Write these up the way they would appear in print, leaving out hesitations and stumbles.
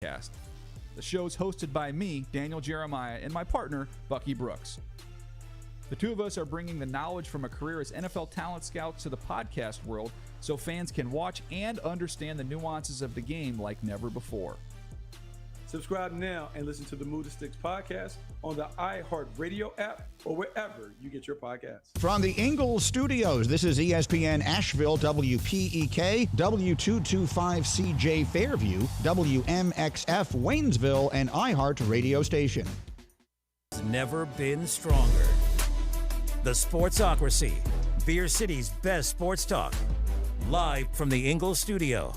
Podcast. The show is hosted by me, Daniel Jeremiah, and my partner, Bucky Brooks. The two of us are bringing the knowledge from a career as NFL talent scouts to the podcast world so fans can watch and understand the nuances of the game like never before. Subscribe now and listen to the Move the Sticks podcast on the iHeartRadio app or wherever you get your podcasts. From the Ingalls Studios, this is ESPN Asheville, WPEK, W225CJ Fairview, WMXF Waynesville, and iHeart Radio Station. It's never been stronger. The Sportsocracy, Beer City's best sports talk, live from the Ingalls Studio.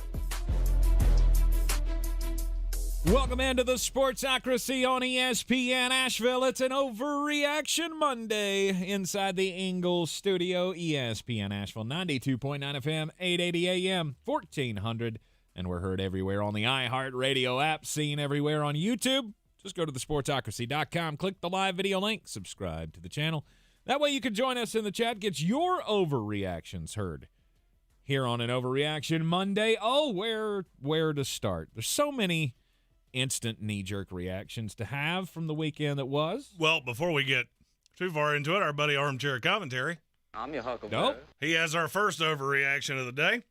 Welcome into the Sportsocracy on ESPN Asheville. It's an Overreaction Monday inside the Ingalls Studio. ESPN Asheville, 92.9 FM, 880 AM, 1400. And we're heard everywhere on the iHeartRadio app, seen everywhere on YouTube. Just go to thesportsocracy.com, click the live video link, subscribe to the channel. That way you can join us in the chat, get your overreactions heard here on an Overreaction Monday. Oh, where to start? There's so many instant knee-jerk reactions to have from the weekend that was. Well, before we get too far into it, our buddy Armchair Commentary. I'm your huckleberry. Nope. He has our first overreaction of the day.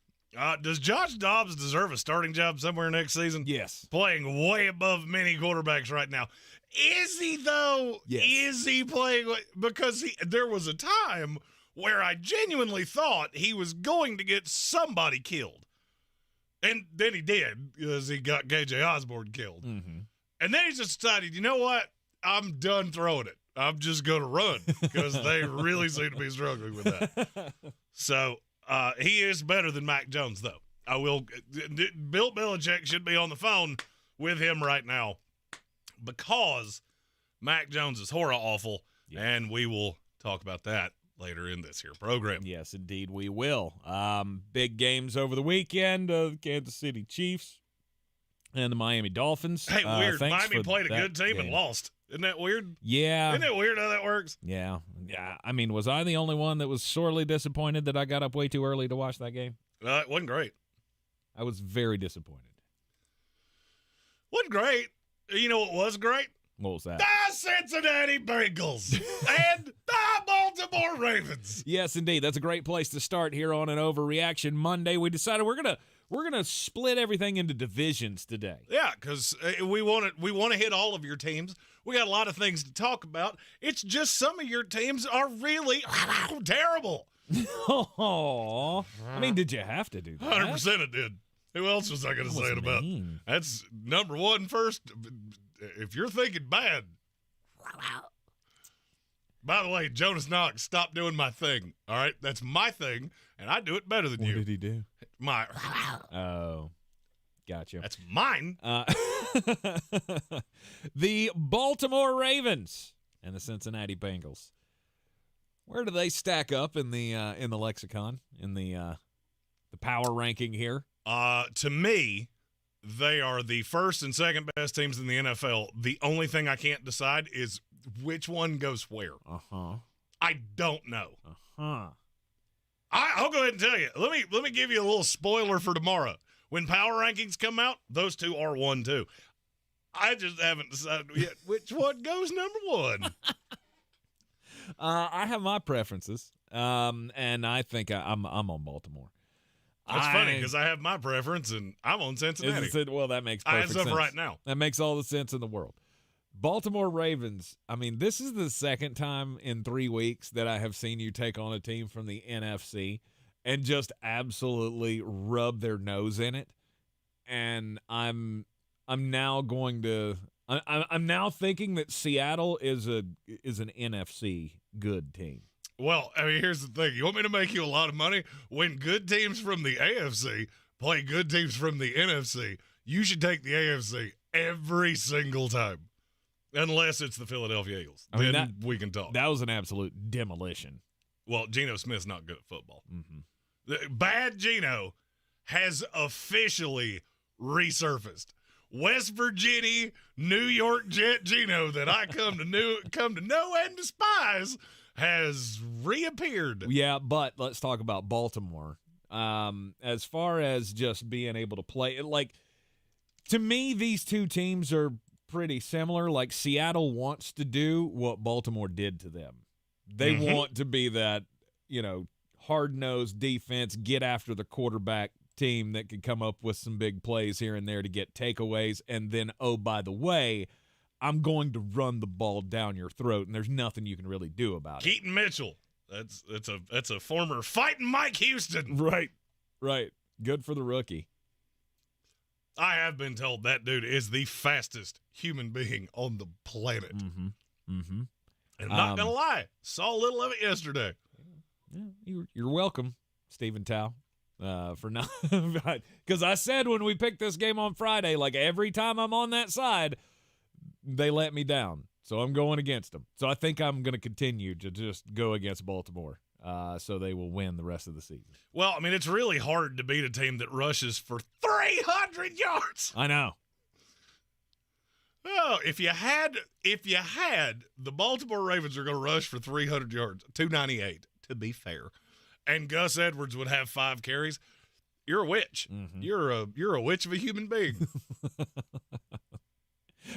Does Josh Dobbs deserve a starting job somewhere next season? Yes. Playing way above many quarterbacks right now. Is he, though? Yes. Is he playing? Because there was a time where I genuinely thought he was going to get somebody killed. And then he did, because he got KJ Osborne killed. Mm-hmm. And then he just decided, you know what? I'm done throwing it. I'm just going to run, because they really seem to be struggling with that. So he is better than Mac Jones, though. Bill Belichick should be on the phone with him right now, because Mac Jones is horror awful, and we will talk about that later in this here program. Yes, indeed we will. Big games over the weekend. The Kansas City Chiefs and the Miami Dolphins. Hey, weird. Miami played a good team and lost. Isn't that weird? Yeah. Isn't it weird how that works? Yeah. I mean, was I the only one that was sorely disappointed that I got up way too early to watch that game? It wasn't great. I was very disappointed. Wasn't great. You know what was great? What was that? The Cincinnati Bengals and the Baltimore Ravens. Yes, indeed. That's a great place to start here on an Overreaction Monday. We decided we're gonna split everything into divisions today. Yeah, because we want to hit all of your teams. We got a lot of things to talk about. It's just some of your teams are really terrible. Oh, I mean, did you have to do that? 100% it did. Who else was I going to say it about? That's number one first. If you're thinking bad. By the way, Jonas Knox, stop doing my thing. All right? That's my thing, and I do it better than you. What did he do? My. Oh, gotcha. That's mine. The Baltimore Ravens and the Cincinnati Bengals. Where do they stack up in the lexicon, in the power ranking here? To me, they are the first and second best teams in the NFL. The only thing I can't decide is which one goes where. Uh-huh. I don't know. Uh-huh. I'll go ahead and tell you. Let me give you a little spoiler for tomorrow. When power rankings come out, those two are 1-2. I just haven't decided yet which one goes number one. I have my preferences, and I think I'm on Baltimore. That's funny because I have my preference, and I'm on Cincinnati. Well, that makes perfect sense. right now. That makes all the sense in the world. Baltimore Ravens, I mean, this is the second time in 3 weeks that I have seen you take on a team from the NFC and just absolutely rub their nose in it. And I'm now going to I'm now thinking that Seattle is an NFC good team. Well, I mean, here's the thing. You want me to make you a lot of money? When good teams from the AFC play good teams from the NFC, you should take the AFC every single time. Unless it's the Philadelphia Eagles. Then we can talk. That was an absolute demolition. Well, Geno Smith's not good at football. Mm-hmm. Bad Geno has officially resurfaced. West Virginia, New York Jet Geno that I come to know and despise has reappeared. Yeah, but let's talk about Baltimore. As far as just being able to play, like To me, these two teams are pretty similar. Like, Seattle wants to do what Baltimore did to them. They want to be that, hard-nosed defense, get after the quarterback team that could come up with some big plays here and there to get takeaways, and then, oh, by the way, I'm going to run the ball down your throat, and there's nothing you can really do about it. Keaton Mitchell. That's a former fighting Mike Houston. Right. Good for the rookie. I have been told that dude is the fastest human being on the planet. Mm-hmm. And I'm not going to lie. Saw a little of it yesterday. Yeah, you're welcome, Stephen Tao, for not. Because I said when we picked this game on Friday, like every time I'm on that side, they let me down. So I'm going against them. So I think I'm going to continue to just go against Baltimore. So they will win the rest of the season. Well, I mean, it's really hard to beat a team that rushes for 300 yards. I know. Oh, if you had the Baltimore Ravens are going to rush for 300 yards, 298 to be fair, and Gus Edwards would have 5 carries, you're a witch. Mm-hmm. You're a witch of a human being.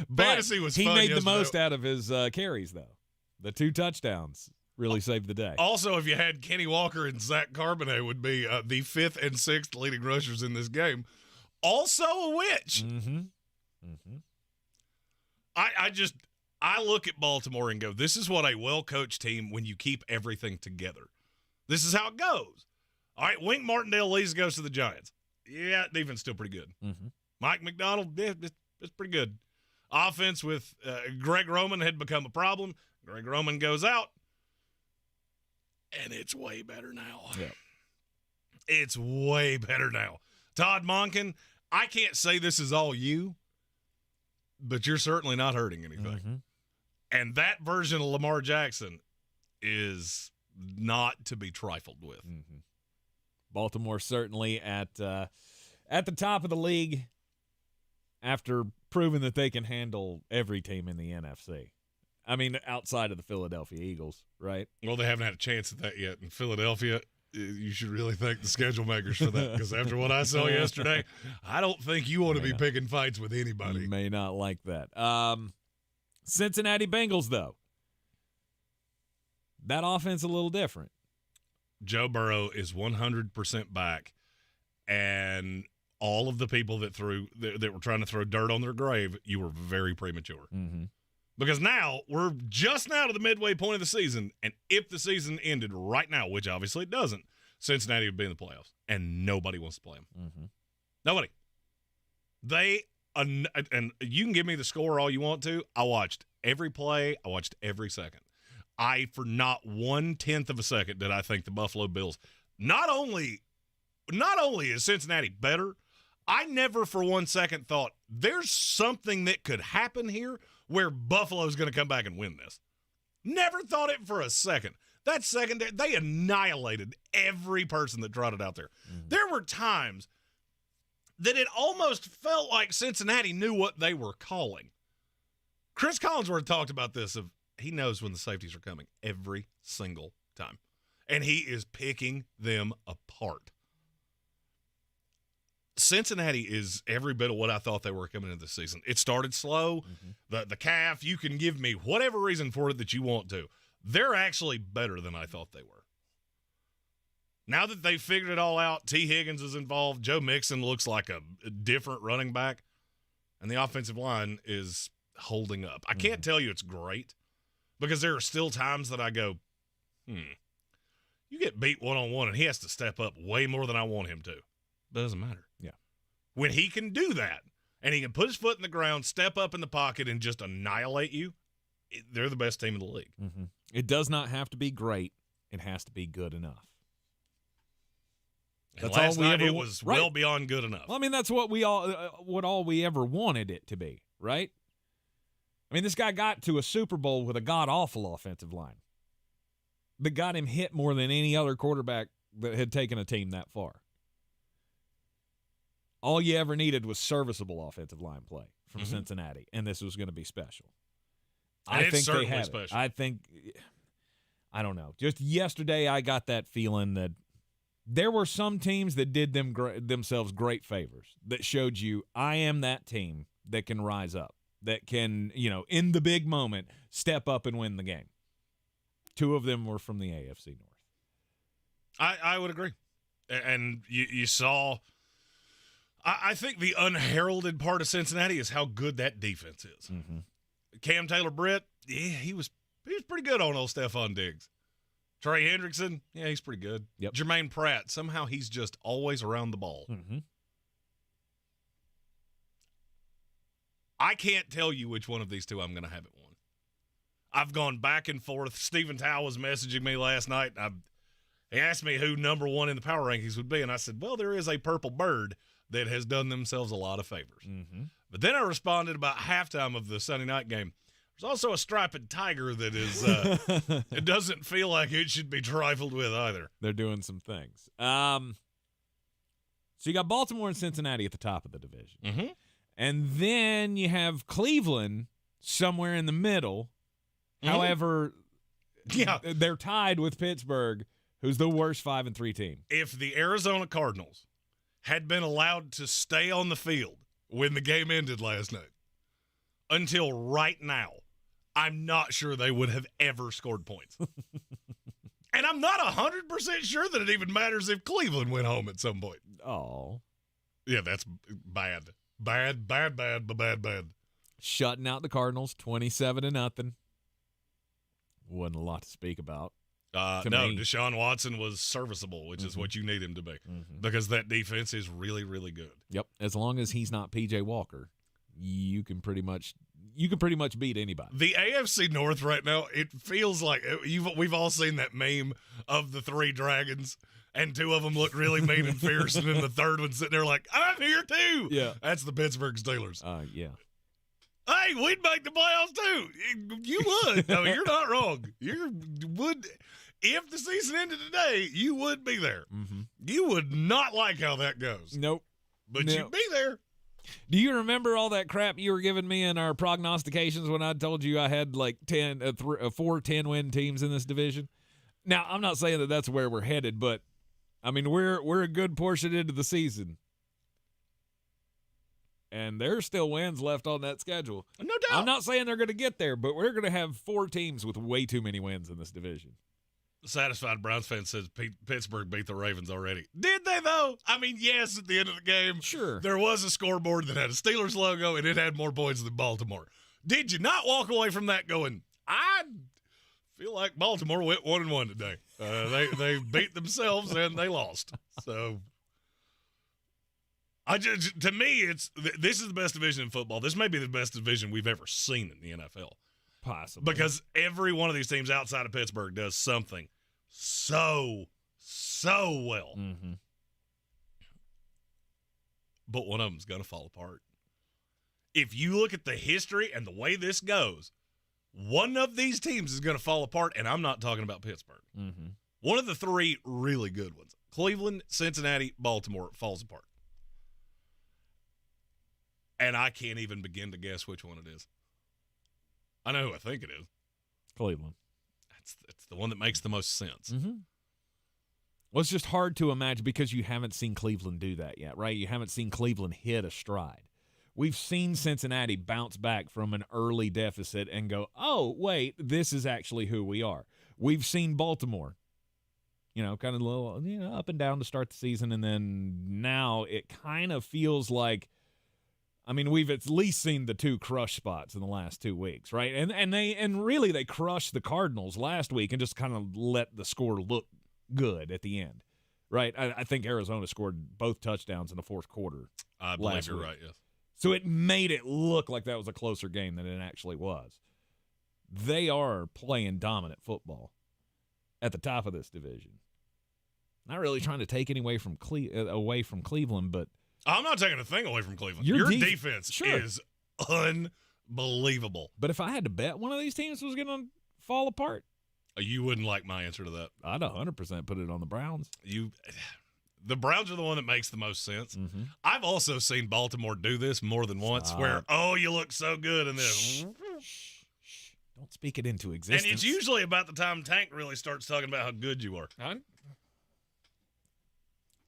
But Fantasy was he fun made the yesterday. most out of his carries, though. The 2 touchdowns really saved the day. Also, if you had Kenny Walker and Zach Carbonet would be the 5th and 6th leading rushers in this game. Also a witch. Mm-hmm. Mm-hmm. I look at Baltimore and go, this is what a well-coached team when you keep everything together. This is how it goes. All right, Wink Martindale leaves, goes to the Giants. Yeah, defense still pretty good. Mm-hmm. Mike McDonald, it's pretty good. Offense with Greg Roman had become a problem. Greg Roman goes out, and it's way better now. Yeah. It's way better now. Todd Monken, I can't say this is all you, but you're certainly not hurting anything. Mm-hmm. And that version of Lamar Jackson is not to be trifled with. Mm-hmm. Baltimore certainly at the top of the league after proving that they can handle every team in the NFC. I mean, outside of the Philadelphia Eagles, right? Well, they haven't had a chance at that yet. In Philadelphia, you should really thank the schedule makers for that, because after what I saw yesterday, I don't think you want to be picking fights with anybody. You may not like that. Cincinnati Bengals, though. That offense a little different. Joe Burrow is 100% back, and all of the people that were trying to throw dirt on their grave, you were very premature. Mm-hmm. Because now we're just now to the midway point of the season, and if the season ended right now, which obviously it doesn't, Cincinnati would be in the playoffs, and nobody wants to play them. Mm-hmm. Nobody. And you can give me the score all you want to. I watched every play. I watched every second. For not 1/10 of a second did I think the Buffalo Bills, not only is Cincinnati better, I never for 1 second thought there's something that could happen here where Buffalo's going to come back and win this. Never thought it for a second. That second, they annihilated every person that trotted out there. Mm-hmm. There were times that it almost felt like Cincinnati knew what they were calling. Chris Collinsworth talked about this, he knows when the safeties are coming every single time. And he is picking them apart. Cincinnati is every bit of what I thought they were coming into this season. It started slow. Mm-hmm. The calf, you can give me whatever reason for it that you want to. They're actually better than I thought they were. Now that they've figured it all out, T. Higgins is involved. Joe Mixon looks like a different running back. And the offensive line is holding up. I can't tell you it's great, because there are still times that I go, you get beat one-on-one and he has to step up way more than I want him to. Doesn't matter. Yeah. When he can do that and he can put his foot in the ground, step up in the pocket, and just annihilate you, they're the best team in the league. Mm-hmm. It does not have to be great. It has to be good enough. That's last night it was well beyond good enough. Well, I mean, that's what all we ever wanted it to be, right? I mean, this guy got to a Super Bowl with a god-awful offensive line that got him hit more than any other quarterback that had taken a team that far. All you ever needed was serviceable offensive line play from Cincinnati, and this was going to be special. I think they had it. I don't know. Just yesterday, I got that feeling that there were some teams that did themselves great favors, that showed you, I am that team that can rise up, that can, in the big moment, step up and win the game. 2 of them were from the AFC North. I would agree. And you saw, I think the unheralded part of Cincinnati is how good that defense is. Mm-hmm. Cam Taylor-Britt, he was pretty good on old Stephon Diggs. Trey Hendrickson, he's pretty good. Yep. Jermaine Pratt, somehow he's just always around the ball. Mm-hmm. I can't tell you which one of these 2 I'm going to have it won. I've gone back and forth. Stephen Tao was messaging me last night. He asked me who number 1 in the power rankings would be, and I said, well, there is a purple bird that has done themselves a lot of favors. Mm-hmm. But then I responded about halftime of the Sunday night game. There's also a striped tiger that is it doesn't feel like it should be trifled with either. They're doing some things. So you got Baltimore and Cincinnati at the top of the division. Mm-hmm. And then you have Cleveland somewhere in the middle. Mm-hmm. However, they're tied with Pittsburgh, who's the worst 5-3 team. If the Arizona Cardinals had been allowed to stay on the field when the game ended last night, until right now, I'm not sure they would have ever scored points. And I'm not 100% sure that it even matters if Cleveland went home at some point. Oh. Yeah, that's bad. Bad. Shutting out the Cardinals 27-0. Wasn't a lot to speak about. No, me. Deshaun Watson was serviceable, which is what you need him to be, because that defense is really, really good. Yep. As long as he's not P.J. Walker, you can pretty much beat anybody. The AFC North right now, it feels like we've all seen that meme of the 3 dragons, and 2 of them look really mean and fierce, and then the third one's sitting there like, I'm here too. Yeah. That's the Pittsburgh Steelers. Yeah. Hey, we'd make the playoffs too. You would. I mean, you're not wrong. You would. If the season ended today, you would be there. Mm-hmm. You would not like how that goes. Nope. But you'd be there. Do you remember all that crap you were giving me in our prognostications when I told you I had like 4 10-win teams in this division? Now, I'm not saying that that's where we're headed, but I mean, we're a good portion into the season. And there's still wins left on that schedule. No doubt. I'm not saying they're going to get there, but we're going to have 4 teams with way too many wins in this division. Satisfied Browns fan says Pittsburgh beat the Ravens already. Did they, though? I mean, yes, at the end of the game, sure, there was a scoreboard that had a Steelers logo, and it had more points than Baltimore. Did you not walk away from that going, I feel like Baltimore went 1-1 today. They beat themselves, and they lost. So, to me, this is the best division in football. This may be the best division we've ever seen in the NFL. Possibly. Because every one of these teams outside of Pittsburgh does something so well. Mm-hmm. But one of them's going to fall apart. If you look at the history and the way this goes, one of these teams is going to fall apart, and I'm not talking about Pittsburgh. Mm-hmm. One of the 3 really good ones, Cleveland, Cincinnati, Baltimore, falls apart. And I can't even begin to guess which one it is. I know who I think it is. Cleveland. It's the one that makes the most sense. Mm-hmm. Well, it's just hard to imagine because you haven't seen Cleveland do that yet, right? You haven't seen Cleveland hit a stride. We've seen Cincinnati bounce back from an early deficit and go, oh, wait, this is actually who we are. We've seen Baltimore, kind of a little, up and down to start the season, and then now it kind of feels like, we've at least seen the 2 crush spots in the last 2 weeks, right? And really they crushed the Cardinals last week and just kind of let the score look good at the end, right? I think Arizona scored both touchdowns in the 4th quarter. I believe you're right, yes. So it made it look like that was a closer game than it actually was. They are playing dominant football at the top of this division. Not really trying to take away from Cleveland, but I'm not taking a thing away from Cleveland. Your defense is unbelievable. But if I had to bet one of these teams was going to fall apart, you wouldn't like my answer to that. I'd 100% put it on the Browns. The Browns are the one that makes the most sense. Mm-hmm. I've also seen Baltimore do this more than once where, you look so good in this. Don't speak it into existence. And it's usually about the time Tank really starts talking about how good you are.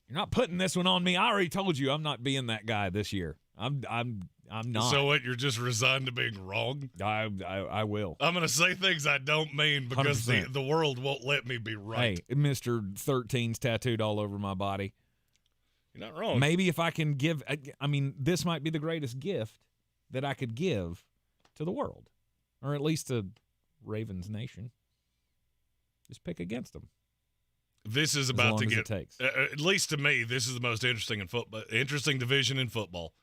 You're not putting this one on me. I already told you I'm not being that guy this year. I'm not. So what? You're just resigned to being wrong? I will. I'm going to say things I don't mean because the world won't let me be right. Hey, Mr. 13's tattooed all over my body. You're not wrong. Maybe if I can give, I mean, this might be the greatest gift that I could give to the world, or at least to Ravens Nation. Just pick against them. This is about to get, at least to me, this is the most interesting interesting division in football.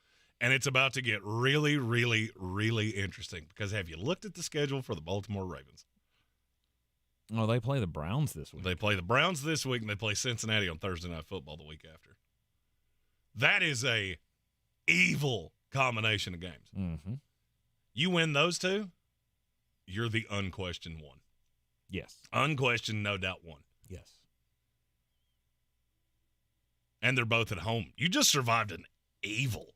And it's about to get really, really, really interesting because have you looked at the schedule for the Baltimore Ravens? Oh, they play the Browns this week. They play the Browns this week, and they play Cincinnati on Thursday Night Football the week after. That is a evil combination of games. Mm-hmm. You win those two, you're the unquestioned one. Yes. Unquestioned, no doubt one. Yes. And they're both at home. You just survived an evil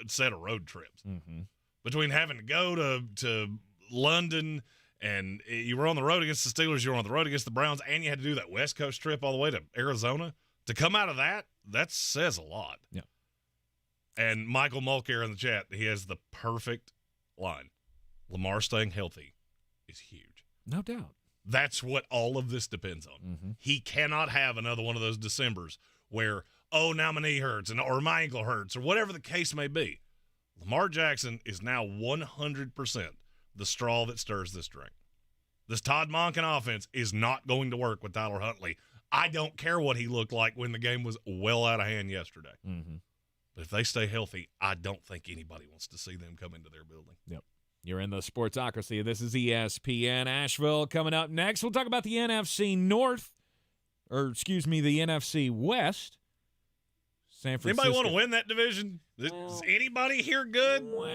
set of road trips. Mm-hmm. Between having to go to London, and you were on the road against the Steelers, you were on the road against the Browns, and you had to do that West Coast trip all the way to Arizona. To come out of that says a lot. Yeah. And Michael Mulcair in the chat, he has the perfect line. Lamar staying healthy is huge. No doubt. That's what all of this depends on. Mm-hmm. He cannot have another one of those Decembers where, oh, now my knee hurts or my ankle hurts or whatever the case may be. Lamar Jackson is now 100% the straw that stirs this drink. This Todd Monken offense is not going to work with Tyler Huntley. I don't care what he looked like when the game was well out of hand yesterday. Mm-hmm. But if they stay healthy, I don't think anybody wants to see them come into their building. Yep. You're in the Sportsocracy. This is ESPN Asheville. Coming up next, we'll talk about the NFC North, the NFC West. San Francisco. Anybody want to win that division? Is anybody here good? Well,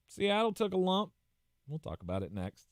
Seattle took a lump. We'll talk about it next.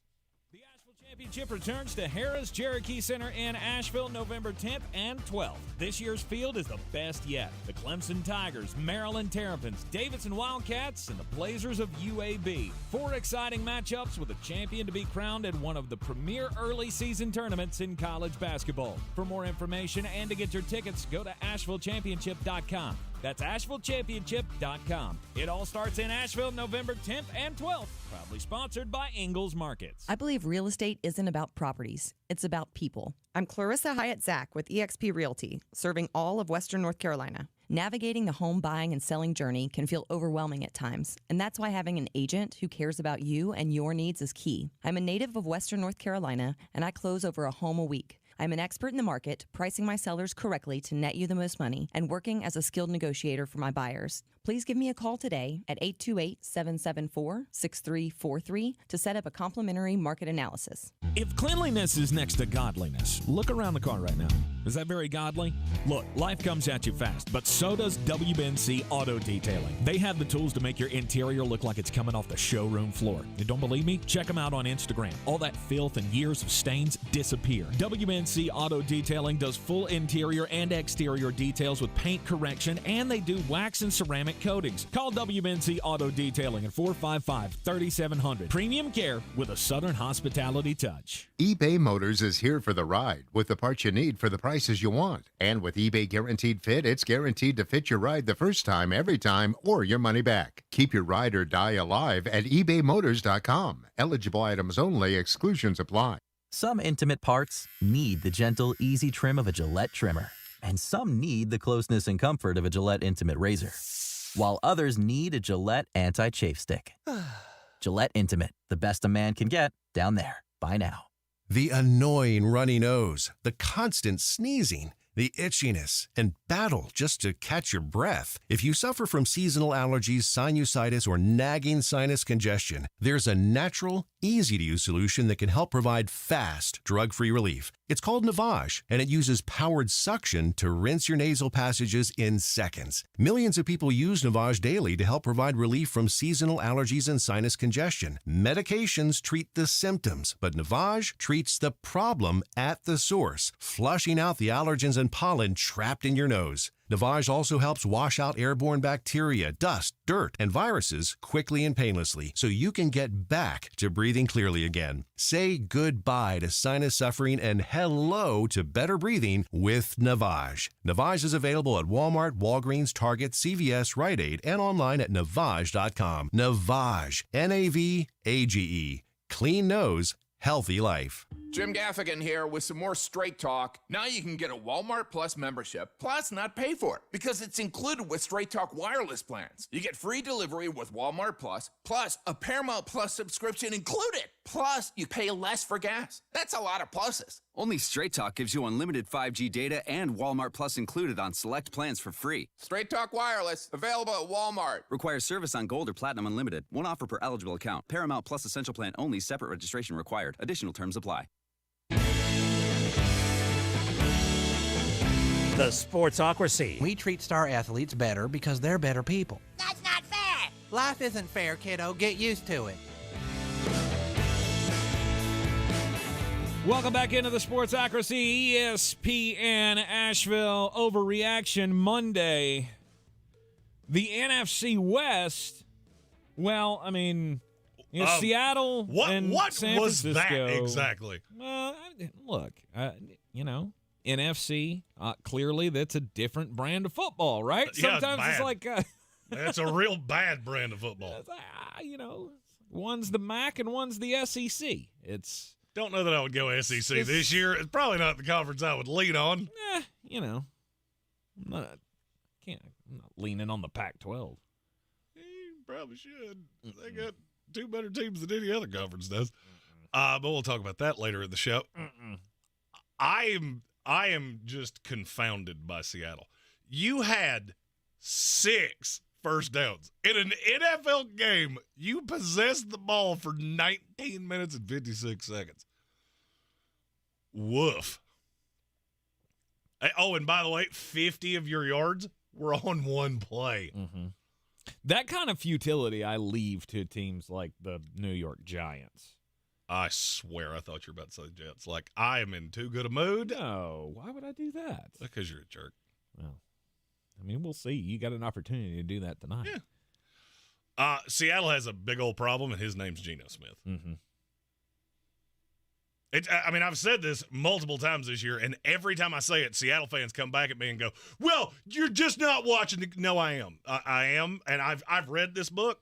The Asheville Championship returns to Harrah's Cherokee Center in Asheville November 10th and 12th. This year's field is the best yet. The Clemson Tigers, Maryland Terrapins, Davidson Wildcats, and the Blazers of UAB. 4 exciting matchups with a champion to be crowned in one of the premier early season tournaments in college basketball. For more information and to get your tickets, go to AshevilleChampionship.com. That's AshevilleChampionship.com. It all starts in Asheville November 10th and 12th. Proudly sponsored by Ingalls Markets. I believe real estate isn't about properties. It's about people. I'm Clarissa Hyatt-Zach with eXp Realty, serving all of Western North Carolina. Navigating the home buying and selling journey can feel overwhelming at times, and that's why having an agent who cares about you and your needs is key. I'm a native of Western North Carolina, and I close over a home a week. I'm an expert in the market, pricing my sellers correctly to net you the most money, and working as a skilled negotiator for my buyers. Please give me a call today at 828-774-6343 to set up a complimentary market analysis. If cleanliness is next to godliness, look around the car right now. Is that very godly? Look, life comes at you fast, but so does WBNC Auto Detailing. They have the tools to make your interior look like it's coming off the showroom floor. You don't believe me? Check them out on Instagram. All that filth and years of stains disappear. WBNC Auto Detailing does full interior and exterior details with paint correction, and they do wax and ceramic coatings. Call WBNC Auto Detailing at 455-3700. Premium care with a Southern hospitality touch. eBay Motors is here for the ride with the parts you need for the prices you want. And with eBay Guaranteed Fit, it's guaranteed to fit your ride the first time, every time, or your money back. Keep your ride or die alive at ebaymotors.com. Eligible items only. Exclusions apply. Some intimate parts need the gentle, easy trim of a Gillette trimmer. And some need the closeness and comfort of a Gillette Intimate Razor. While others need a Gillette Anti-Chafe Stick. Gillette Intimate, the best a man can get, down there. Buy now. The annoying runny nose, the constant sneezing, the itchiness, and battle just to catch your breath. If you suffer from seasonal allergies, sinusitis, or nagging sinus congestion, there's a natural, easy-to-use solution that can help provide fast, drug-free relief. It's called Navage, and it uses powered suction to rinse your nasal passages in seconds. Millions of people use Navage daily to help provide relief from seasonal allergies and sinus congestion. Medications treat the symptoms, but Navage treats the problem at the source, flushing out the allergens and pollen trapped in your nose. Navage also helps wash out airborne bacteria, dust, dirt, and viruses quickly and painlessly so you can get back to breathing clearly again. Say goodbye to sinus suffering and hello to better breathing with Navage. Navage is available at Walmart, Walgreens, Target, CVS, Rite Aid, and online at Navage.com. Navage. Navage. Clean nose, healthy life. Jim Gaffigan here with some more straight talk. Now you can get a Walmart Plus membership, plus not pay for it, because it's included with Straight Talk wireless plans. You get free delivery with Walmart Plus, plus a Paramount Plus subscription included. Plus, you pay less for gas. That's a lot of pluses. Only Straight Talk gives you unlimited 5G data and Walmart Plus included on select plans for free. Straight Talk wireless, available at Walmart. Requires service on Gold or Platinum Unlimited. One offer per eligible account. Paramount Plus Essential Plan only. Separate registration required. Additional terms apply. The Sportsocracy. We treat star athletes better because they're better people. That's not fair. Life isn't fair, kiddo. Get used to it. Welcome back into the Sportsocracy, ESPN Asheville Overreaction Monday. The NFC West, well, I mean, Seattle and San Francisco. What was that exactly? Look, NFC, clearly that's a different brand of football, right? Yeah, Sometimes it's like... that's a real bad brand of football. One's the MAC and one's the SEC. Don't know that I would go SEC this year. It's probably not the conference I would lean on. I'm not leaning on the Pac-12. You probably should. They got two better teams than any other conference does. But we'll talk about that later in the show. I am just confounded by Seattle. You had 6 first downs in an NFL game. You possessed the ball for 19 minutes and 56 seconds. Woof. Oh, and by the way, 50 of your yards were on one play. Mm-hmm. That kind of futility I leave to teams like the New York Giants. I swear I thought you were about to say the Jets. Like, I am in too good a mood. No, why would I do that? Because you're a jerk. Well, I mean, we'll see. You got an opportunity to do that tonight. Yeah. Seattle has a big old problem, and his name's Geno Smith. Mm-hmm. I've said this multiple times this year, and every time I say it, Seattle fans come back at me and go, well, you're just not watching. No, I am. I am, and I've read this book.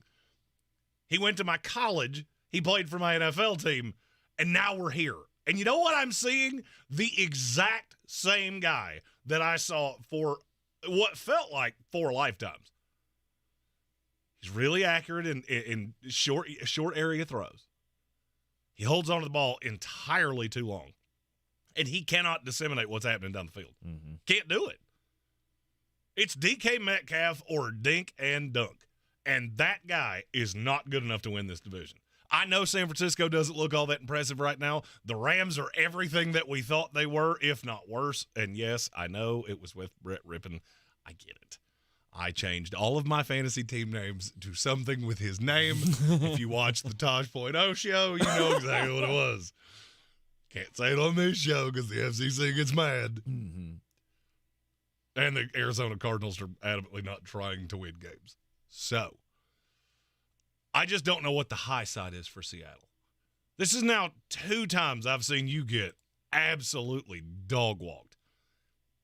He went to my college. He played for my NFL team, and now we're here. And you know what I'm seeing? The exact same guy that I saw for what felt like 4 lifetimes. He's really accurate in short area throws. He holds onto the ball entirely too long. And he cannot disseminate what's happening down the field. Mm-hmm. Can't do it. It's DK Metcalf or dink and dunk. And that guy is not good enough to win this division. I know San Francisco doesn't look all that impressive right now. The Rams are everything that we thought they were, if not worse. And yes, I know it was with Brett Rippon. I get it. I changed all of my fantasy team names to something with his name. If you watch the Tosh.0 show, you know exactly what it was. Can't say it on this show because the FCC gets mad. Mm-hmm. And the Arizona Cardinals are adamantly not trying to win games. So, I just don't know what the high side is for Seattle. This is now 2 times I've seen you get absolutely dog-walked.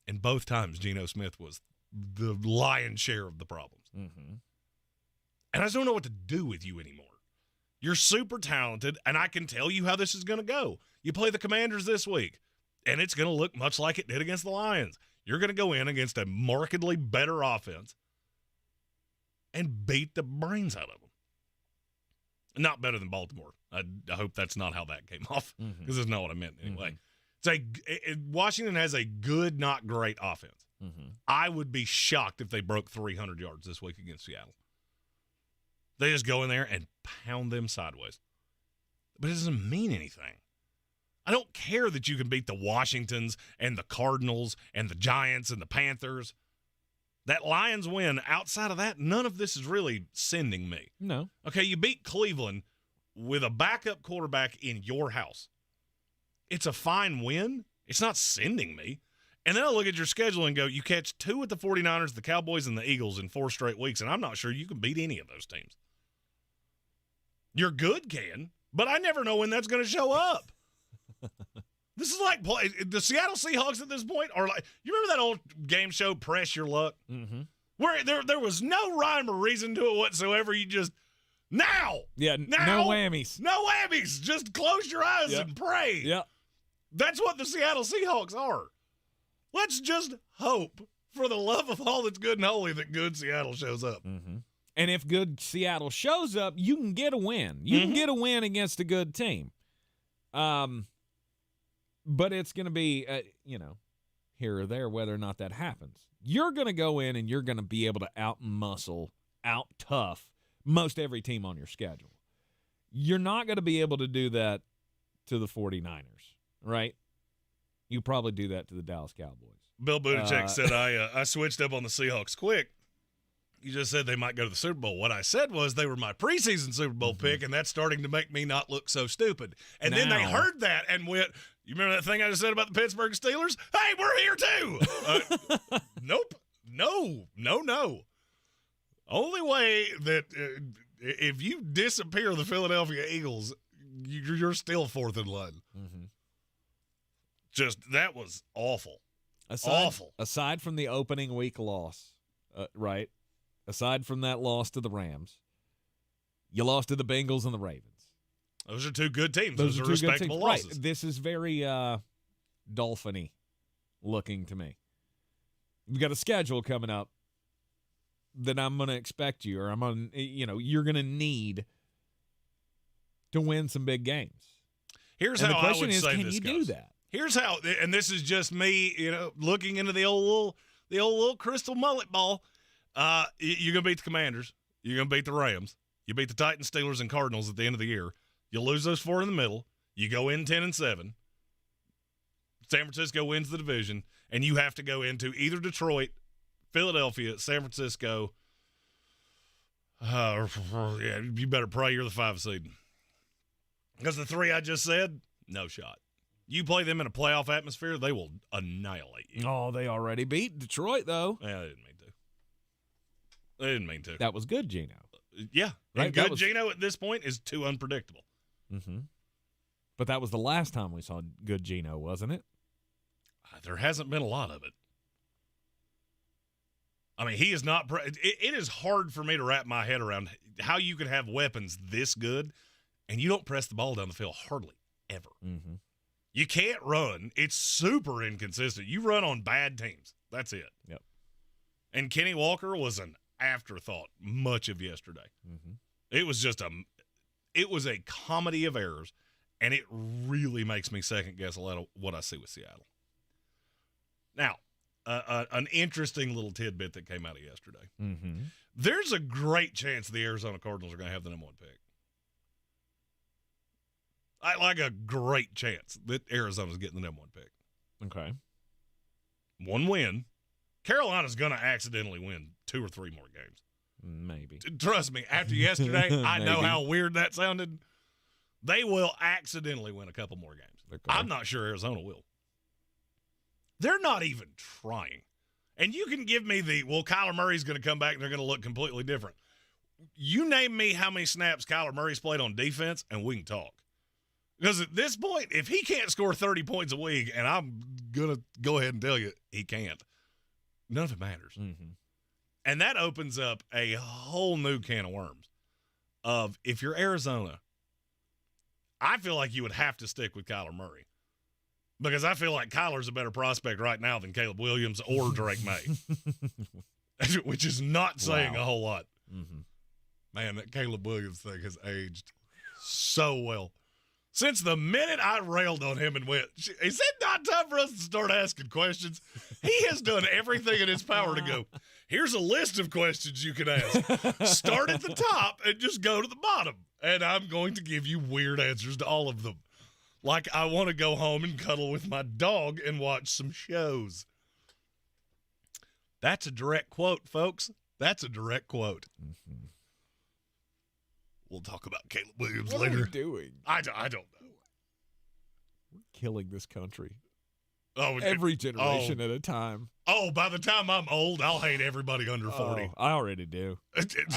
And both times Geno Smith was the lion's share of the problems. Mm-hmm. And I just don't know what to do with you anymore. You're super talented, and I can tell you how this is going to go. You play the Commanders this week, and it's going to look much like it did against the Lions. You're going to go in against a markedly better offense and beat the brains out of them. Not better than Baltimore. I hope that's not how that came off, because that's not what I meant anyway. Mm-hmm. Washington has a good, not great offense. Mm-hmm. I would be shocked if they broke 300 yards this week against Seattle. They just go in there and pound them sideways. But it doesn't mean anything. I don't care that you can beat the Washingtons and the Cardinals and the Giants and the Panthers. That Lions win, outside of that, none of this is really sending me. No. Okay, you beat Cleveland with a backup quarterback in your house. It's a fine win. It's not sending me. And then I look at your schedule and go, you catch 2 with the 49ers, the Cowboys, and the Eagles in 4 straight weeks, and I'm not sure you can beat any of those teams. You're good, can, but I never know when that's going to show up. This is like the Seattle Seahawks at this point are like, you remember that old game show, Press Your Luck? Mm-hmm. Where there was no rhyme or reason to it whatsoever. You just, now. Yeah, now, no whammies. No whammies. Just close your eyes Yep. and pray. Yep. That's what the Seattle Seahawks are. Let's just hope, for the love of all that's good and holy, that good Seattle shows up. Mm-hmm. And if good Seattle shows up, you can get a win. You can get a win against a good team. But it's going to be, here or there whether or not that happens. You're going to go in and you're going to be able to out-muscle, out-tough most every team on your schedule. You're not going to be able to do that to the 49ers, right? You probably do that to the Dallas Cowboys. Bill Belichick said, I switched up on the Seahawks quick. You just said they might go to the Super Bowl. What I said was they were my preseason Super Bowl pick, and that's starting to make me not look so stupid. And then they heard that and went, you remember that thing I just said about the Pittsburgh Steelers? Hey, we're here too. Nope. No. Only way that if you disappear the Philadelphia Eagles, you're still 4th in line. Mm-hmm. Just, that was awful. Awful. Aside from the opening week loss, right? Aside from that loss to the Rams, you lost to the Bengals and the Ravens. Those are 2 good teams. Those are two respectable good losses. Right. This is very Dolphin-y looking to me. You've got a schedule coming up that I'm going to expect you, or you're going to need to win some big games. Here's and how the question I would is, say can this you goes. do that? Here's how, and this is just me, looking into the old little crystal mullet ball. You're going to beat the Commanders. You're going to beat the Rams. You beat the Titans, Steelers, and Cardinals at the end of the year. You lose those 4 in the middle. You go in 10-7. San Francisco wins the division, and you have to go into either Detroit, Philadelphia, San Francisco. You better pray you're the 5 seed. Because the 3 I just said, no shot. You play them in a playoff atmosphere, they will annihilate you. Oh, they already beat Detroit, though. Yeah, they didn't mean to. That was good, Gino. Yeah. Right? And good Gino at this point is too unpredictable. Mm-hmm. But that was the last time we saw good Gino, wasn't it? There hasn't been a lot of it. I mean, he is not it is hard for me to wrap my head around how you could have weapons this good and you don't press the ball down the field hardly ever. Mm-hmm. You can't run. It's super inconsistent. You run on bad teams. That's it. Yep. And Kenny Walker was an afterthought much of yesterday. Mm-hmm. It was just it was a comedy of errors, and it really makes me second guess a lot of what I see with Seattle. Now, an interesting little tidbit that came out of yesterday. Mm-hmm. There's a great chance the Arizona Cardinals are going to have the number 1 pick. I like a great chance that Arizona's getting the number 1 pick. Okay. 1 win. Carolina's going to accidentally win 2 or 3 more games. Maybe. Trust me, after yesterday, I know Maybe. how weird that sounded. They will accidentally win a couple more games. Okay. I'm not sure Arizona will. They're not even trying. And you can give me Kyler Murray's going to come back and they're going to look completely different. You name me how many snaps Kyler Murray's played on defense, and we can talk. Because at this point, if he can't score 30 points a week, and I'm going to go ahead and tell you he can't, none of it matters. Mm-hmm. And that opens up a whole new can of worms of if you're Arizona, I feel like you would have to stick with Kyler Murray. Because I feel like Kyler's a better prospect right now than Caleb Williams or Drake May. Which is not saying a whole lot. Mm-hmm. Man, that Caleb Williams thing has aged so well. Since the minute I railed on him and went, is it not time for us to start asking questions? He has done everything in his power to go, here's a list of questions you can ask. Start at the top and just go to the bottom. And I'm going to give you weird answers to all of them. Like I want to go home and cuddle with my dog and watch some shows. That's a direct quote, folks. That's a direct quote. Mm-hmm. We'll talk about Caleb Williams What later. are we doing? I don't know. We're killing this country. Every generation at a time. Oh, by the time I'm old, I'll hate everybody under 40. I already do.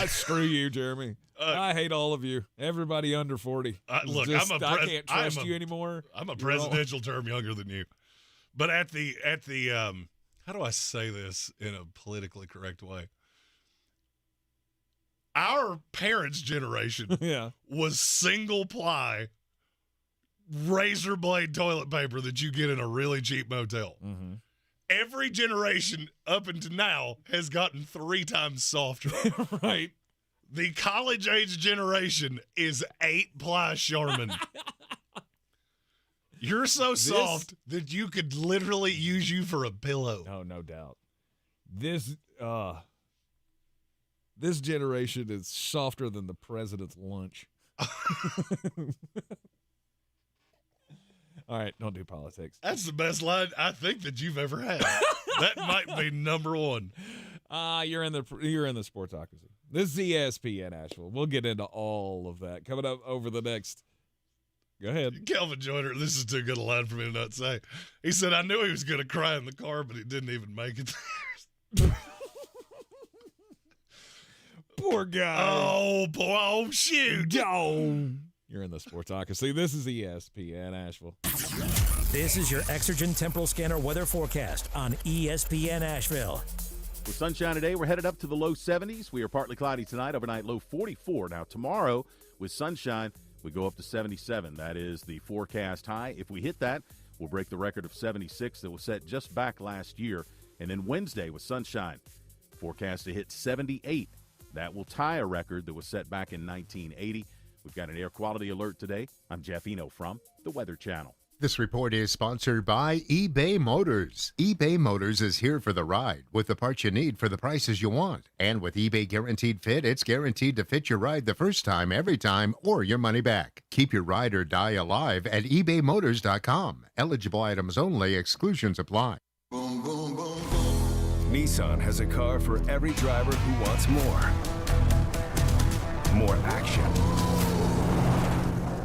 Screw you, Jeremy. I hate all of you. Everybody under 40. Look, I can't trust you anymore. I'm a presidential term younger than you. But at the how do I say this in a politically correct way? Our parents' generation was single ply razor blade toilet paper that you get in a really cheap motel. Mm-hmm. Every generation up until now has gotten 3 times softer. Right. The college age generation is 8-ply Charmin. You're so soft that you could literally use you for a pillow. Oh, no doubt. This generation is softer than the president's lunch. All right, don't do politics. That's the best line I think that you've ever had. That might be number 1. You're in the Sportsocracy. This is ESPN Asheville. We'll get into all of that coming up over the next. Go ahead. Kelvin Joyner, this is too good a line for me to not say. He said, I knew he was going to cry in the car, but he didn't even make it there. Poor guy. Oh, boy. Oh, shoot. Oh. You're in the Sportsocracy. This is ESPN Asheville. This is your Exergen Temporal Scanner weather forecast on ESPN Asheville. With sunshine today, we're headed up to the low 70s. We are partly cloudy tonight, overnight low 44. Now tomorrow, with sunshine, we go up to 77. That is the forecast high. If we hit that, we'll break the record of 76 that was set just back last year. And then Wednesday with sunshine, forecast to hit 78. That will tie a record that was set back in 1980. We've got an air quality alert today. I'm Jeff Eno from the Weather Channel. This report is sponsored by eBay Motors. eBay Motors is here for the ride with the parts you need for the prices you want. And with eBay Guaranteed Fit, it's guaranteed to fit your ride the first time, every time, or your money back. Keep your ride or die alive at ebaymotors.com. Eligible items only. Exclusions apply. Boom, boom, boom, boom. Nissan has a car for every driver who wants more. More action.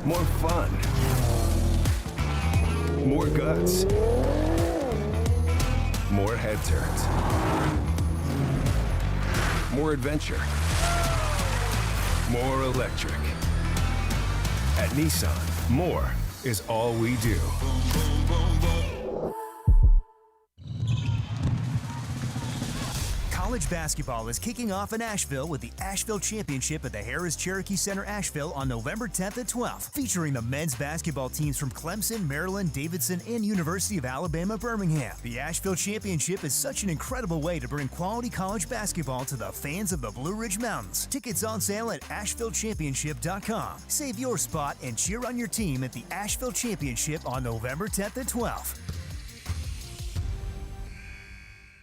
More fun. More guts. More head turns. More adventure. More electric. At Nissan, more is all we do. College basketball is kicking off in Asheville with the Asheville Championship at the Harris Cherokee Center, Asheville on November 10th and 12th, featuring the men's basketball teams from Clemson, Maryland, Davidson, and University of Alabama, Birmingham. The Asheville Championship is such an incredible way to bring quality college basketball to the fans of the Blue Ridge Mountains. Tickets on sale at AshevilleChampionship.com. Save your spot and cheer on your team at the Asheville Championship on November 10th and 12th.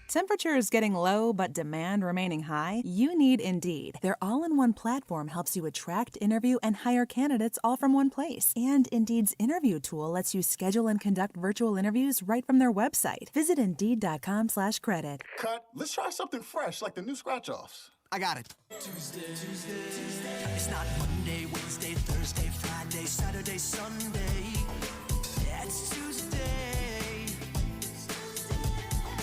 Temperature is getting low, but demand remaining high? You need Indeed. Their all-in-one platform helps you attract, interview, and hire candidates all from one place. And Indeed's interview tool lets you schedule and conduct virtual interviews right from their website. Visit Indeed.com/credit. Cut. Let's try something fresh, like the new scratch-offs. I got it. Tuesday. It's not Monday, Wednesday, Thursday, Friday, Saturday, Sunday. It's Tuesday.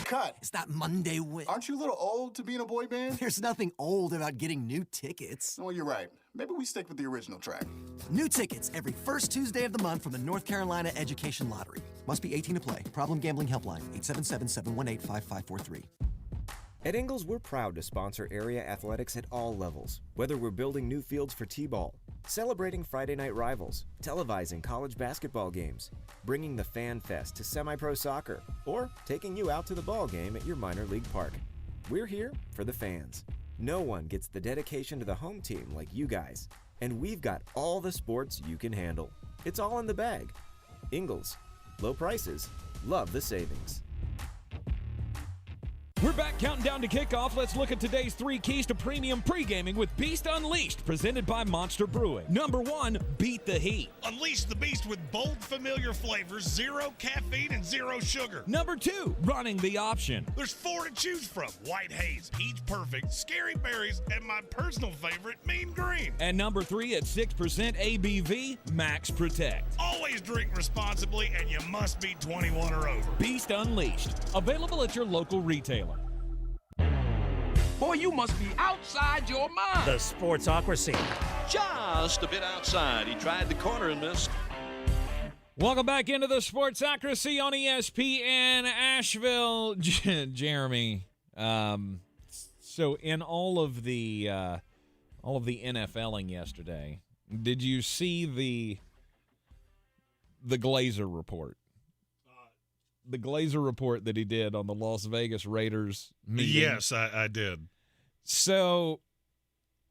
Cut. It's not Monday. Aren't you a little old to be in a boy band? There's nothing old about getting new tickets. Well, you're right. Maybe we stick with the original track. New tickets every first Tuesday of the month from the North Carolina Education Lottery. Must be 18 to play. Problem Gambling Helpline, 877-718-5543. At Ingles, we're proud to sponsor area athletics at all levels. Whether we're building new fields for T-ball, celebrating Friday night rivals, televising college basketball games, bringing the Fan Fest to semi-pro soccer, or taking you out to the ball game at your minor league park. We're here for the fans. No one gets the dedication to the home team like you guys. And we've got all the sports you can handle. It's all in the bag. Ingles. Low prices. Love the savings. We're back counting down to kickoff. Let's look at today's 3 keys to premium pre-gaming with Beast Unleashed, presented by Monster Brewing. Number 1, beat the heat. Unleash the beast with bold, familiar flavors, 0 caffeine and 0 sugar. Number 2, running the option. There's 4 to choose from: White Haze, Peach Perfect, Scary Berries, and my personal favorite, Mean Green. And number 3, at 6% ABV, Max Protect. Always Always drink responsibly, and you must be 21 or over. Beast Unleashed. Available at your local retailer. Boy, you must be outside your mind. The Sportsocracy. Just a bit outside. He tried the corner and missed. Welcome back into the Sportsocracy on ESPN Asheville. Jeremy, so in all of the NFLing yesterday, did you see the Glazer report? The Glazer report that he did on the Las Vegas Raiders meeting? Yes, I did. So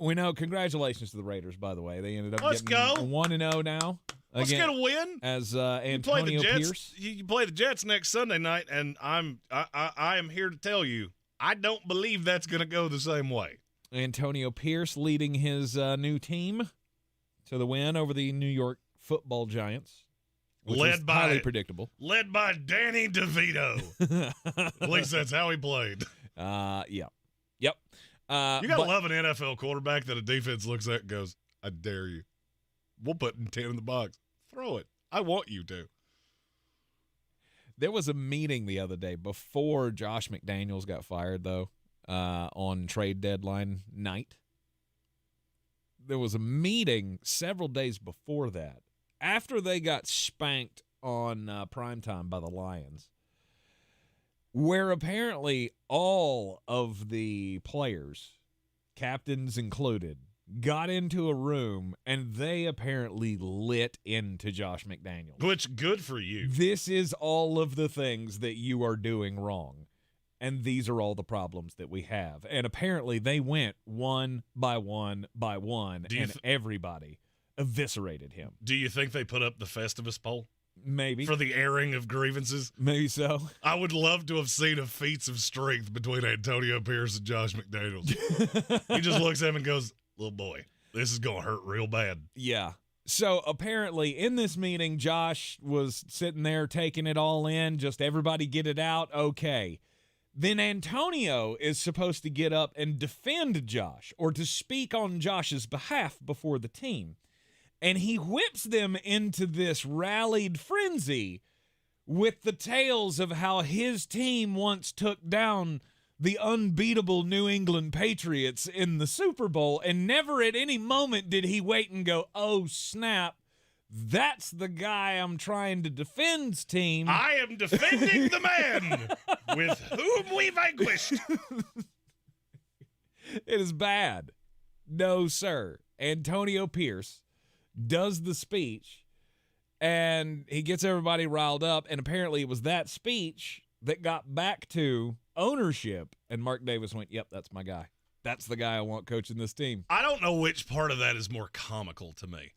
we know, congratulations to the Raiders, by the way. They ended up Let's getting go. 1-0 now. Let's get a win. As You play the Antonio Jets. Pierce. You play the Jets next Sunday night, and I am here to tell you, I don't believe that's going to go the same way. Antonio Pierce leading his new team to the win over the New York Football Giants. Which was highly predictable. Led by Danny DeVito. At least that's how he played. Yep. You got to love an NFL quarterback that a defense looks at and goes, I dare you. We'll put 10 in the box. Throw it. I want you to. There was a meeting the other day before Josh McDaniels got fired, though, on trade deadline night. There was a meeting several days before that, after they got spanked on primetime by the Lions, where apparently all of the players, captains included, got into a room and they apparently lit into Josh McDaniels. Which, good for you. This is all of the things that you are doing wrong. And these are all the problems that we have. And apparently they went one by one by one, and everybody eviscerated him. Do you think they put up the Festivus poll? Maybe. For the airing of grievances? Maybe so. I would love to have seen a feats of strength between Antonio Pierce and Josh McDaniels. He just looks at him and goes, little boy, this is going to hurt real bad. Yeah. So apparently in this meeting, Josh was sitting there taking it all in, just everybody get it out, okay. Then Antonio is supposed to get up and defend Josh or to speak on Josh's behalf before the team. And he whips them into this rallied frenzy with the tales of how his team once took down the unbeatable New England Patriots in the Super Bowl, and never at any moment did he wait and go, oh, snap, that's the guy I'm trying to defend's team. I am defending the man with whom we vanquished. It is bad. No, sir. Antonio Pierce does the speech, and he gets everybody riled up, and apparently it was that speech that got back to ownership, and Mark Davis went, yep, that's my guy. That's the guy I want coaching this team. I don't know which part of that is more comical to me.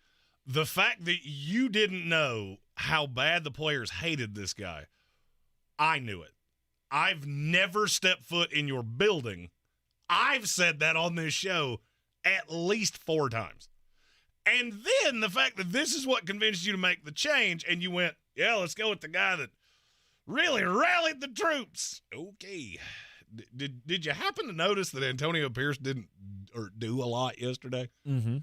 The fact that you didn't know how bad the players hated this guy, I knew it. I've never stepped foot in your building. I've said that on this show at least 4 times. And then the fact that this is what convinced you to make the change, and you went, yeah, let's go with the guy that really rallied the troops. Okay. Did you happen to notice that Antonio Pierce didn't do a lot yesterday? Mm-hmm.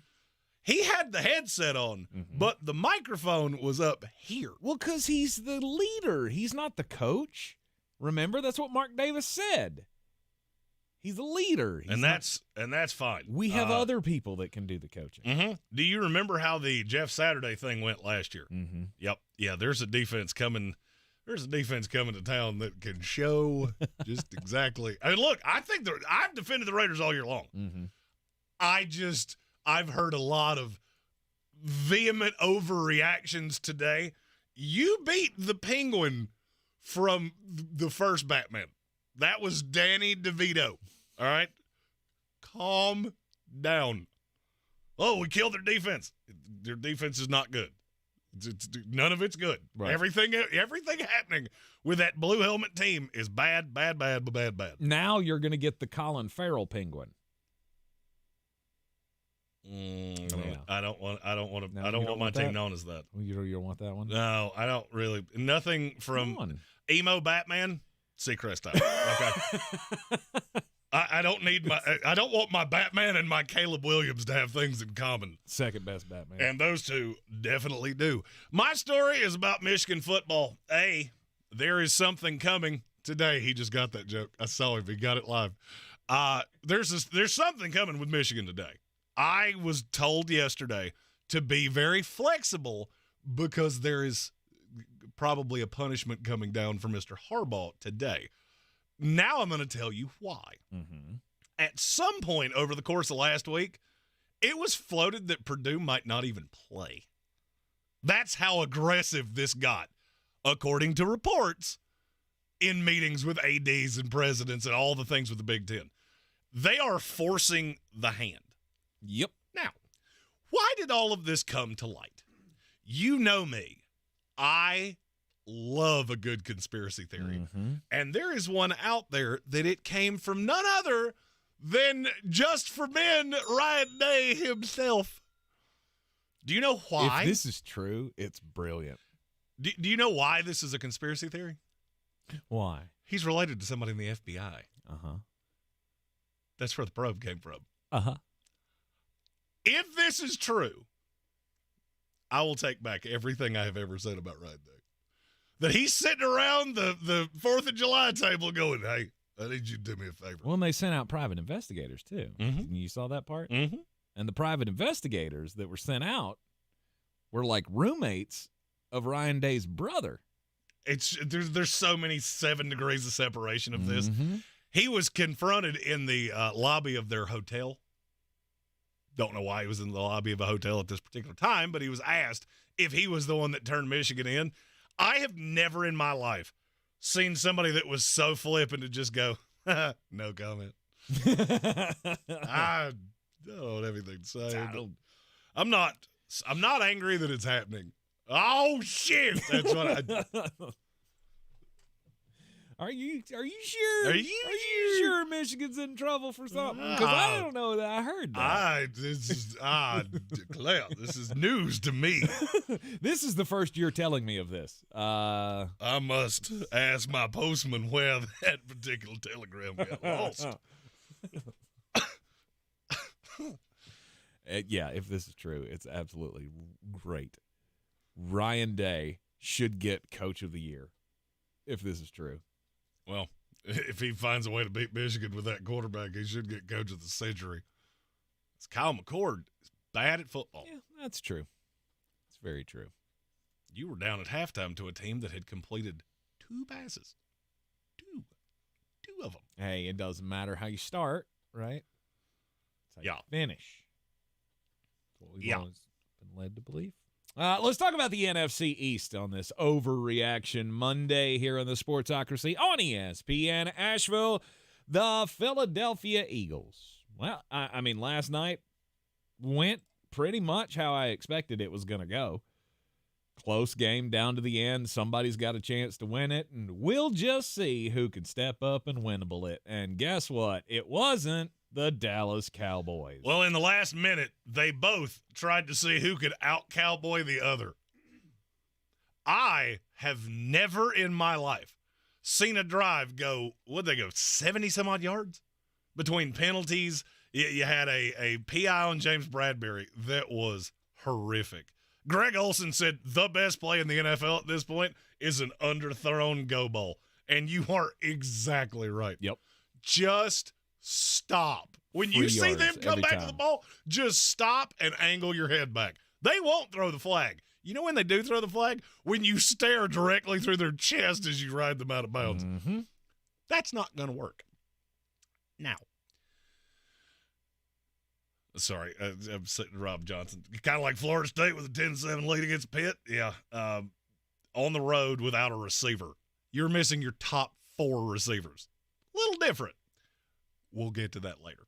He had the headset on, but the microphone was up here. Well, because he's the leader. He's not the coach. Remember, that's what Mark Davis said. He's a leader. And that's fine. We have other people that can do the coaching. Mm-hmm. Do you remember how the Jeff Saturday thing went last year? Mm-hmm. Yep. Yeah, there's a defense coming to town that can show just exactly. I mean, look, I think I've defended the Raiders all year long. Mm-hmm. I've heard a lot of vehement overreactions today. You beat the Penguin from the first Batman. That was Danny DeVito. All right? Calm down. Oh, we killed their defense. Their defense is not good. None of it's good. Right. Everything happening with that blue helmet team is bad. Now you're going to get the Colin Farrell Penguin. I don't want my team known as that. You don't want that one? No, I don't really. Nothing from emo Batman, Seacrest type. Okay. I don't need I don't want my Batman and my Caleb Williams to have things in common. Second best Batman. And those two definitely do. My story is about Michigan football. There is something coming today. He just got that joke. I saw him. He got it live. There's something coming with Michigan today. I was told yesterday to be very flexible because there is probably a punishment coming down for Mr. Harbaugh today. Now I'm going to tell you why. Mm-hmm. At some point over the course of last week, it was floated that Purdue might not even play. That's how aggressive this got, according to reports in meetings with ADs and presidents and all the things with the Big Ten. They are forcing the hand. Yep. Now, why did all of this come to light? You know me. I love a good conspiracy theory. Mm-hmm. And there is one out there that it came from none other than Just for Men, Ryan Day himself. Do you know why? If this is true, it's brilliant. Do you know why this is a conspiracy theory? Why? He's related to somebody in the FBI. Uh-huh. That's where the probe came from. Uh-huh. If this is true, I will take back everything I have ever said about Ryan Day. That he's sitting around the 4th of July table going, hey, I need you to do me a favor. Well, and they sent out private investigators, too. Mm-hmm. You saw that part? Mm-hmm. And the private investigators that were sent out were like roommates of Ryan Day's brother. There's so many 7 degrees of separation of this. Mm-hmm. He was confronted in the lobby of their hotel. Don't know why he was in the lobby of a hotel at this particular time, but he was asked if he was the one that turned Michigan in. I have never in my life seen somebody that was so flippant to just go, no comment. I don't have anything to say. I'm not angry that it's happening. Oh shit! That's what I. Are you sure? Are you sure Michigan's in trouble for something? Because I don't know that I heard that. I declare this is news to me. This is the first you're telling me of this. I must ask my postman where that particular telegram got lost. Yeah, if this is true, it's absolutely great. Ryan Day should get Coach of the Year, if this is true. Well, if he finds a way to beat Michigan with that quarterback, he should get Coach of the Century. It's Kyle McCord is bad at football. Yeah, that's true. It's very true. You were down at halftime to a team that had completed 2 passes. Two of them. Hey, it doesn't matter how you start, right? It's how you finish. That's what we've always been led to believe. Let's talk about the NFC East on this Overreaction Monday here on the Sportsocracy on ESPN Asheville. The Philadelphia Eagles. Well, I mean, last night went pretty much how I expected it was going to go. Close game down to the end. Somebody's got a chance to win it, and we'll just see who can step up and winnable it. And guess what? It wasn't the Dallas Cowboys. Well, in the last minute, they both tried to see who could out-cowboy the other. I have never in my life seen a drive go, what'd they go, 70-some-odd yards? Between penalties, you had a PI on James Bradbury that was horrific. Greg Olson said the best play in the NFL at this point is an underthrown go ball. And you are exactly right. Yep. Just stop. When you see them come back to the ball, just stop and angle your head back. They won't throw the flag. You know when they do throw the flag? When you stare directly through their chest as you ride them out of bounds. Mm-hmm. That's not going to work. Now, sorry, I'm sitting Rob Johnson. Kind of like Florida State with a 10-7 lead against Pitt. Yeah. On the road without a receiver. You're missing your top 4 receivers. A little different. We'll get to that later.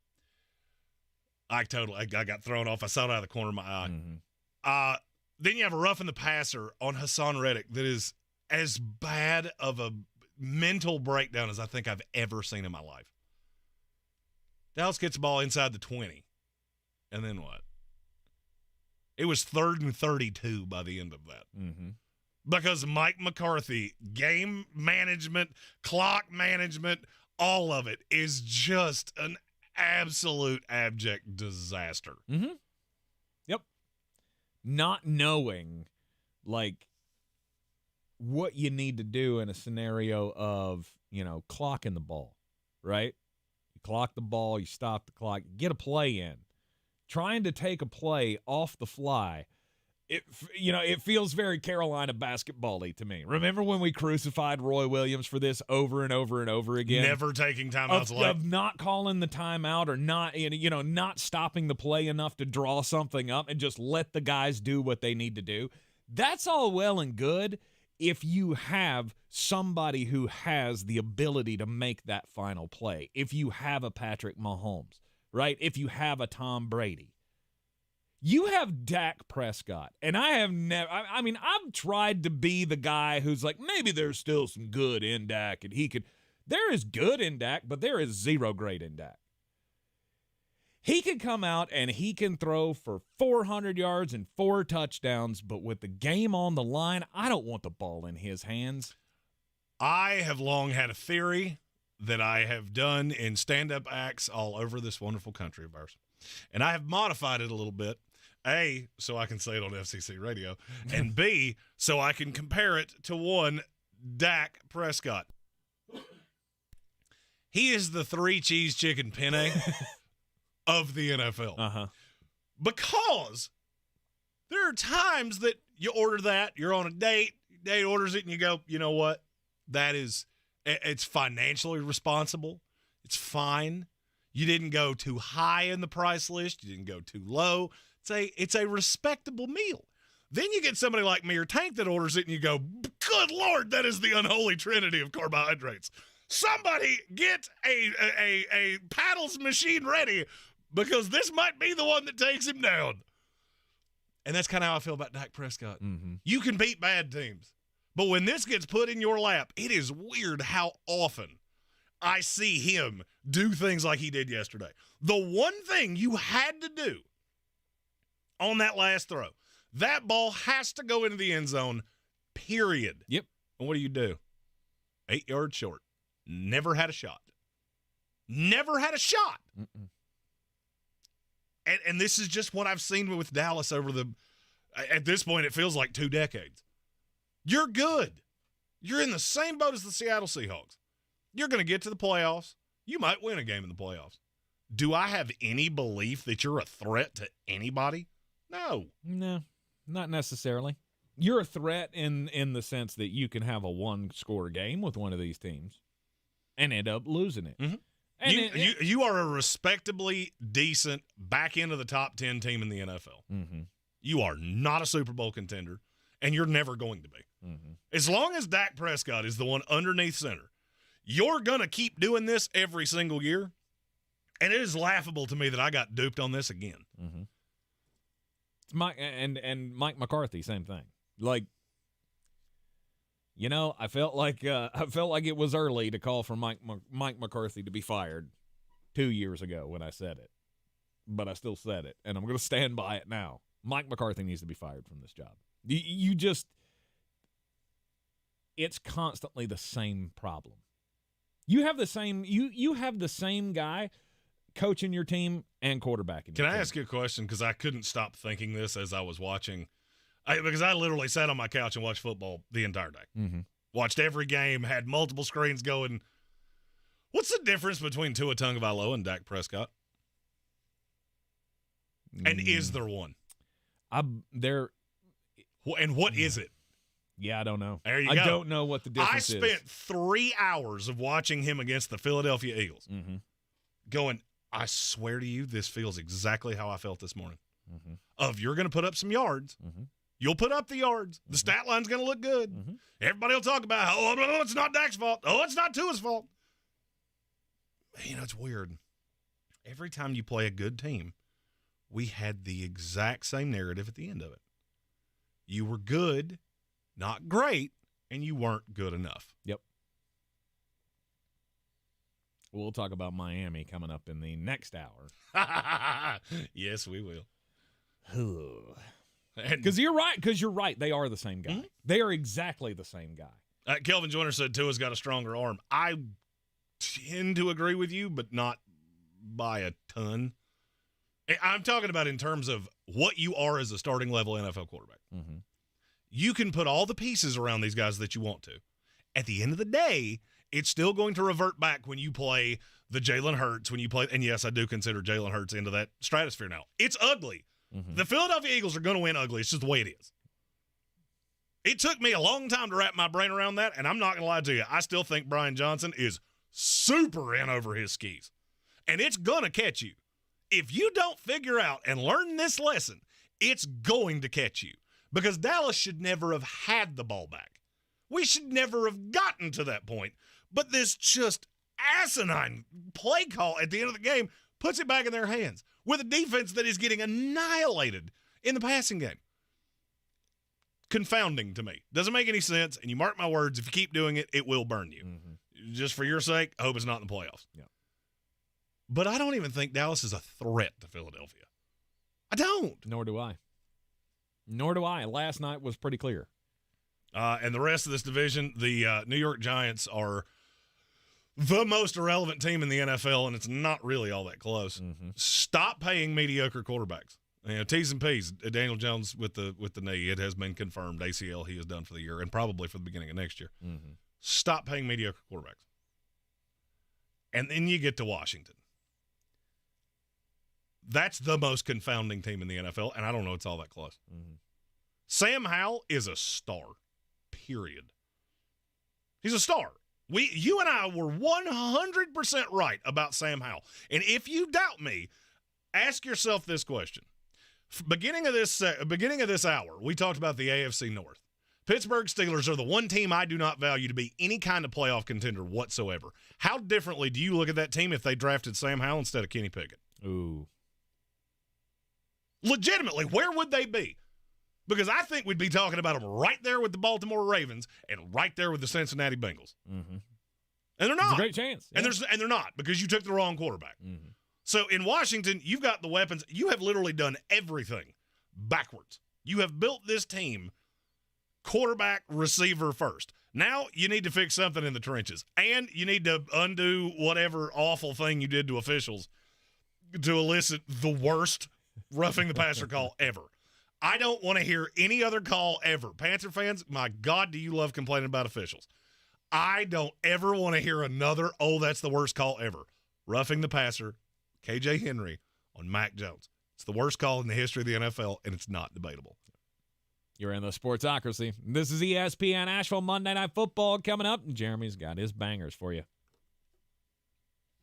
I got thrown off. I saw it out of the corner of my eye. Mm-hmm. Then you have a roughing the passer on Hassan Reddick that is as bad of a mental breakdown as I think I've ever seen in my life. Dallas gets the ball inside the 20. And then what? It was 3rd and 32 by the end of that. Mm-hmm. Because Mike McCarthy, game management, clock management, all of it is just an absolute abject disaster. Mm-hmm. Yep. Not knowing, like, what you need to do in a scenario of, clocking the ball, right? You clock the ball, you stop the clock, get a play in. Trying to take a play off the fly, it feels very Carolina basketball-y to me. Remember when we crucified Roy Williams for this over and over and over again? Never taking timeouts late. Of not calling the timeout or not stopping the play enough to draw something up and just let the guys do what they need to do. That's all well and good if you have somebody who has the ability to make that final play. If you have a Patrick Mahomes, right? If you have a Tom Brady. You have Dak Prescott, and I have never – I've tried to be the guy who's like, maybe there's still some good in Dak, and he could – there is good in Dak, but there is zero great in Dak. He can come out and he can throw for 400 yards and 4 touchdowns, but with the game on the line, I don't want the ball in his hands. I have long had a theory that I have done in stand-up acts all over this wonderful country of ours. And I have modified it a little bit. A, so I can say it on FCC radio, and B, so I can compare it to one Dak Prescott. He is the 3-cheese chicken penne of the NFL. Uh-huh. Because there are times that you order that, you're on a date, date orders it, and you go, you know what? It's financially responsible. It's fine. You didn't go too high in the price list. You didn't go too low. It's a respectable meal. Then you get somebody like me or Tank that orders it, and you go, good Lord, that is the unholy trinity of carbohydrates. Somebody get a paddles machine ready, because this might be the one that takes him down. And that's kind of how I feel about Dak Prescott. Mm-hmm. You can beat bad teams, but when this gets put in your lap, it is weird how often I see him do things like he did yesterday. The one thing you had to do on that last throw, that ball has to go into the end zone, period. Yep. And what do? 8 yards short. Never had a shot. Never had a shot. Mm-mm. And this is just what I've seen with Dallas at this point, it feels like 2 decades. You're good. You're in the same boat as the Seattle Seahawks. You're going to get to the playoffs. You might win a game in the playoffs. Do I have any belief that you're a threat to anybody? No. No, not necessarily. You're a threat in the sense that you can have a 1-score game with one of these teams and end up losing it. Mm-hmm. And you are a respectably decent back end of the top 10 team in the NFL. Mm-hmm. You are not a Super Bowl contender, and you're never going to be. Mm-hmm. As long as Dak Prescott is the one underneath center, you're going to keep doing this every single year, and it is laughable to me that I got duped on this again. Mm-hmm. It's Mike McCarthy, same thing. Like, I felt like it was early to call for Mike McCarthy to be fired 2 years ago when I said it, but I still said it, and I'm going to stand by it now. Mike McCarthy needs to be fired from this job. It's constantly the same problem. You have the same you have the same guy coaching your team and quarterbacking. Can I ask you a question? Because I couldn't stop thinking this as I was watching. Because I literally sat on my couch and watched football the entire day. Mm-hmm. Watched every game, had multiple screens going. What's the difference between Tua Tagovailoa and Dak Prescott? And is there one? And what is it? Yeah, I don't know. There you I go. don't know what the difference is. I spent 3 hours of watching him against the Philadelphia Eagles going, I swear to you, this feels exactly how I felt this morning. Mm-hmm. You're going to put up some yards. Mm-hmm. You'll put up the yards. The stat line's going to look good. Mm-hmm. Everybody will talk about, it's not Dak's fault. Oh, it's not Tua's fault. It's weird. Every time you play a good team, we had the exact same narrative at the end of it. You were good, not great, and you weren't good enough. Yep. We'll talk about Miami coming up in the next hour. Yes, we will. Because you're right. They are the same guy. Mm-hmm. They are exactly the same guy. Kelvin Joyner said Tua's got a stronger arm. I tend to agree with you, but not by a ton. I'm talking about in terms of what you are as a starting level NFL quarterback. Mm-hmm. You can put all the pieces around these guys that you want to. At the end of the day, it's still going to revert back when you play the Jalen Hurts, when you play, and yes, I do consider Jalen Hurts into that stratosphere now. It's ugly. Mm-hmm. The Philadelphia Eagles are going to win ugly. It's just the way it is. It took me a long time to wrap my brain around that, and I'm not going to lie to you. I still think Brian Johnson is super in over his skis, and it's going to catch you. If you don't figure out and learn this lesson, it's going to catch you, because Dallas should never have had the ball back. We should never have gotten to that point, but this just asinine play call at the end of the game puts it back in their hands with a defense that is getting annihilated in the passing game. Confounding to me. Doesn't make any sense, and you mark my words, if you keep doing it, it will burn you. Mm-hmm. Just for your sake, I hope it's not in the playoffs. Yeah. But I don't even think Dallas is a threat to Philadelphia. I don't. Nor do I. Last night was pretty clear. And the rest of this division, the New York Giants are the most irrelevant team in the NFL, and it's not really all that close. Mm-hmm. Stop paying mediocre quarterbacks. T's and P's. Daniel Jones with the knee, it has been confirmed. ACL he is done for the year and probably for the beginning of next year. Mm-hmm. Stop paying mediocre quarterbacks. And then you get to Washington. That's the most confounding team in the NFL, and I don't know it's all that close. Mm-hmm. Sam Howell is a star, period. He's a star. You and I were 100% right about Sam Howell. And if you doubt me, ask yourself this question. Beginning of this hour, we talked about the AFC North. Pittsburgh Steelers are the one team I do not value to be any kind of playoff contender whatsoever. How differently do you look at that team if they drafted Sam Howell instead of Kenny Pickett? Ooh. Legitimately, where would they be? Because I think we'd be talking about them right there with the Baltimore Ravens and right there with the Cincinnati Bengals. Mm-hmm. And they're not. It's a great chance. Yeah. And they're not, because you took the wrong quarterback. Mm-hmm. So in Washington, you've got the weapons. You have literally done everything backwards. You have built this team quarterback, receiver first. Now you need to fix something in the trenches, and you need to undo whatever awful thing you did to officials to elicit the worst roughing the passer call ever. I don't want to hear any other call ever. Panther fans, my God, do you love complaining about officials. I don't ever want to hear another, that's the worst call ever. Roughing the passer, KJ Henry on Mac Jones. It's the worst call in the history of the NFL, and it's not debatable. You're in the Sportsocracy. This is ESPN Asheville Monday Night Football coming up, and Jeremy's got his bangers for you.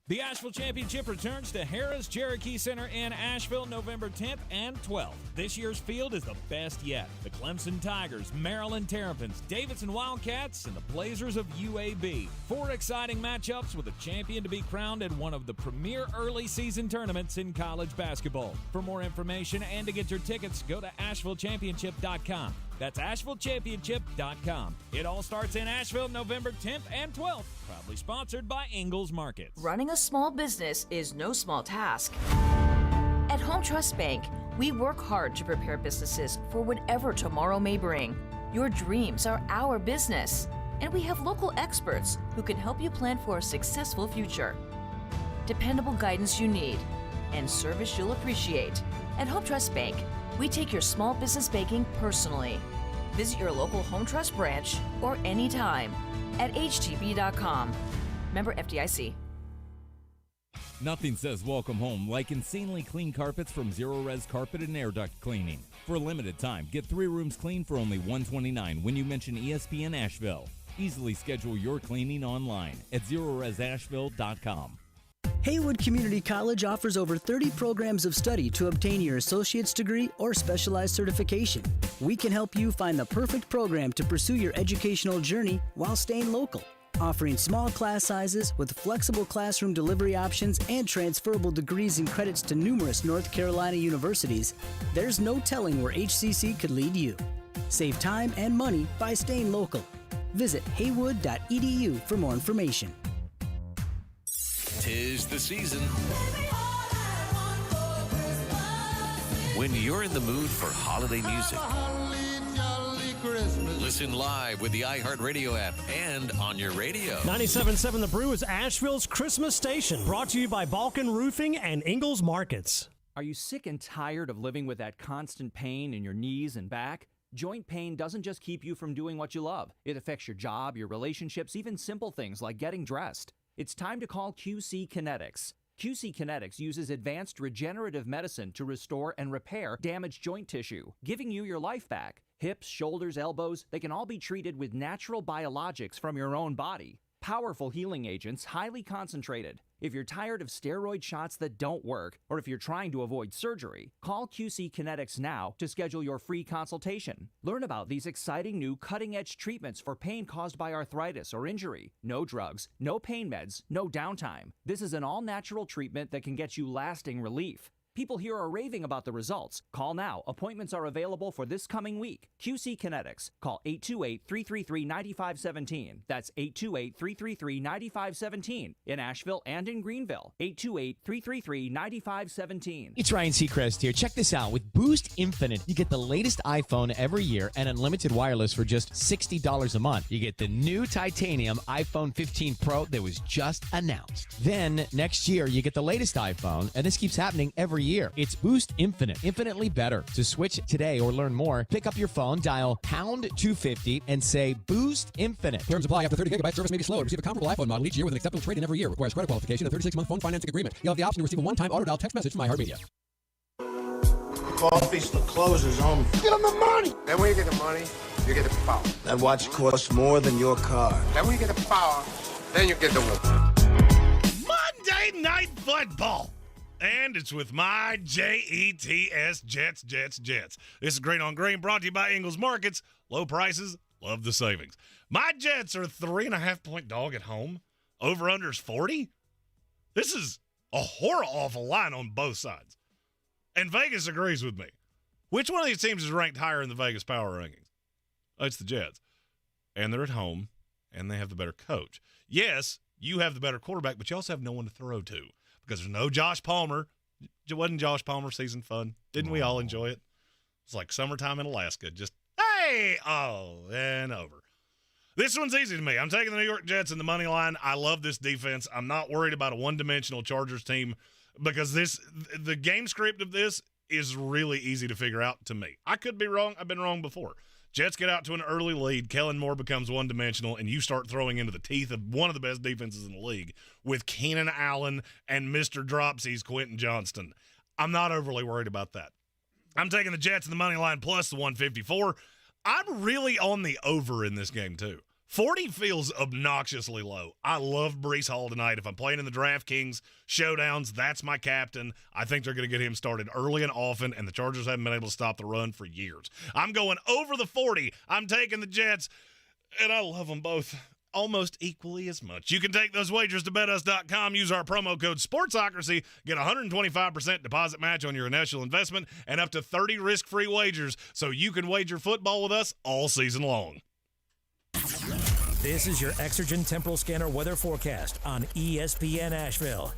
The Asheville Championship returns to Harris Cherokee Center in Asheville November 10th and 12th. This year's field is the best yet. The Clemson Tigers, Maryland Terrapins, Davidson Wildcats, and the Blazers of UAB. 4 exciting matchups with a champion to be crowned in one of the premier early season tournaments in college basketball. For more information and to get your tickets, go to AshevilleChampionship.com. That's AshevilleChampionship.com. It all starts in Asheville November 10th and 12th. Proudly sponsored by Ingalls Markets. Running a small business is no small task. At Home Trust Bank, we work hard to prepare businesses for whatever tomorrow may bring. Your dreams are our business, and we have local experts who can help you plan for a successful future. Dependable guidance you need, and service you'll appreciate. At Home Trust Bank, we take your small business banking personally. Visit your local Home Trust branch or anytime at htb.com. Member FDIC. Nothing says welcome home like insanely clean carpets from Zero Res Carpet and Air Duct Cleaning. For a limited time, get 3 rooms clean for only $129 when you mention ESPN Asheville. Easily schedule your cleaning online at ZeroResAsheville.com. Haywood Community College offers over 30 programs of study to obtain your associate's degree or specialized certification. We can help you find the perfect program to pursue your educational journey while staying local. Offering small class sizes with flexible classroom delivery options and transferable degrees and credits to numerous North Carolina universities, there's no telling where HCC could lead you. Save time and money by staying local. Visit haywood.edu for more information. 'Tis the season. When you're in the mood for holiday music, Christmas. Listen live with the iHeartRadio app and on your radio. 97.7 The Brew is Asheville's Christmas station. Brought to you by Balkan Roofing and Ingalls Markets. Are you sick and tired of living with that constant pain in your knees and back? Joint pain doesn't just keep you from doing what you love. It affects your job, your relationships, even simple things like getting dressed. It's time to call QC Kinetics. QC Kinetics uses advanced regenerative medicine to restore and repair damaged joint tissue, giving you your life back. Hips, shoulders, elbows, they can all be treated with natural biologics from your own body. Powerful healing agents, highly concentrated. If you're tired of steroid shots that don't work, or if you're trying to avoid surgery, call QC Kinetics now to schedule your free consultation. Learn about these exciting new cutting-edge treatments for pain caused by arthritis or injury. No drugs, no pain meds, no downtime. This is an all-natural treatment that can get you lasting relief. People here are raving about the results. Call now. Appointments are available for this coming week. QC Kinetics. Call 828-333-9517. That's 828-333-9517 in Asheville and in Greenville. 828-333-9517. It's Ryan Seacrest here. Check this out. With Boost Infinite, you get the latest iPhone every year and unlimited wireless for just $60 a month. You get the new titanium iPhone 15 Pro that was just announced. Then next year, you get the latest iPhone, and this keeps happening every year. It's Boost Infinite, infinitely better. To switch today or learn more, pick up your phone, dial pound 250, and say Boost Infinite. Terms apply. After 30 gigabytes, service may be slow. Receive a comparable iPhone model each year with an acceptable trade-in every year. Requires credit qualification and 36-month phone financing agreement. You'll have the option to receive a one-time auto-dial text message from iHeartMedia. Coffee's the closers, homie. Get them the money. Then when you get the money, you get the power. That watch costs more than your car. Then when you get the power, then you get the woman. Monday Night Football. And it's with my Jets, Jets. This is Green on Green, brought to you by Ingalls Markets. Low prices, love the savings. My Jets are a 3.5-point dog at home. Over-under is 40. This is a awful line on both sides. And Vegas agrees with me. Which one of these teams is ranked higher in the Vegas power rankings? Oh, it's the Jets. And they're at home, and they have the better coach. Yes, you have the better quarterback, but you also have no one to throw to. Because there's no Josh Palmer. Wasn't Josh Palmer season fun? Didn't we all enjoy it? It's like summertime in Alaska. Just, hey, and over. This one's easy to me. I'm taking the New York Jets in the money line. I love this defense. I'm not worried about a one-dimensional Chargers team because the game script of this is really easy to figure out to me. I could be wrong. I've been wrong before. Jets get out to an early lead. Kellen Moore becomes one-dimensional, and you start throwing into the teeth of one of the best defenses in the league with Keenan Allen and Mr. Dropsies Quentin Johnston. I'm not overly worried about that. I'm taking the Jets in the money line plus the 154. I'm really on the over in this game, too. 40 feels obnoxiously low. I love Breece Hall tonight. If I'm playing in the DraftKings showdowns, that's my captain. I think they're going to get him started early and often, and the Chargers haven't been able to stop the run for years. I'm going over the 40. I'm taking the Jets, and I love them both almost equally as much. You can take those wagers to betus.com. Use our promo code SportsOcracy. Get a 125% deposit match on your initial investment and up to 30 risk-free wagers so you can wager football with us all season long. This is your Exergen Temporal Scanner weather forecast on ESPN Asheville.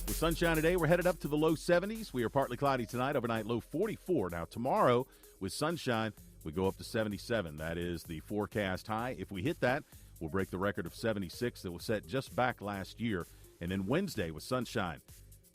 With sunshine today, we're headed up to the low 70s. We are partly cloudy tonight, overnight low 44. Now tomorrow, with sunshine, we go up to 77. That is the forecast high. If we hit that, we'll break the record of 76 that was set just back last year. And then Wednesday with sunshine,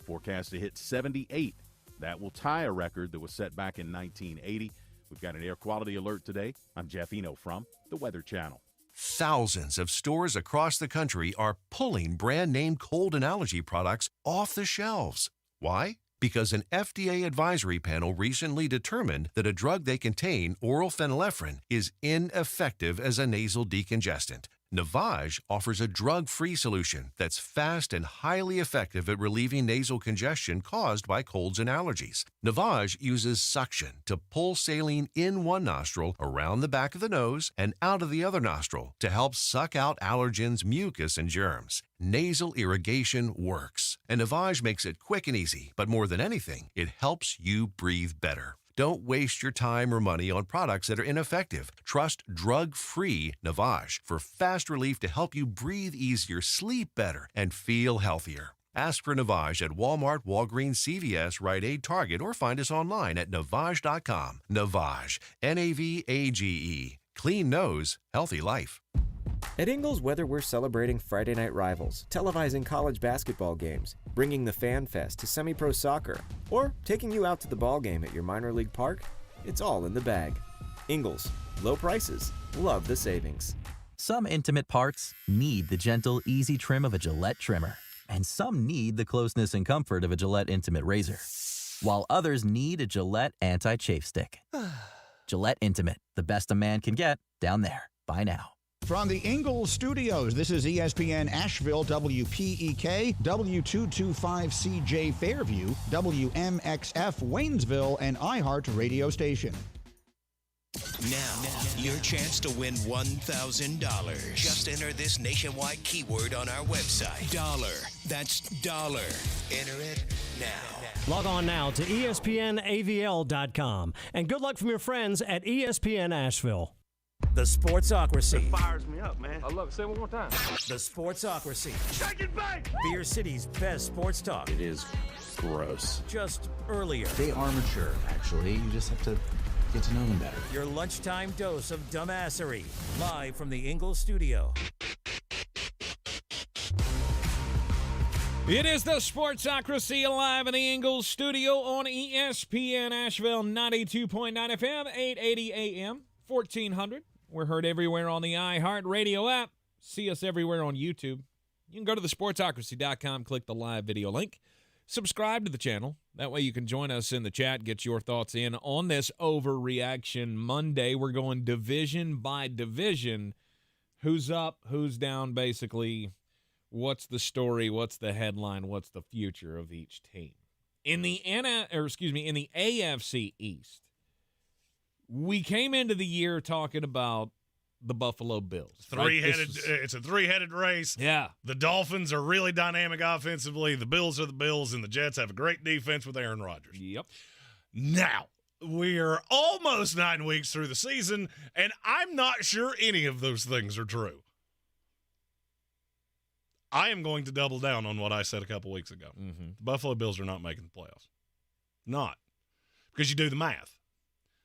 forecast to hit 78. That will tie a record that was set back in 1980. We've got an air quality alert today. I'm Jeff Eno from the Weather Channel. Thousands of stores across the country are pulling brand-name cold and allergy products off the shelves. Why? Because an FDA advisory panel recently determined that a drug they contain, oral phenylephrine, is ineffective as a nasal decongestant. Navage offers a drug-free solution that's fast and highly effective at relieving nasal congestion caused by colds and allergies. Navage uses suction to pull saline in one nostril, around the back of the nose, and out of the other nostril to help suck out allergens, mucus, and germs. Nasal irrigation works, and Navage makes it quick and easy, but more than anything, it helps you breathe better. Don't waste your time or money on products that are ineffective. Trust drug-free Navage for fast relief to help you breathe easier, sleep better, and feel healthier. Ask for Navage at Walmart, Walgreens, CVS, Rite Aid, Target, or find us online at Navage.com. Navage, Navage. Clean nose, healthy life. At Ingles, whether we're celebrating Friday night rivals, televising college basketball games, bringing the Fan Fest to semi-pro soccer, or taking you out to the ball game at your minor league park, it's all in the bag. Ingles, low prices, love the savings. Some intimate parts need the gentle, easy trim of a Gillette trimmer, and some need the closeness and comfort of a Gillette Intimate razor, while others need a Gillette Anti-Chafe Stick. Gillette Intimate, the best a man can get, down there. Buy now. From the Ingles Studios, this is ESPN Asheville, WPEK, W225CJ Fairview, WMXF Waynesville, and iHeart radio station. Now, your chance to win $1,000. Just enter this nationwide keyword on our website. Dollar. That's dollar. Enter it now. Log on now to ESPNAVL.com. And good luck from your friends at ESPN Asheville. The Sportsocracy. It fires me up, man. I love it. Say it one more time. The Sportsocracy. Shake it back! Beer City's best sports talk. It is gross. Just earlier. They are mature, actually. You just have to get to know them better. Your lunchtime dose of dumbassery. Live from the Ingles studio. It is the Sportsocracy live in the Ingles studio on ESPN Asheville 92.9 FM, 880 AM, 1400. We're heard everywhere on the iHeart Radio app. See us everywhere on YouTube. You can go to thesportsocracy.com, click the live video link. Subscribe to the channel. That way you can join us in the chat, get your thoughts in on this Overreaction Monday. We're going division by division. Who's up, who's down, basically. What's the story? What's the headline? What's the future of each team? In the AFC East, we came into the year talking about the Buffalo Bills. It's a three-headed race. Yeah. The Dolphins are really dynamic offensively. The Bills are the Bills, and the Jets have a great defense with Aaron Rodgers. Yep. Now, we're almost 9 weeks through the season, and I'm not sure any of those things are true. I am going to double down on what I said a couple weeks ago. Mm-hmm. The Buffalo Bills are not making the playoffs. Not. Because you do the math.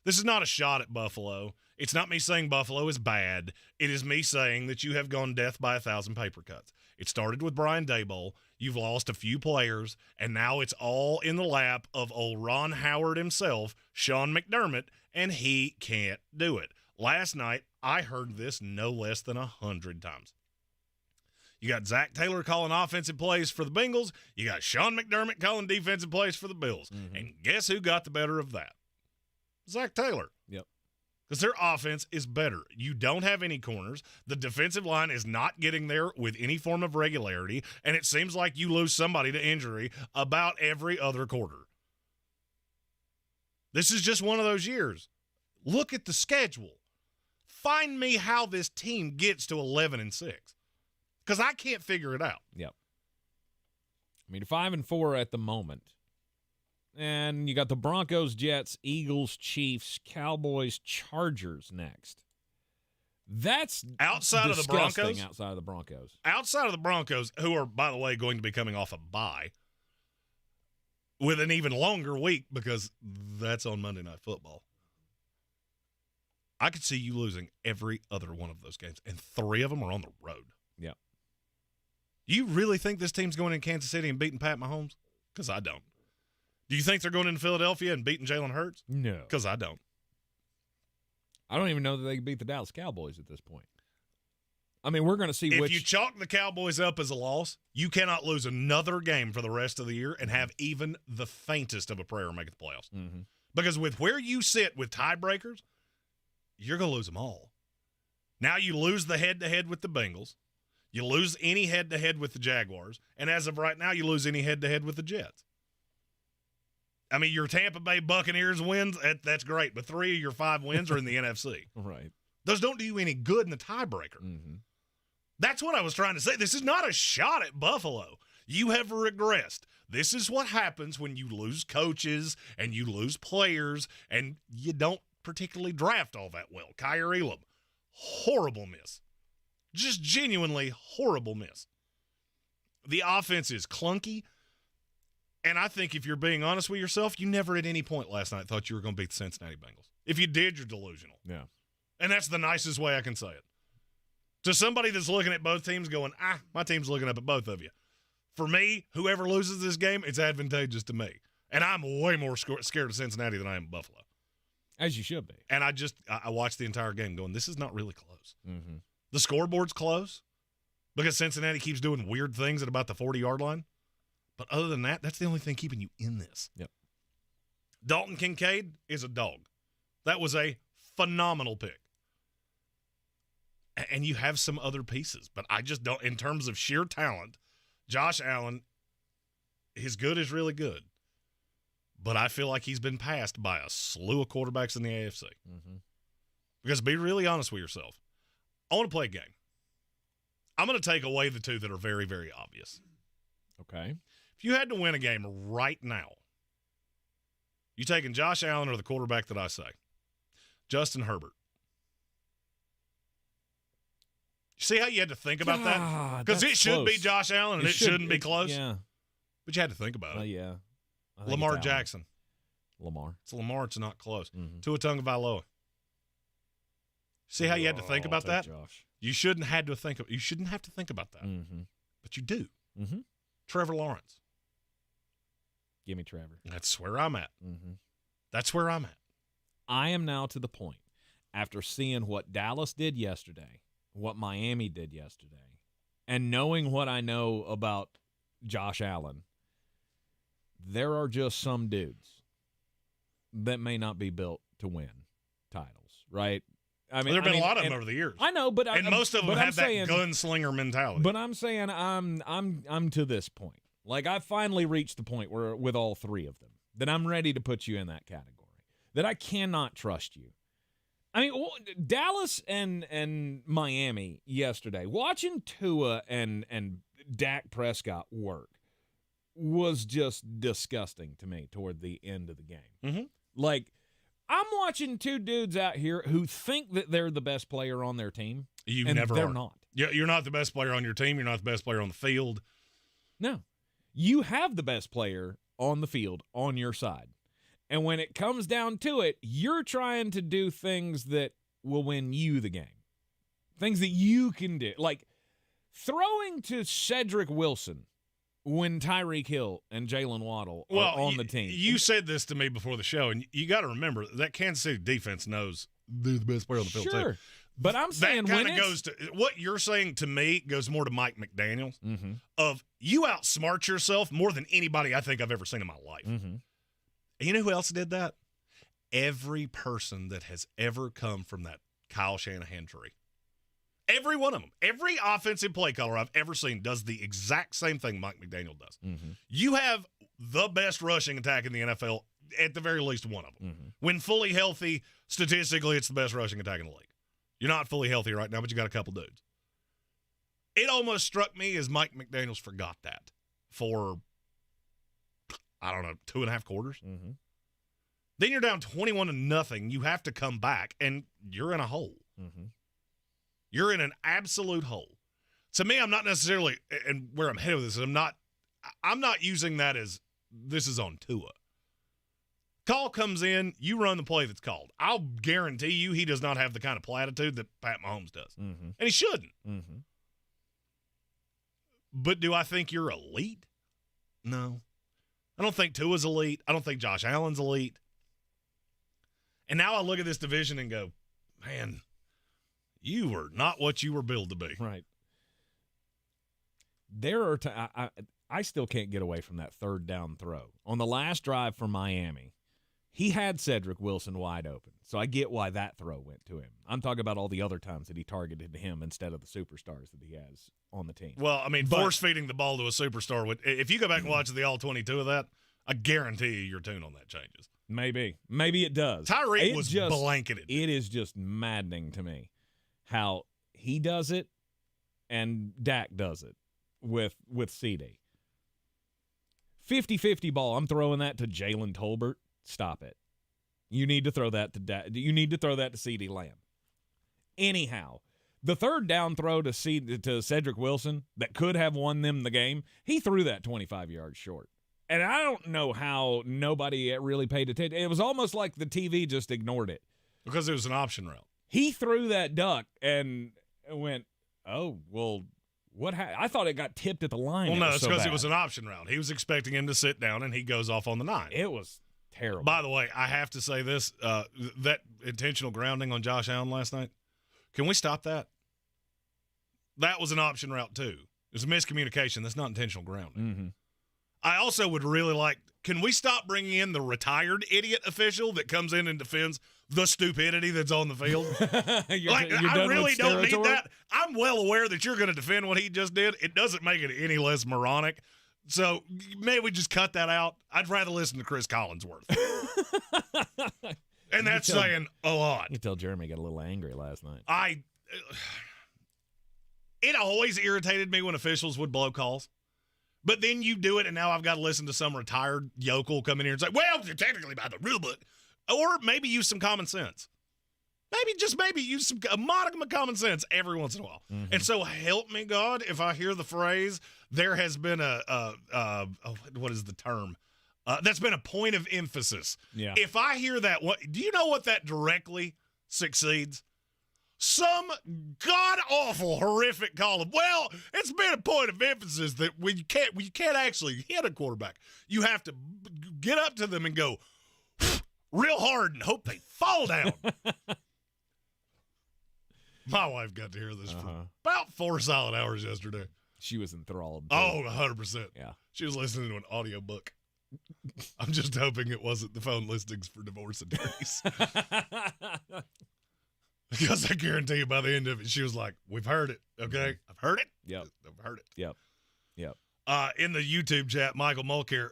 This is not a shot at Buffalo. It's not me saying Buffalo is bad. It is me saying that you have gone death by 1,000 paper cuts. It started with Brian Daboll. You've lost a few players, and now it's all in the lap of old Ron Howard himself, Sean McDermott, and he can't do it. Last night, I heard this no less than 100 times. You got Zach Taylor calling offensive plays for the Bengals. You got Sean McDermott calling defensive plays for the Bills. Mm-hmm. And guess who got the better of that? Zach Taylor. Yep. Because their offense is better. You don't have any corners. The defensive line is not getting there with any form of regularity, and it seems like you lose somebody to injury about every other quarter. This is just one of those years. Look at the schedule. Find me how this team gets to 11-6. Because I can't figure it out. Yep. I mean, 5-4 at the moment. And you got the Broncos, Jets, Eagles, Chiefs, Cowboys, Chargers next. That's outside of the Broncos. Outside of the Broncos. Outside of the Broncos, who are, by the way, going to be coming off a bye with an even longer week because that's on Monday Night Football. I could see you losing every other one of those games, and 3 of them are on the road. Yep. You really think this team's going in Kansas City and beating Pat Mahomes? Because I don't. Do you think they're going into Philadelphia and beating Jalen Hurts? No. Because I don't. I don't even know that they can beat the Dallas Cowboys at this point. I mean, we're going to see if you chalk the Cowboys up as a loss, you cannot lose another game for the rest of the year and have even the faintest of a prayer making the playoffs. Mm-hmm. Because with where you sit with tiebreakers, you're going to lose them all. Now you lose the head-to-head with the Bengals. You lose any head-to-head with the Jaguars. And as of right now, you lose any head-to-head with the Jets. I mean, your Tampa Bay Buccaneers wins, that's great. But 3 of your 5 wins are in the NFC. Right. Those don't do you any good in the tiebreaker. Mm-hmm. That's what I was trying to say. This is not a shot at Buffalo. You have regressed. This is what happens when you lose coaches and you lose players and you don't particularly draft all that well. Kyer Elam, horrible miss. Just genuinely horrible miss. The offense is clunky, and I think if you're being honest with yourself, you never at any point last night thought you were going to beat the Cincinnati Bengals. If you did, you're delusional. Yeah. And that's the nicest way I can say it. To somebody that's looking at both teams going, my team's looking up at both of you. For me, whoever loses this game, it's advantageous to me. And I'm way more scared of Cincinnati than I am of Buffalo. As you should be. And I watched the entire game going, this is not really close. Mm-hmm. The scoreboard's close because Cincinnati keeps doing weird things at about the 40-yard line. But other than that, that's the only thing keeping you in this. Yep. Dalton Kincaid is a dog. That was a phenomenal pick. And you have some other pieces. But I just don't, in terms of sheer talent, Josh Allen, his good is really good. But I feel like he's been passed by a slew of quarterbacks in the AFC. Mm-hmm. Because be really honest with yourself. I want to play a game. I'm going to take away the two that are very, very obvious. Okay. If you had to win a game right now, you taking Josh Allen or the quarterback that I say? Justin Herbert. You see how you had to think about that? Because it should be Josh Allen and it shouldn't be close. Yeah. But you had to think about it. Yeah. Lamar Jackson. Lamar. It's Lamar. It's not close. Mm-hmm. Tua Tagovailoa. See how you had to think about that? Josh. You shouldn't have to think about that. Mm-hmm. But you do. Mm-hmm. Trevor Lawrence. Give me Trevor. That's where I'm at. Mm-hmm. That's where I'm at. I am now to the point, after seeing what Dallas did yesterday, what Miami did yesterday, and knowing what I know about Josh Allen, there are just some dudes that may not be built to win titles, right? I mean, there have been a lot of them over the years. I know, but most of them have that gunslinger mentality. But I'm saying I'm to this point. Like, I finally reached the point where, with all three of them, that I'm ready to put you in that category. That I cannot trust you. I mean, Dallas and Miami yesterday, watching Tua and Dak Prescott work was just disgusting to me toward the end of the game. Mm-hmm. Like, I'm watching two dudes out here who think that they're the best player on their team. They're not. You're not the best player on your team. You're not the best player on the field. No. You have the best player on the field on your side. And when it comes down to it, you're trying to do things that will win you the game. Things that you can do. Like throwing to Cedric Wilson when Tyreek Hill and Jalen Waddle are on the team. You said this to me before the show, and you got to remember that Kansas City defense knows they're the best player on the field, too. But I'm saying that kind of goes to what you're saying to me goes more to Mike McDaniels of you outsmart yourself more than anybody I think I've ever seen in my life. Mm-hmm. And you know who else did that? Every person that has ever come from that Kyle Shanahan tree. Every one of them. Every offensive play caller I've ever seen does the exact same thing Mike McDaniel does. Mm-hmm. You have the best rushing attack in the NFL, at the very least one of them. Mm-hmm. When fully healthy, statistically, it's the best rushing attack in the league. You're not fully healthy right now, but you got a couple dudes. It almost struck me as Mike McDaniels forgot that for, 2.5 quarters. Mm-hmm. Then you're down 21-0. You have to come back, and you're in a hole. Mm-hmm. You're in an absolute hole. To me, I'm not necessarily, and where I'm headed with this, I'm not using that as this is on Tua. Call comes in, you run the play that's called. I'll guarantee you he does not have the kind of platitude that Pat Mahomes does. Mm-hmm. And he shouldn't. Mm-hmm. But do I think you're elite? No. I don't think Tua's elite. I don't think Josh Allen's elite. And now I look at this division and go, man, you were not what you were billed to be. Right. There are I still can't get away from that third down throw. On the last drive for Miami, he had Cedric Wilson wide open. So I get why that throw went to him. I'm talking about all the other times that he targeted him instead of the superstars that he has on the team. Well, I mean, force-feeding the ball to a superstar, if you go back and watch the all-22 of that, I guarantee you your tune on that changes. Maybe it does. Tyreek was blanketed. It is just maddening to me how he does it and Dak does it with CD. 50-50 ball. I'm throwing that to Jalen Tolbert. Stop it. You need to throw that to Dak. You need to throw that to CD Lamb. Anyhow, the third down throw to Cedric Wilson that could have won them the game, he threw that 25 yards short. And I don't know how nobody really paid attention. It was almost like the TV just ignored it. Because it was an option route. He threw that duck and went, oh, well, what I thought it got tipped at the line. Well, no, it's because it was an option route. He was expecting him to sit down, and he goes off on the 9. It was terrible. By the way, I have to say this, that intentional grounding on Josh Allen last night, can we stop that? That was an option route, too. It was a miscommunication. That's not intentional grounding. Mm-hmm. I also would really like, can we stop bringing in the retired idiot official that comes in and defends the stupidity that's on the field? I really don't need that. I'm well aware that you're going to defend what he just did. It doesn't make it any less moronic. So maybe we just cut that out. I'd rather listen to Chris Collinsworth. And that's saying a lot. You tell Jeremy got a little angry last night. It always irritated me when officials would blow calls. But then you do it, and now I've got to listen to some retired yokel come in here and say, well, you're technically by the rule book. Or maybe use some common sense. Maybe use a modicum of common sense every once in a while. Mm-hmm. And so help me, God, if I hear the phrase, there has been what is the term? That's been a point of emphasis. Yeah. If I hear that, do you know what that directly succeeds? Some god-awful, horrific call of, well, it's been a point of emphasis that when you can't actually hit a quarterback. You have to get up to them and go real hard and hope they fall down. My wife got to hear this for about 4 solid hours yesterday. She was enthralled. Too. Oh, 100%. Yeah. She was listening to an audiobook. I'm just hoping it wasn't the phone listings for divorce attorneys. Because I guarantee you by the end of it, she was like, we've heard it, okay? I've heard it. Yep. I've heard it. Yep. In the YouTube chat, Michael Mulcair,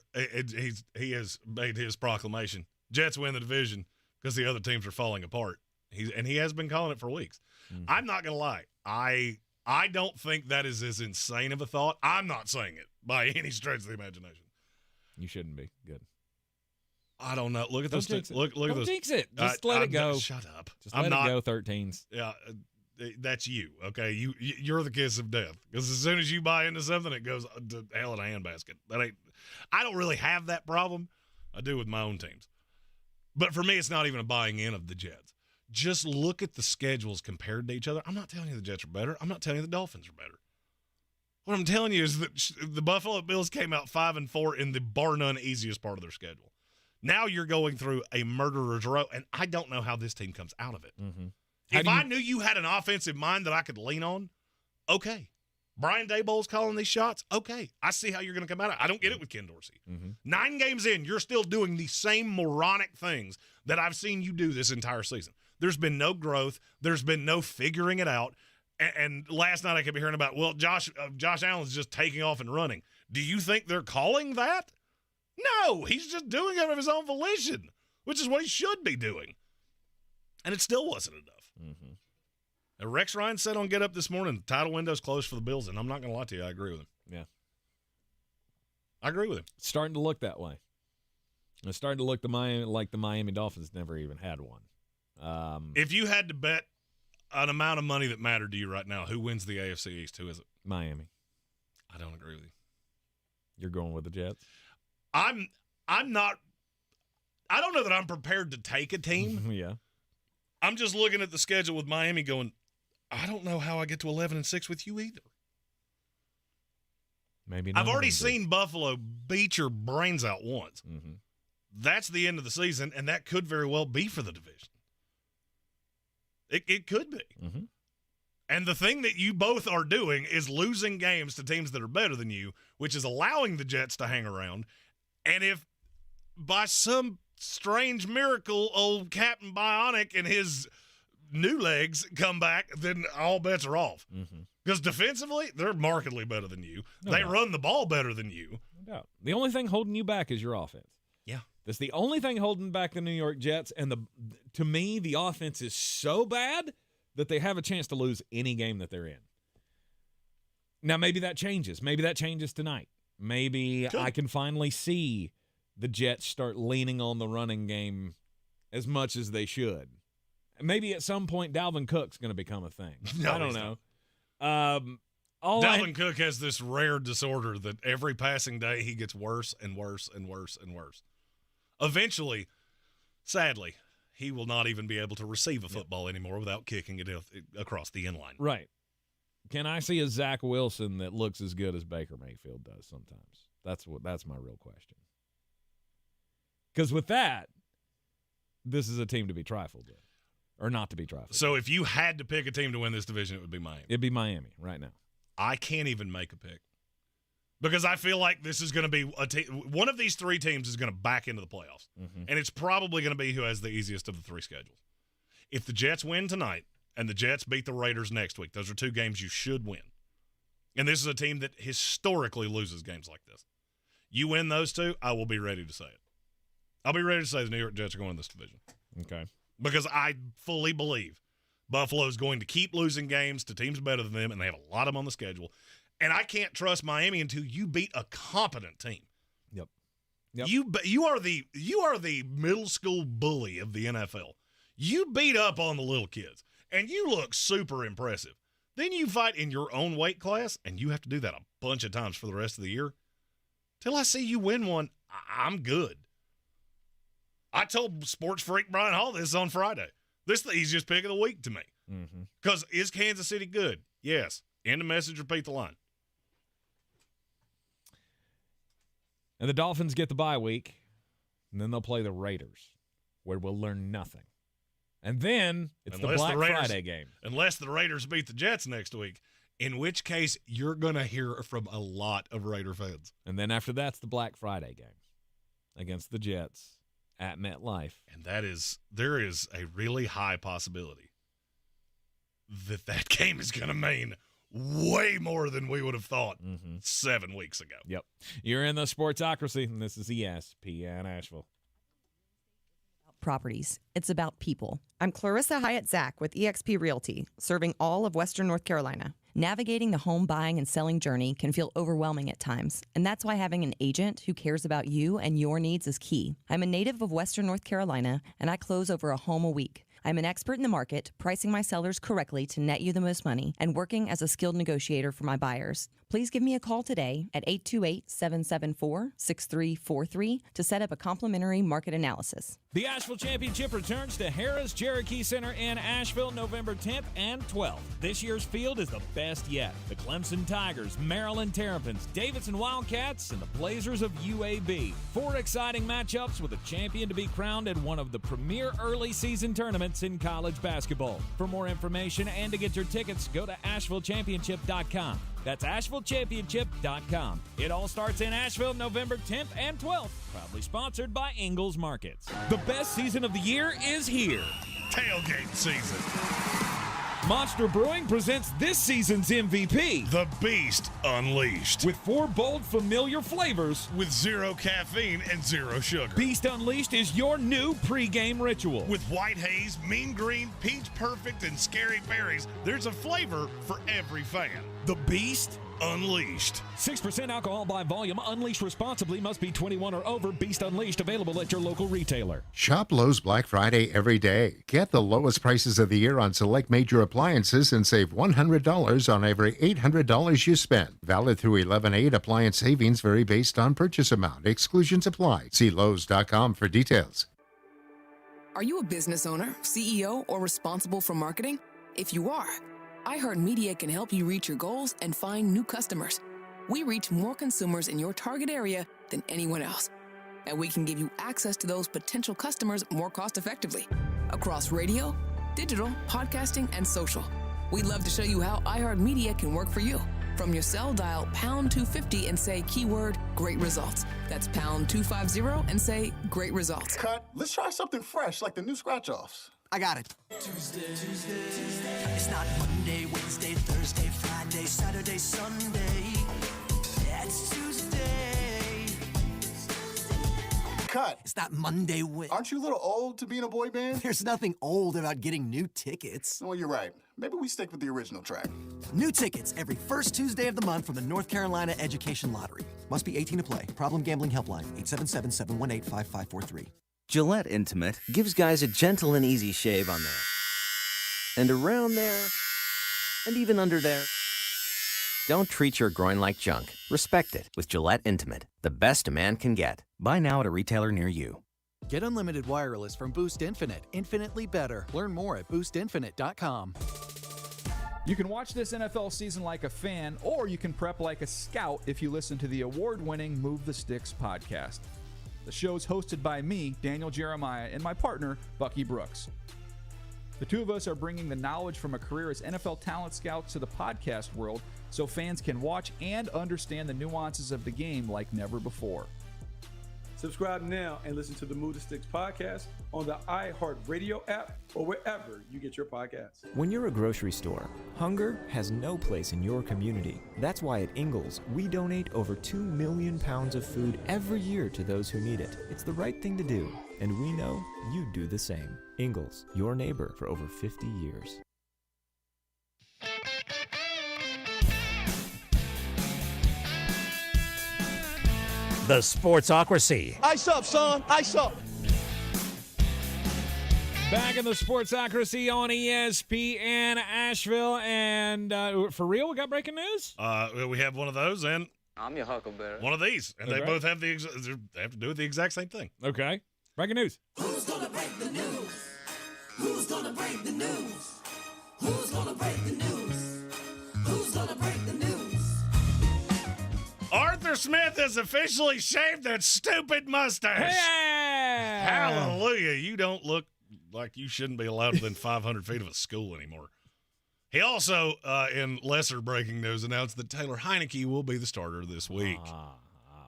he has made his proclamation. Jets win the division because the other teams are falling apart. He has been calling it for weeks. Mm-hmm. I'm not going to lie. I don't think that is as insane of a thought. I'm not saying it by any stretch of the imagination. You shouldn't be. Good. I don't know. Look at Don't those. Look at those. those. Jinx it. Just let it go. Shut up. Just let it go. 13s. Yeah, that's you. Okay, you're the kiss of death. Because as soon as you buy into something, it goes to hell in a handbasket. I don't really have that problem. I do with my own teams. But for me, it's not even a buying in of the Jets. Just look at the schedules compared to each other. I'm not telling you the Jets are better. I'm not telling you the Dolphins are better. What I'm telling you is that the Buffalo Bills came out 5-4 in the bar none easiest part of their schedule. Now you're going through a murderer's row, and I don't know how this team comes out of it. Mm-hmm. If I knew you had an offensive mind that I could lean on, okay. Brian Daboll's calling these shots, okay. I see how you're going to come out of it. I don't get it with Ken Dorsey. Mm-hmm. 9 games in, you're still doing the same moronic things that I've seen you do this entire season. There's been no growth. There's been no figuring it out. And last night I kept hearing about, well, Josh Allen's just taking off and running. Do you think they're calling that? No, he's just doing it of his own volition, which is what he should be doing. And it still wasn't enough. Mm-hmm. And Rex Ryan said on Get Up this morning, the title window's closed for the Bills, and I'm not going to lie to you, I agree with him. Yeah. I agree with him. It's starting to look that way. It's starting to look like the Miami Dolphins never even had one. If you had to bet an amount of money that mattered to you right now, who wins the AFC East? Who is it? Miami. I don't agree with you. You're going with the Jets? I'm not – I don't know that I'm prepared to take a team. Yeah. I'm just looking at the schedule with Miami going, I don't know how I get to 11-6 with you either. Maybe I've already seen Buffalo beat your brains out once. Mm-hmm. That's the end of the season, and that could very well be for the division. It could be. Mm-hmm. And the thing that you both are doing is losing games to teams that are better than you, which is allowing the Jets to hang around. And if by some strange miracle old Captain Bionic and his new legs come back, then all bets are off. Because defensively, they're markedly better than you. They run the ball better than you. No doubt. The only thing holding you back is your offense. Yeah. That's the only thing holding back the New York Jets. And to me, the offense is so bad that they have a chance to lose any game that they're in. Now, maybe that changes. Maybe that changes tonight. Maybe I can finally see the Jets start leaning on the running game as much as they should. Maybe at some point Dalvin Cook's going to become a thing. No, I don't know. Dalvin Cook has this rare disorder that every passing day he gets worse and worse and worse and worse. Eventually, sadly, he will not even be able to receive a football anymore without kicking it across the end line. Right. Can I see a Zach Wilson that looks as good as Baker Mayfield does sometimes? That's my real question. Because with that, this is a team to be trifled with, or not to be trifled. So if you had to pick a team to win this division, it would be Miami. It'd be Miami right now. I can't even make a pick because I feel like this is going to be one of these three teams is going to back into the playoffs, and it's probably going to be who has the easiest of the three schedules. If the Jets win tonight and the Jets beat the Raiders next week, those are two games you should win. And this is a team that historically loses games like this. You win those two, I will be ready to say it. I'll be ready to say the New York Jets are going to win this division. Okay. Because I fully believe Buffalo's going to keep losing games to teams better than them, and they have a lot of them on the schedule. And I can't trust Miami until you beat a competent team. Yep. You are the middle school bully of the NFL. You beat up on the little kids, and you look super impressive. Then you fight in your own weight class, and you have to do that a bunch of times for the rest of the year. Till I see you win one, I'm good. I told sports freak Brian Hall this on Friday. This is the easiest pick of the week to me. Because is Kansas City good? Yes. End of message, repeat the line. And the Dolphins get the bye week, and then they'll play the Raiders, where we'll learn nothing. And then it's the Black Friday game. Unless the Raiders beat the Jets next week, in which case you're going to hear from a lot of Raider fans. And then after that's the Black Friday game against the Jets at MetLife. And there is a really high possibility that game is going to mean way more than we would have thought 7 weeks ago. Yep. You're in the Sportsocracy, and this is ESPN Asheville. Properties. It's about people. I'm Clarissa Hyatt-Zach with eXp Realty, serving all of Western North Carolina. Navigating the home buying and selling journey can feel overwhelming at times, and that's why having an agent who cares about you and your needs is key. I'm a native of Western North Carolina, and I close over a home a week. I'm an expert in the market, pricing my sellers correctly to net you the most money, and working as a skilled negotiator for my buyers. Please give me a call today at 828-774-6343 to set up a complimentary market analysis. The Asheville Championship returns to Harrah's Cherokee Center in Asheville November 10th and 12th. This year's field is the best yet. The Clemson Tigers, Maryland Terrapins, Davidson Wildcats, and the Blazers of UAB. 4 exciting matchups with a champion to be crowned in one of the premier early season tournaments in college basketball. For more information and to get your tickets, go to AshevilleChampionship.com. That's AshevilleChampionship.com. It all starts in Asheville November 10th and 12th. Proudly sponsored by Ingalls Markets. The best season of the year is here. Tailgate season. Monster Brewing presents this season's MVP. The Beast Unleashed. With 4 bold, familiar flavors. With 0 caffeine and 0 sugar. Beast Unleashed is your new pregame ritual. With white haze, mean green, peach perfect, and scary berries, there's a flavor for every fan. The Beast Unleashed. 6% alcohol by volume. Unleashed responsibly. Must be 21 or over. Beast Unleashed. Available at your local retailer. Shop Lowe's Black Friday every day. Get the lowest prices of the year on select major appliances and save $100 on every $800 you spend. Valid through 11/8. Appliance savings vary based on purchase amount. Exclusions apply. See Lowe's.com for details. Are you a business owner, CEO, or responsible for marketing? If you are, iHeartMedia can help you reach your goals and find new customers. We reach more consumers in your target area than anyone else. And we can give you access to those potential customers more cost-effectively across radio, digital, podcasting, and social. We'd love to show you how iHeartMedia can work for you. From your cell, dial pound 250 and say keyword great results. That's pound 250 and say great results. Cut. Let's try something fresh like the new scratch-offs. I got it. Tuesday. It's not Monday, Wednesday, Thursday, Friday, Saturday, Sunday. It's Tuesday. Cut. It's not Monday, Aren't you a little old to be in a boy band? There's nothing old about getting new tickets. Well, you're right. Maybe we stick with the original track. New tickets every first Tuesday of the month from the North Carolina Education Lottery. Must be 18 to play. Problem gambling helpline, 877-718-5543. Gillette Intimate gives guys a gentle and easy shave on there. And around there. And even under there. Don't treat your groin like junk. Respect it with Gillette Intimate. The best a man can get. Buy now at a retailer near you. Get unlimited wireless from Boost Infinite. Infinitely better. Learn more at boostinfinite.com. You can watch this NFL season like a fan, or you can prep like a scout if you listen to the award-winning Move the Sticks podcast. The show's hosted by me, Daniel Jeremiah, and my partner, Bucky Brooks. The two of us are bringing the knowledge from a career as NFL talent scouts to the podcast world so fans can watch and understand the nuances of the game like never before. Subscribe now and listen to the Move the Sticks podcast on the iHeartRadio app or wherever you get your podcasts. When you're a grocery store, hunger has no place in your community. That's why at Ingalls, we donate over 2 million pounds of food every year to those who need it. It's the right thing to do, and we know you'd do the same. Ingalls, your neighbor for over 50 years. The Sportsocracy. Ice up, son. Ice up. Back in the Sportsocracy on ESPN Asheville. And for real, we got breaking news? We have one of those and I'm your huckleberry. one of these. And they both have they have to do the exact same thing. Okay. Breaking news. Who's gonna break the news? Who's gonna break the news? Who's gonna break the news? Who's gonna break the news? Arthur Smith has officially shaved that stupid mustache. Yeah! Hallelujah. You don't look like you shouldn't be allowed within 500 feet of a school anymore. He also, in lesser breaking news, announced that Taylor Heineke will be the starter this week.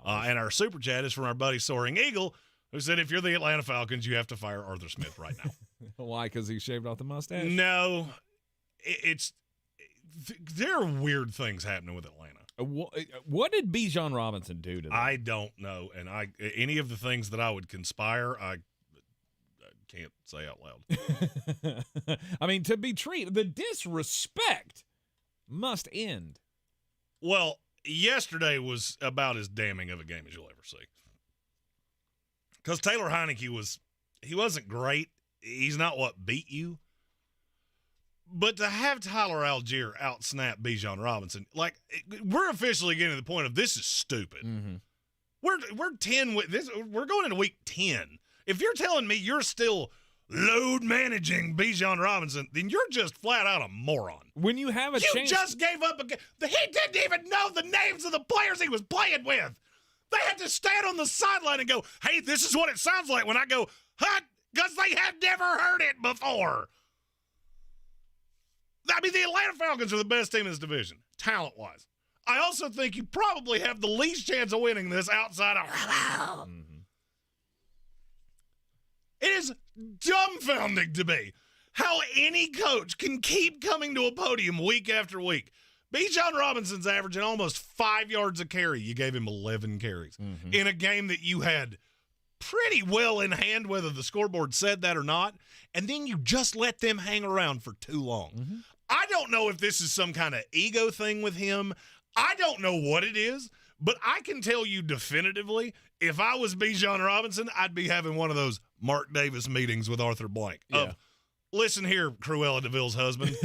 And our super chat is from our buddy Soaring Eagle, who said, if you're the Atlanta Falcons, you have to fire Arthur Smith right now. Why? Because he shaved off the mustache? No. There are weird things happening with Atlanta. What did Bijan Robinson do to them? I don't know. And any of the things that I would conspire, I can't say out loud. I mean, to be treated, the disrespect must end. Well, yesterday was about as damning of a game as you'll ever see. Because Taylor Heineke he wasn't great. He's not what beat you. But to have Tyler Algier out-snap Bijan Robinson, we're officially getting to the point of this is stupid. Mm-hmm. We're 10 with this. We're going into week 10. If you're telling me you're still load managing Bijan Robinson, then you're just flat out a moron. When you have a chance, you just gave up a game. He didn't even know the names of the players he was playing with. They had to stand on the sideline and go, "Hey, this is what it sounds like when I go hut," because they had never heard it before. I mean, the Atlanta Falcons are the best team in this division, talent-wise. I also think you probably have the least chance of winning this outside of It is dumbfounding to me how any coach can keep coming to a podium week after week. Bijan Robinson's averaging almost 5 yards a carry. You gave him 11 carries in a game that you had pretty well in hand, whether the scoreboard said that or not, and then you just let them hang around for too long. I don't know if this is some kind of ego thing with him. I don't know what it is, but I can tell you definitively, if I was Bijan Robinson, I'd be having one of those Mark Davis meetings with Arthur Blank. Yeah. Listen here, Cruella DeVille's husband.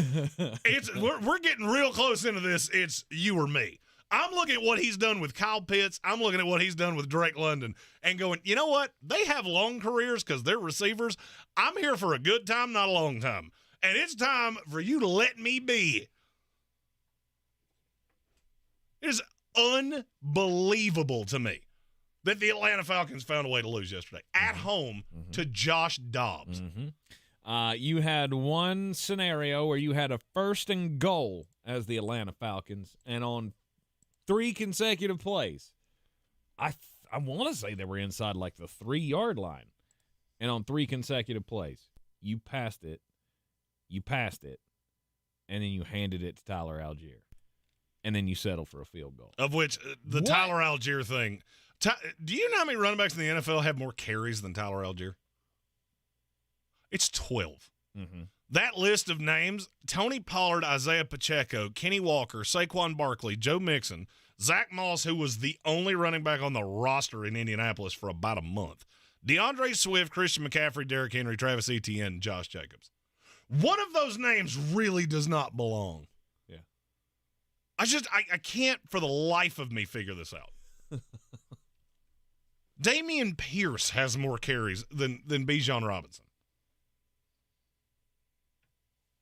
We're getting real close into this. It's you or me. I'm looking at what he's done with Kyle Pitts. I'm looking at what he's done with Drake London and going, you know what? They have long careers because they're receivers. I'm here for a good time, not a long time. And it's time for you to let me be. It is unbelievable to me that the Atlanta Falcons found a way to lose yesterday at home to Josh Dobbs. You had one scenario where you had a 1st and goal as the Atlanta Falcons, and on 3 consecutive plays, I want to say they were inside like the 3-yard line, and on 3 consecutive plays, you passed it, and then you handed it to Tyler Algier, and then you settled for a field goal. Of which the What? Tyler Algier thing. Do you know how many running backs in the NFL have more carries than Tyler Algier? It's 12. That list of names, Tony Pollard, Isaiah Pacheco, Kenny Walker, Saquon Barkley, Joe Mixon, Zach Moss, who was the only running back on the roster in Indianapolis for about a month, DeAndre Swift, Christian McCaffrey, Derrick Henry, Travis Etienne, and Josh Jacobs. One of those names really does not belong. Yeah. I can't for the life of me figure this out. Dameon Pierce has more carries than Bijan Robinson.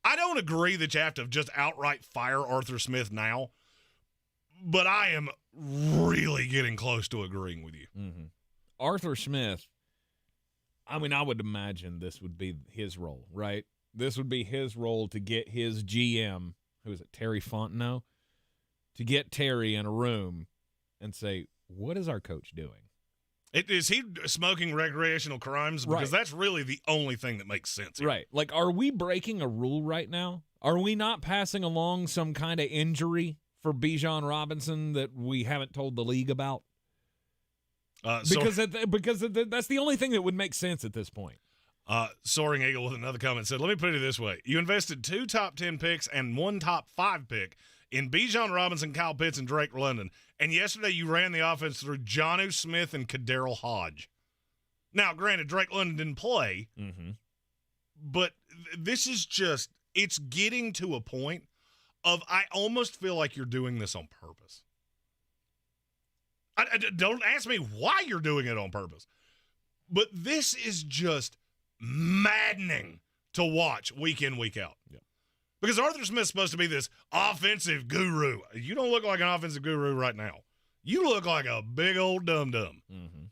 I don't agree that you have to just outright fire Arthur Smith now, but I am really getting close to agreeing with you. Mm-hmm. Arthur Smith, I mean, I would imagine this would be his role, right? This would be his role to get his GM, who is it, Terry Fontenot, to get Terry in a room and say, what is our coach doing? Is he smoking recreational crimes? Because that's really the only thing that makes sense here. Right. Like, are we breaking a rule right now? Are we not passing along some kind of injury for Bijan Robinson that we haven't told the league about? Because that's the only thing that would make sense at this point. Soaring Eagle with another comment said, let me put it this way. You invested 2 top 10 picks and 1 top 5 pick in Bijan Robinson, Kyle Pitts, and Drake London. And yesterday you ran the offense through Jonnu Smith and Kadarrell Hodge. Now, granted, Drake London didn't play, but this is just, it's getting to a point of I almost feel like you're doing this on purpose. Don't ask me why you're doing it on purpose. But this is just maddening to watch week in, week out. Yeah. Because Arthur Smith's supposed to be this offensive guru. You don't look like an offensive guru right now. You look like a big old dum-dum. Mm-hmm.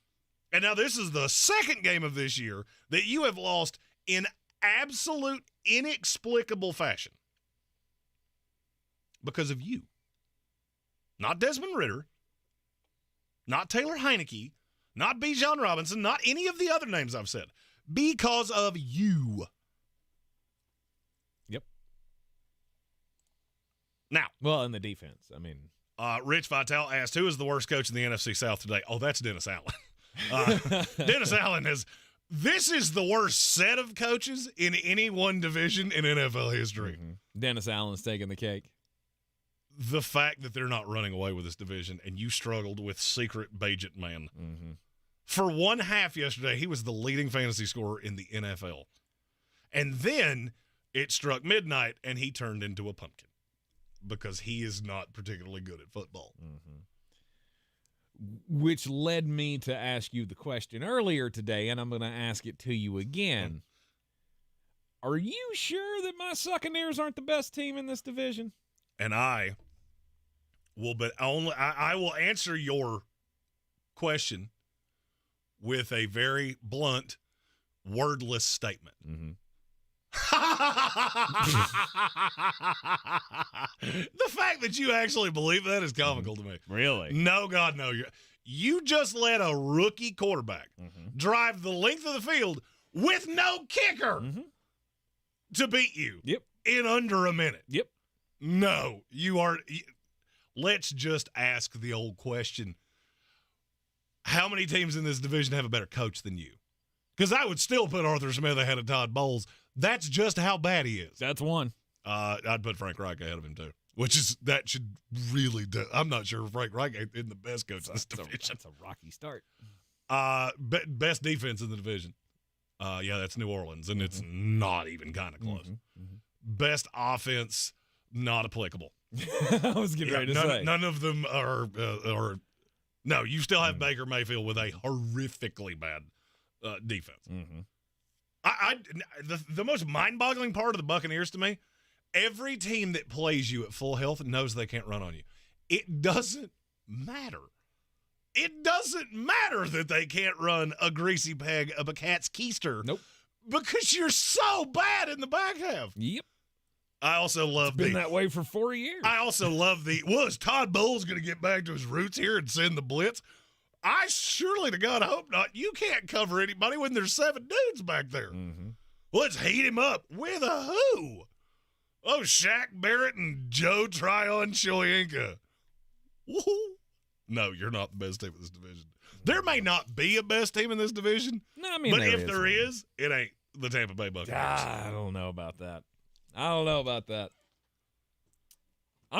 And now this is the second game of this year that you have lost in absolute inexplicable fashion. Because of you. Not Desmond Ridder. Not Taylor Heineke. Not Bijan Robinson. Not any of the other names I've said. Because of you. Yep. Now. Well, in the defense, I mean. Rich Vitale asked, who is the worst coach in the NFC South today? Oh, that's Dennis Allen. Dennis Allen this is the worst set of coaches in any one division in NFL history. Mm-hmm. Dennis Allen's taking the cake. The fact that they're not running away with this division and you struggled with secret Bajet man. Mm-hmm. For one half yesterday, he was the leading fantasy scorer in the NFL. And then it struck midnight and he turned into a pumpkin because he is not particularly good at football. Mm-hmm. Which led me to ask you the question earlier today, and I'm going to ask it to you again. Are you sure that my Buccaneers aren't the best team in this division? And I will, but I will answer your question with a very blunt, wordless statement. Mm-hmm. The fact that you actually believe that is comical to me. Really? No, God, no. You just let a rookie quarterback drive the length of the field with no kicker to beat you in under a minute. Yep. No, you are. Let's just ask the old question. How many teams in this division have a better coach than you? Because I would still put Arthur Smith ahead of Todd Bowles. That's just how bad he is. That's one. I'd put Frank Reich ahead of him, too. That should really do. I'm not sure Frank Reich isn't the best coach in this division. That's a rocky start. Best defense in the division. That's New Orleans, and it's not even kind of close. Best offense, not applicable. I was getting ready to say. None of them are no, you still have Baker Mayfield with a horrifically bad defense. The most mind-boggling part of the Buccaneers to me, every team that plays you at full health knows they can't run on you. It doesn't matter. It doesn't matter that they can't run a greasy peg of a cat's keister. Nope. Because you're so bad in the back half. Yep. I also love been that way for 4 years. I also love is Todd Bowles going to get back to his roots here and send the blitz? I surely to God hope not. You can't cover anybody when there's 7 dudes back there. Let's heat him up. With a who? Oh, Shaq Barrett and Joe Tryon Shoyinka. Woo-hoo. No, you're not the best team in this division. There may not be a best team in this division, but if there is, it ain't the Tampa Bay Buccaneers. I don't know about that. I'm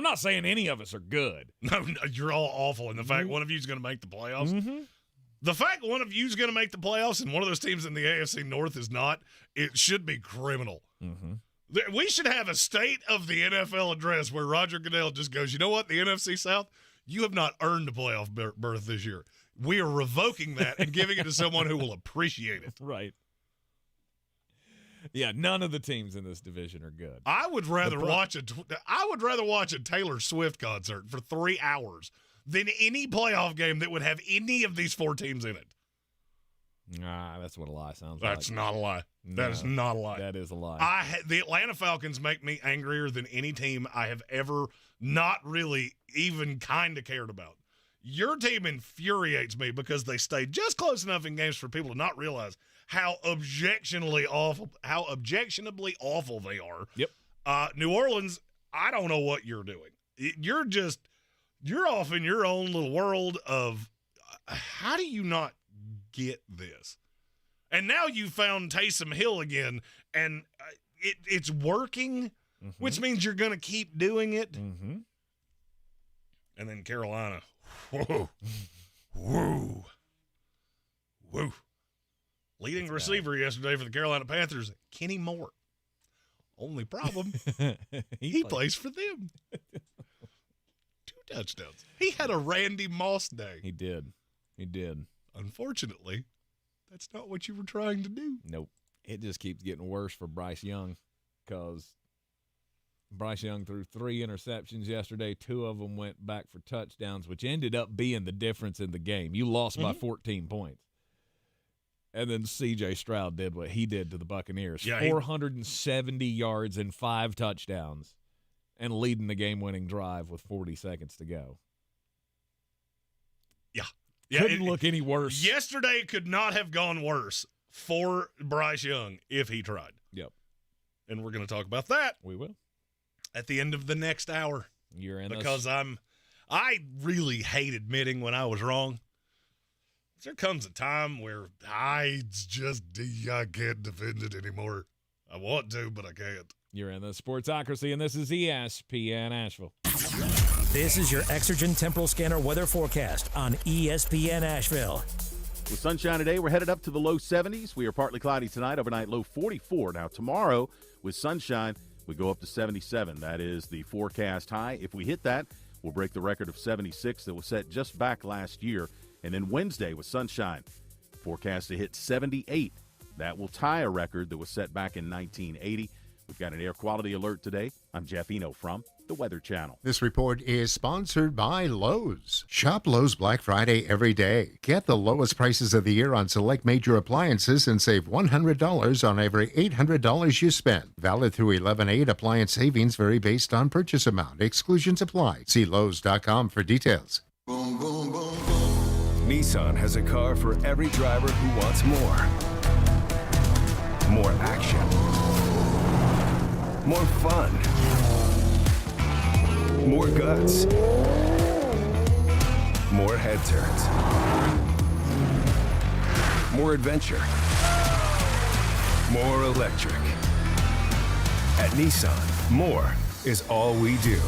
not saying any of us are good. No, you're all awful. And the fact one of you is going to make the playoffs. The fact one of you is going to make the playoffs and one of those teams in the AFC North is not, it should be criminal. We should have a state of the NFL address where Roger Goodell just goes, you know what, the NFC South, you have not earned a playoff berth this year. We are revoking that and giving it to someone who will appreciate it. Right. Yeah, none of the teams in this division are good. I would rather watch a Taylor Swift concert for 3 hours than any playoff game that would have any of these 4 teams in it. Nah, that's what a lie sounds like. That's not a lie. No, that is not a lie. That is a lie. The Atlanta Falcons make me angrier than any team I have ever not really even kind of cared about. Your team infuriates me because they stay just close enough in games for people to not realize how objectionably awful they are. Yep. New Orleans, I don't know what you're doing. You're off in your own little world of how do you not get this? And now you found Taysom Hill again, and it's working, which means you're going to keep doing it. Mm-hmm. And then Carolina, whoa. Leading receiver yesterday for the Carolina Panthers, Kenny Moore. Only problem, he plays for them. 2 touchdowns. He had a Randy Moss day. He did. Unfortunately, that's not what you were trying to do. Nope. It just keeps getting worse for Bryce Young because Bryce Young threw 3 interceptions yesterday. 2 of them went back for touchdowns, which ended up being the difference in the game. You lost by 14 points. And then C.J. Stroud did what he did to the Buccaneers. Yeah, 470 yards and 5 touchdowns and leading the game-winning drive with 40 seconds to go. Yeah. Couldn't look any worse. Yesterday could not have gone worse for Bryce Young if he tried. Yep. And we're going to talk about that. We will. At the end of the next hour. You're in because I really hate admitting when I was wrong. There comes a time where I can't defend it anymore. I want to, but I can't. You're in the Sportsocracy, and this is ESPN Asheville. This is your Exergen Temporal Scanner weather forecast on ESPN Asheville. With sunshine today, we're headed up to the low 70s. We are partly cloudy tonight, overnight low 44. Now tomorrow, with sunshine, we go up to 77. That is the forecast high. If we hit that, we'll break the record of 76 that was set just back last year. And then Wednesday with sunshine, forecast to hit 78. That will tie a record that was set back in 1980. We've got an air quality alert today. I'm Jeff Eno from the Weather Channel. This report is sponsored by Lowe's. Shop Lowe's Black Friday every day. Get the lowest prices of the year on select major appliances and save $100 on every $800 you spend. Valid through 11/8. Appliance savings vary based on purchase amount. Exclusions apply. See Lowe's.com for details. Boom, boom, boom, boom. Nissan has a car for every driver who wants more. More action. More fun. More guts. More head turns. More adventure. More electric. At Nissan, more is all we do.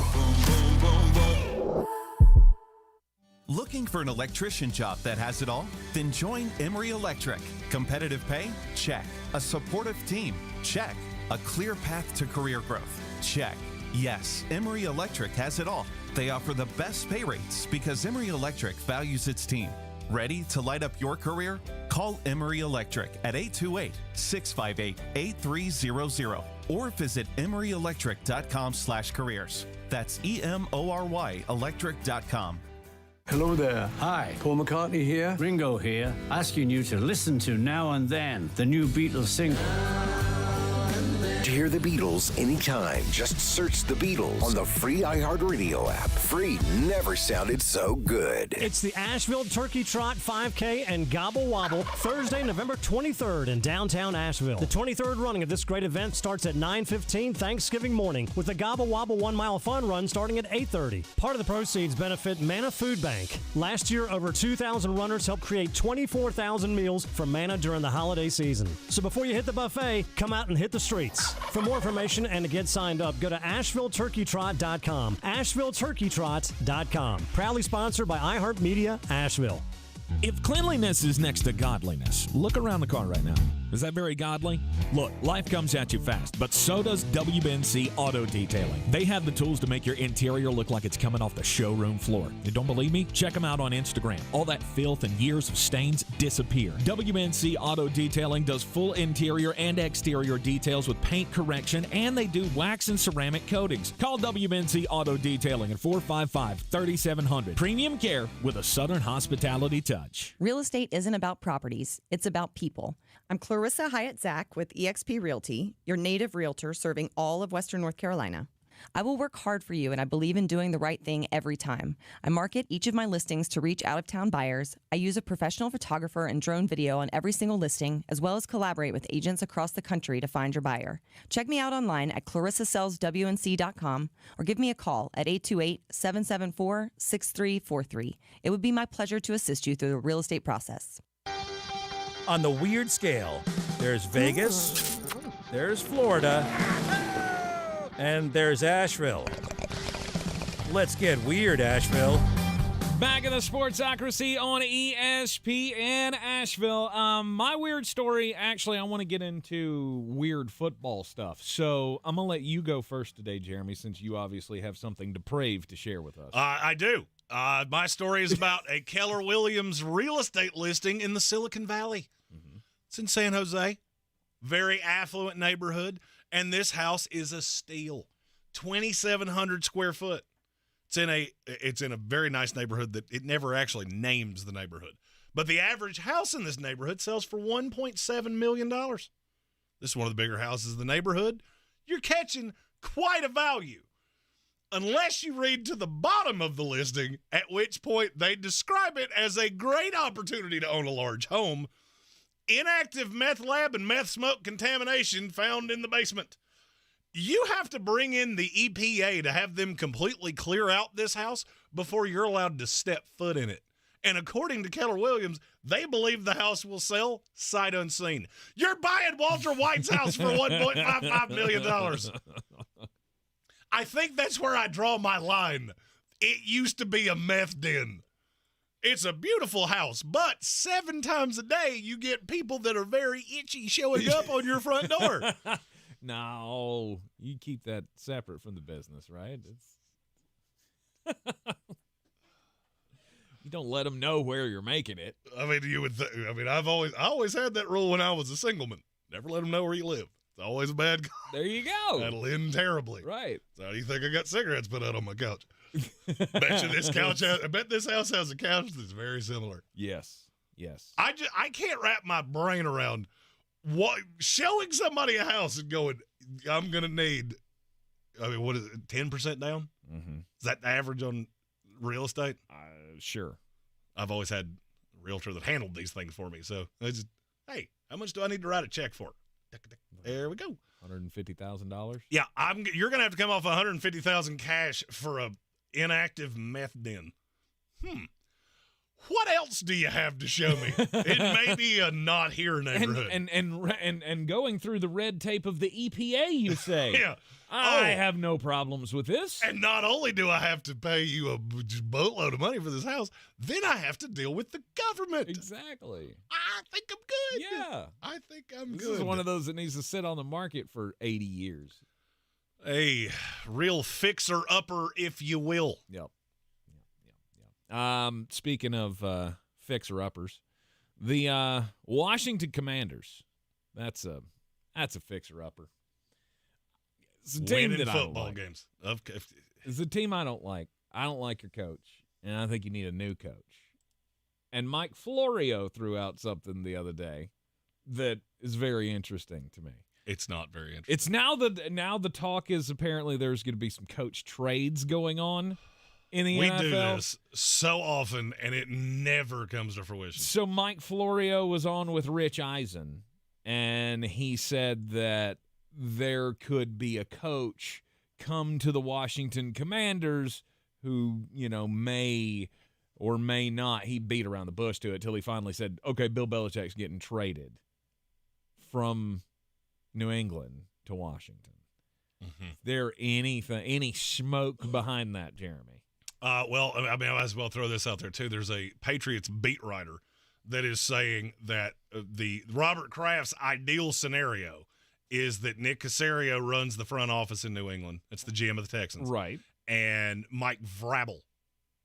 Looking for an electrician job that has it all? Then join Emery Electric. Competitive pay? Check. A supportive team? Check. A clear path to career growth? Check. Yes, Emery Electric has it all. They offer the best pay rates because Emery Electric values its team. Ready to light up your career? Call Emery Electric at 828-658-8300 or visit emeryelectric.com/careers. That's EMORY electric.com. Hello there. Hi, Paul McCartney here. Ringo here, asking you to listen to Now and Then, the new Beatles single. To hear the Beatles anytime, just search the Beatles on the free iHeartRadio app. Free never sounded so good. It's the Asheville Turkey Trot 5K and Gobble Wobble, Thursday, November 23rd in downtown Asheville. The 23rd running of this great event starts at 9:15 Thanksgiving morning, with the Gobble Wobble 1 mile fun run starting at 8:30. Part of the proceeds benefit Manna Food Bank. Last year, over 2,000 runners helped create 24,000 meals from Manna during the holiday season. So before you hit the buffet, come out and hit the streets. For more information and to get signed up, go to AshevilleTurkeyTrot.com. AshevilleTurkeyTrot.com. Proudly sponsored by iHeartMedia Asheville. If cleanliness is next to godliness, look around the car right now. Is that very godly? Look, life comes at you fast, but so does WNC Auto Detailing. They have the tools to make your interior look like it's coming off the showroom floor. You don't believe me? Check them out on Instagram. All that filth and years of stains disappear. WNC Auto Detailing does full interior and exterior details with paint correction, and they do wax and ceramic coatings. Call WNC Auto Detailing at 455-3700. Premium care with a Southern hospitality touch. Real estate isn't about properties, it's about people. I'm Clarissa Hyatt-Zach with eXp Realty, your native realtor serving all of Western North Carolina. I will work hard for you, and I believe in doing the right thing every time. I market each of my listings to reach out-of-town buyers. I use a professional photographer and drone video on every single listing, as well as collaborate with agents across the country to find your buyer. Check me out online at clarissasellswnc.com or give me a call at 828-774-6343. It would be my pleasure to assist you through the real estate process. On the weird scale, there's Vegas, there's Florida, and there's Asheville. Let's get weird, Asheville. Back in the Sportsocracy on ESPN Asheville. My weird story, actually, I want to get into weird football stuff. So I'm going to let you go first today, Jeremy, since you obviously have something depraved to share with us. I do. My story is about a Keller Williams real estate listing in the Silicon Valley. Mm-hmm. It's in San Jose. Very affluent neighborhood. And this house is a steal. 2,700 square foot. It's in a very nice neighborhood that it never actually names the neighborhood. But the average house in this neighborhood sells for $1.7 million. This is one of the bigger houses in the neighborhood. You're catching quite a value. Unless you read to the bottom of the listing, at which point they describe it as a great opportunity to own a large home. Inactive meth lab and meth smoke contamination found in the basement. You have to bring in the EPA to have them completely clear out this house before you're allowed to step foot in it. And according to Keller Williams, they believe the house will sell sight unseen. You're buying Walter White's house for $1.55 million. I think that's where I draw my line. It used to be a meth den. It's a beautiful house, but 7 times a day you get people that are very itchy showing up on your front door. No, you keep that separate from the business, right? You don't let them know where you're making it. I mean, you would. I always had that rule when I was a singleman. Never let them know where you live. It's always a bad guy. There you go. That'll end terribly. Right. So how do you think I got cigarettes put out on my couch? I bet this house has a couch that's very similar. Yes. I can't wrap my brain around what showing somebody a house and going, I'm gonna need. I mean, what is it? 10% down? Mm-hmm. Is that the average on real estate? Sure. I've always had a realtor that handled these things for me. So I just, hey, how much do I need to write a check for? There we go. $150,000. Yeah, you're gonna have to come off $150,000 cash for a inactive meth den. What else do you have to show me? It may be a not here neighborhood. And going through the red tape of the EPA, you say? Yeah. I have no problems with this. And not only do I have to pay you a boatload of money for this house, then I have to deal with the government. Exactly. I think I'm good. Yeah. I think I'm This good. is one of those that needs to sit on the market for 80 years. A real fixer-upper, if you will. Yep. Speaking of fixer-uppers, the Washington Commanders, that's a fixer-upper. It's a team Winning that football I don't like. games. It's a team I don't like. I don't like your coach, and I think you need a new coach. And Mike Florio threw out something the other day that is very interesting to me. It's not very interesting. It's now the talk is apparently there's going to be some coach trades going on in the NFL. We do this so often, and it never comes to fruition. So Mike Florio was on with Rich Eisen, and he said that there could be a coach come to the Washington Commanders who, may or may not. He beat around the bush to it till he finally said, okay, Bill Belichick's getting traded from New England to Washington. Mm-hmm. Is there any smoke behind that, Jeremy? Well, I mean, I might as well throw this out there, too. There's a Patriots beat writer that is saying that the Robert Kraft's ideal scenario is that Nick Caserio runs the front office in New England. It's the GM of the Texans. Right. And Mike Vrabel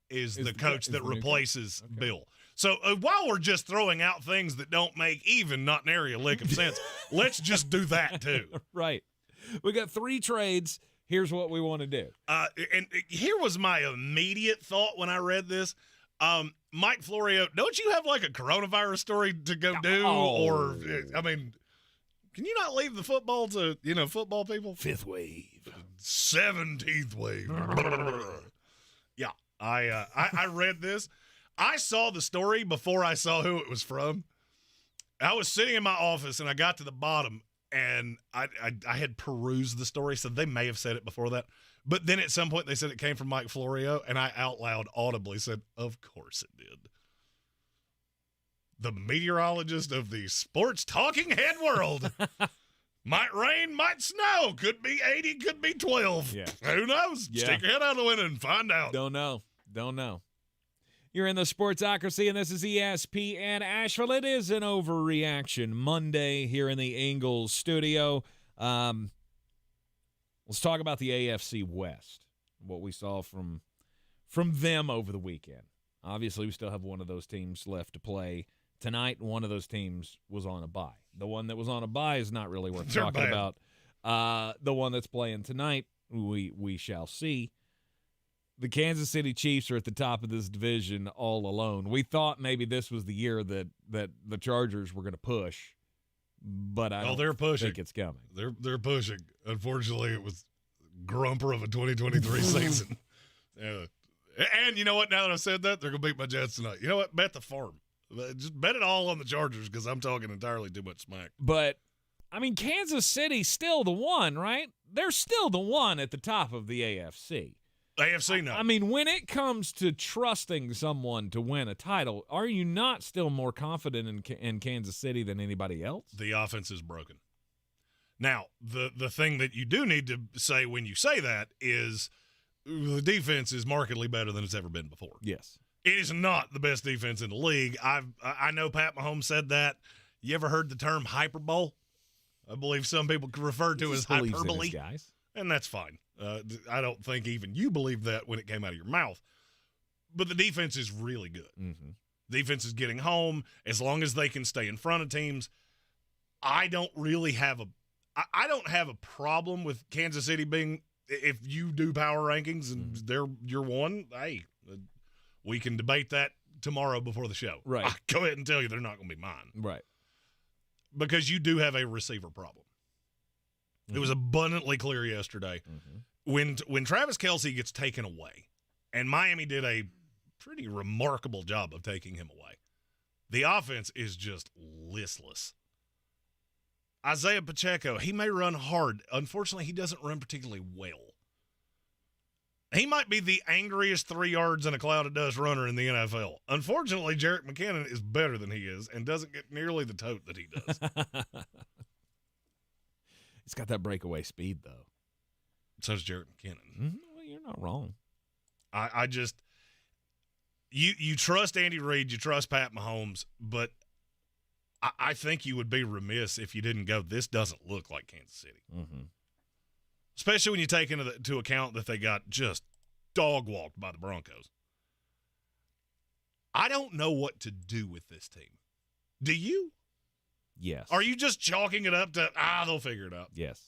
is the coach that replaces Okay. Bill. So while we're just throwing out things that don't make even not nary a lick of sense, let's just do that too. Right. We got 3 trades. Here's what we want to do. And here was my immediate thought when I read this. Mike Florio, don't you have like a coronavirus story to go do? Or, I mean, can you not leave the football to, football people? 5th wave. 17th wave. Yeah. I read this. I saw the story before I saw who it was from. I was sitting in my office and I got to the bottom and I had perused the story, so they may have said it before that. But then at some point they said it came from Mike Florio, and I out loud audibly said, of course it did. The meteorologist of the sports talking head world. Might rain, might snow. Could be 80, could be 12. Yeah. Who knows? Yeah. Stick your head out the window and find out. Don't know. You're in the Sportsocracy, and this is ESPN Asheville. It is an Overreaction Monday here in the Eagles studio. Let's talk about the AFC West, what we saw from them over the weekend. Obviously, we still have one of those teams left to play tonight, and one of those teams was on a bye. The one that was on a bye is not really worth talking about. The one that's playing tonight, we shall see. The Kansas City Chiefs are at the top of this division all alone. We thought maybe this was the year that the Chargers were going to push, but I don't think it's coming. They're pushing. Unfortunately, it was grumper of a 2023 season. Yeah. And you know what? Now that I've said that, they're going to beat my Jets tonight. You know what? Bet the farm. Just bet it all on the Chargers because I'm talking entirely too much smack. But, I mean, Kansas City's still the one, right? They're still the one at the top of the AFC. AFC, no. I mean, when it comes to trusting someone to win a title, are you not still more confident in Kansas City than anybody else? The offense is broken. Now, the thing that you do need to say when you say that is the defense is markedly better than it's ever been before. Yes. It is not the best defense in the league. I know Pat Mahomes said that. You ever heard the term hyperbole? I believe some people refer to as hyperbole. Guys. And that's fine. I don't think even you believed that when it came out of your mouth. But the defense is really good. Mm-hmm. Defense is getting home. As long as they can stay in front of teams, I don't have a problem with Kansas City being, if you do power rankings and you're one, hey, we can debate that tomorrow before the show. Right. I'll go ahead and tell you they're not going to be mine. Right. Because you do have a receiver problem. Mm-hmm. It was abundantly clear yesterday. Mm-hmm. When Travis Kelce gets taken away, and Miami did a pretty remarkable job of taking him away, the offense is just listless. Isaiah Pacheco, he may run hard. Unfortunately, he doesn't run particularly well. He might be the angriest 3 yards in a cloud of dust runner in the NFL. Unfortunately, Jerick McKinnon is better than he is and doesn't get nearly the tote that he does. He's got that breakaway speed, though. So does Jerick McKinnon. Mm-hmm. Well, you're not wrong. I just you trust Andy Reid, you trust Pat Mahomes, but I think you would be remiss if you didn't go, this doesn't look like Kansas City. Mm-hmm. Especially when you take into account that they got just dog-walked by the Broncos. I don't know what to do with this team. Do you? Yes. Are you just chalking it up to, they'll figure it out? Yes.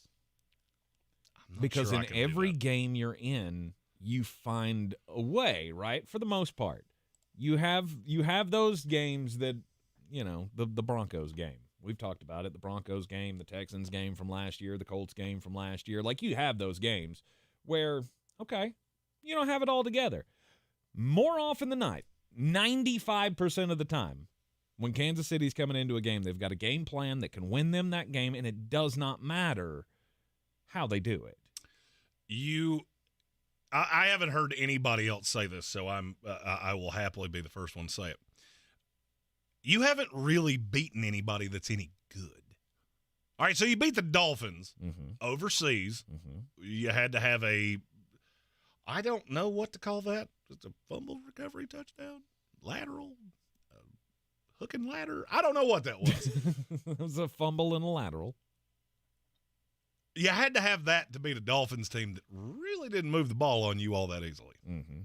Because in every game you're in, you find a way, right? For the most part. You have those games that, the Broncos game. We've talked about it. The Broncos game, the Texans game from last year, the Colts game from last year. Like, you have those games where, okay, you don't have it all together. More often than not, 95% of the time, when Kansas City's coming into a game, they've got a game plan that can win them that game, and it does not matter how they do it. I haven't heard anybody else say this, so I will happily be the first one to say it. You haven't really beaten anybody that's any good. All right, so you beat the Dolphins overseas. Mm-hmm. You had to have I don't know what to call that. Just a fumble recovery touchdown, lateral, hook and ladder. I don't know what that was. It was a fumble and a lateral. You had to have that to beat a Dolphins team that really didn't move the ball on you all that easily. Mm-hmm.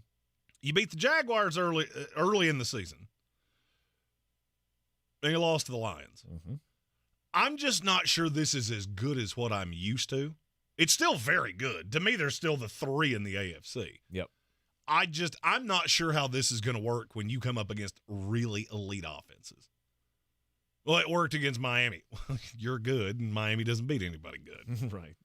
You beat the Jaguars early in the season, and you lost to the Lions. Mm-hmm. I'm just not sure this is as good as what I'm used to. It's still very good. To me, they're still the 3 in the AFC. Yep. I'm not sure how this is going to work when you come up against really elite offenses. Well, it worked against Miami. You're good, and Miami doesn't beat anybody good. Right.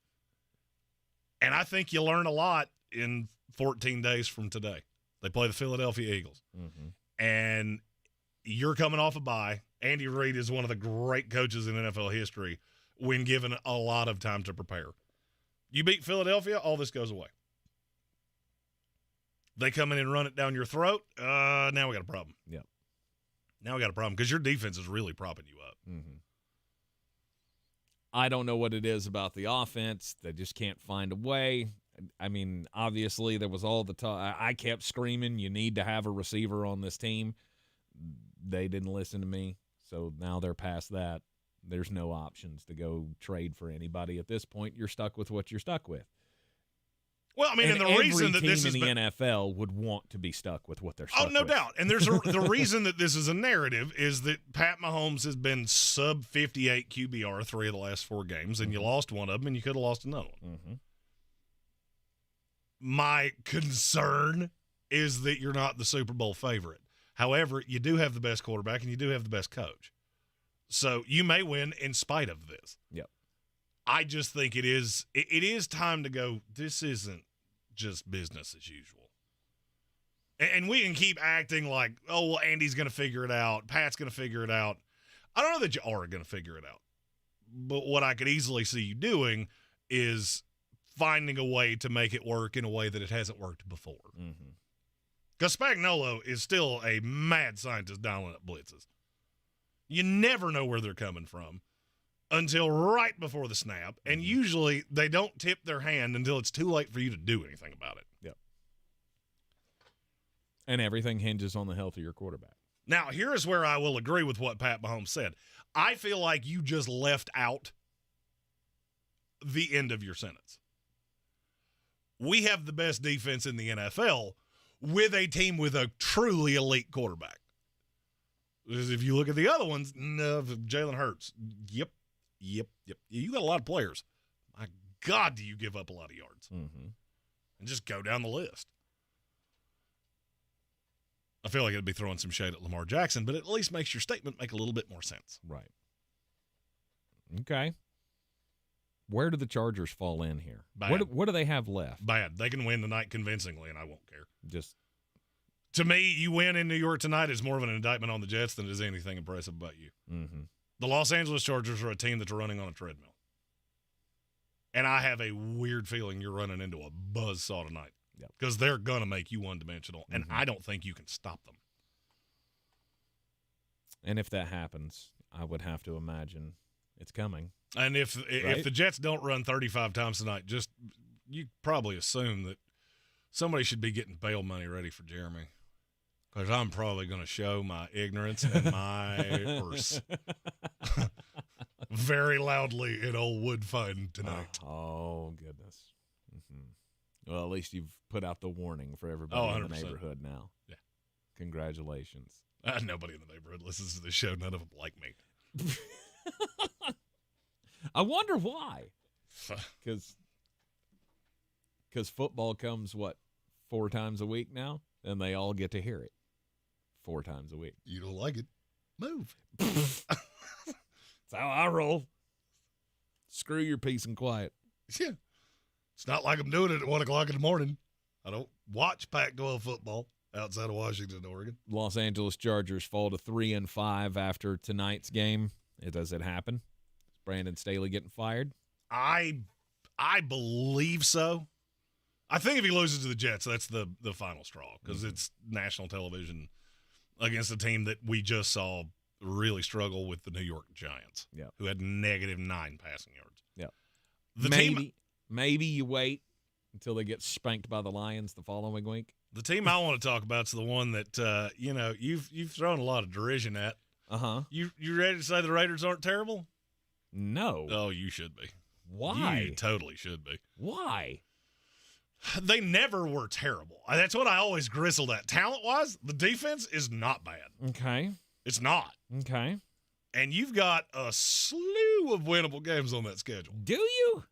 And I think you learn a lot in 14 days from today. They play the Philadelphia Eagles. Mm-hmm. And you're coming off a bye. Andy Reid is one of the great coaches in NFL history when given a lot of time to prepare. You beat Philadelphia, all this goes away. They come in and run it down your throat. Now we got a problem. Yep. Now we got a problem because your defense is really propping you up. Mm-hmm. I don't know what it is about the offense. They just can't find a way. I mean, obviously there was all the talk. I kept screaming, you need to have a receiver on this team. They didn't listen to me, so now they're past that. There's no options to go trade for anybody at this point. You're stuck with what you're stuck with. Well, I mean, and the reason that this in is the NFL would want to be stuck with what they're stuck with. Oh, no doubt. And there's the reason that this is a narrative is that Pat Mahomes has been sub 58 QBR 3 of the last 4 games, and you lost one of them, and you could have lost another one. Mm-hmm. My concern is that you're not the Super Bowl favorite. However, you do have the best quarterback, and you do have the best coach. So you may win in spite of this. Yep. I just think it is time to go, this isn't just business as usual. And we can keep acting like, oh, well, Andy's going to figure it out. Pat's going to figure it out. I don't know that you are going to figure it out. But what I could easily see you doing is finding a way to make it work in a way that it hasn't worked before. Because Spagnuolo is still a mad scientist dialing up blitzes. You never know where they're coming from until right before the snap, and usually they don't tip their hand until it's too late for you to do anything about it. Yep. And everything hinges on the health of your quarterback. Now, here is where I will agree with what Pat Mahomes said. I feel like you just left out the end of your sentence. We have the best defense in the NFL with a team with a truly elite quarterback. If you look at the other ones, no, Jalen Hurts, yep. You got a lot of players. My God, do you give up a lot of yards. Mm-hmm. And just go down the list. I feel like it'd be throwing some shade at Lamar Jackson, but it at least makes your statement make a little bit more sense. Right. Okay. Where do the Chargers fall in here? Bad. What do they have left? Bad. They can win tonight convincingly, and I won't care. Just to me, you win in New York tonight is more of an indictment on the Jets than it is anything impressive about you. Mm-hmm. The Los Angeles Chargers are a team that's running on a treadmill. And I have a weird feeling you're running into a buzzsaw tonight. Because they're going to make you one-dimensional, and I don't think you can stop them. And if that happens, I would have to imagine it's coming. And if the Jets don't run 35 times tonight, just you probably assume that somebody should be getting bail money ready for Jeremy. Because I'm probably going to show my ignorance and my horse very loudly in old wood fighting tonight. Oh, goodness. Mm-hmm. Well, at least you've put out the warning for everybody in the neighborhood now. Yeah. Congratulations. Nobody in the neighborhood listens to this show. None of them like me. I wonder why. Because football comes, 4 times a week now? And they all get to hear it 4 times a week. You don't like it? Move. That's how I roll. Screw your peace and quiet. Yeah. It's not like I'm doing it at 1 o'clock in the morning. I don't watch Pac-12 football outside of Washington, Oregon. Los Angeles Chargers fall to 3-5 after tonight's game. Does it happen? Is Brandon Staley getting fired? I believe so. I think if he loses to the Jets, that's the final straw because it's national television against a team that we just saw really struggle with the New York Giants, who had -9 passing yards. Yeah. Maybe you wait until they get spanked by the Lions the following week. The team I want to talk about is the one that you've thrown a lot of derision at. Uh-huh. You ready to say the Raiders aren't terrible? No. Oh, you should be. Why? You totally should be. Why? They never were terrible. That's what I always gristled at. Talent-wise, the defense is not bad. Okay. It's not. Okay. And you've got a slew of winnable games on that schedule. Do you?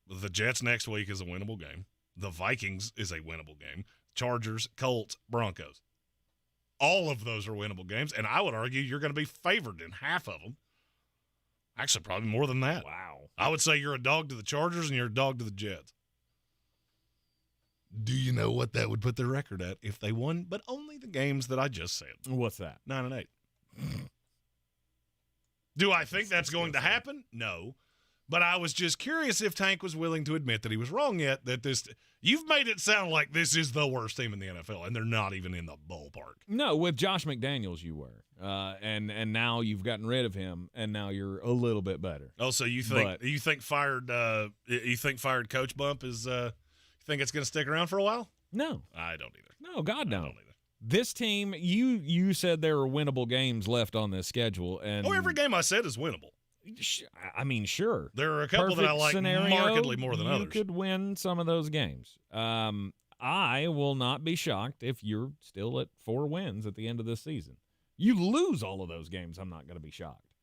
The Jets next week is a winnable game. The Vikings is a winnable game. Chargers, Colts, Broncos. All of those are winnable games, and I would argue you're going to be favored in half of them. Actually, probably more than that. Wow. I would say you're a dog to the Chargers and you're a dog to the Jets. Do you know what that would put their record at if they won, but only the games that I just said? What's that? 9-8. Do I think that's going to happen? No. But I was just curious if Tank was willing to admit that he was wrong yet, that you've made it sound like this is the worst team in the NFL, and they're not even in the ballpark. No, with Josh McDaniels you were. And now you've gotten rid of him, and now you're a little bit better. Oh, so you think fired coach bump is you think it's going to stick around for a while? No. I don't either. No, God no. I don't either. This team, you said there are winnable games left on this schedule, and every game I said is winnable. I mean, sure. There are a couple that I like markedly more than others. You could win some of those games. I will not be shocked if you're still at 4 wins at the end of this season. You lose all of those games, I'm not going to be shocked.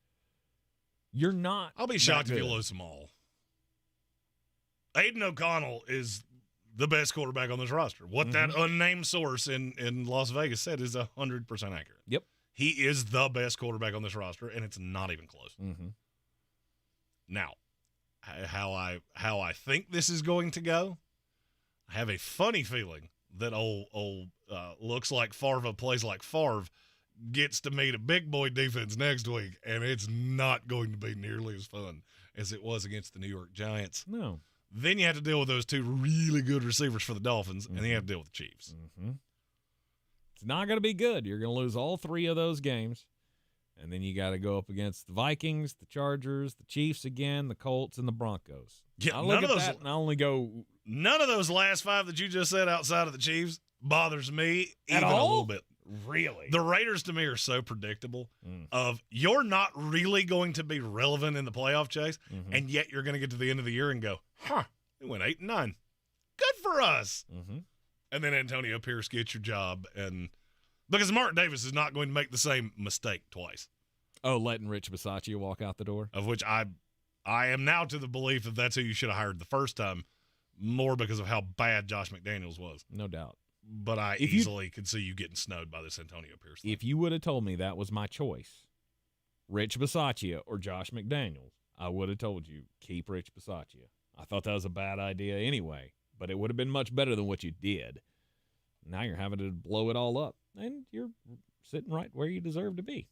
You're not. I'll be shocked if you lose them all. Aiden O'Connell is the best quarterback on this roster. What that unnamed source in Las Vegas said is 100% accurate. Yep. He is the best quarterback on this roster, and it's not even close. Mm-hmm. Now, how I think this is going to go, I have a funny feeling that old looks like Favre plays like Favre gets to meet a big boy defense next week, and it's not going to be nearly as fun as it was against the New York Giants. No. Then you have to deal with those 2 really good receivers for the Dolphins, and then you have to deal with the Chiefs. Mm-hmm. It's not going to be good. You're going to lose all 3 of those games. And then you got to go up against the Vikings, the Chargers, the Chiefs again, the Colts, and the Broncos. Yeah, I look at that and I only go. None of those last 5 that you just said outside of the Chiefs bothers me even a little bit. Really? The Raiders to me are so predictable. Of you're not really going to be relevant in the playoff chase, and yet you're going to get to the end of the year and go, we went 8-9. Good for us. And then Antonio Pierce gets your job, and because Mark Davis is not going to make the same mistake twice. Oh, letting Rich Bisaccia walk out the door? Of which I am now to the belief that that's who you should have hired the first time, more because of how bad Josh McDaniels was. No doubt. But I easily could see you getting snowed by this Antonio Pierce thing. If you would have told me that was my choice, Rich Bisaccia or Josh McDaniels, I would have told you, keep Rich Bisaccia. I thought that was a bad idea anyway, but it would have been much better than what you did. Now you're having to blow it all up, and you're sitting right where you deserve to be.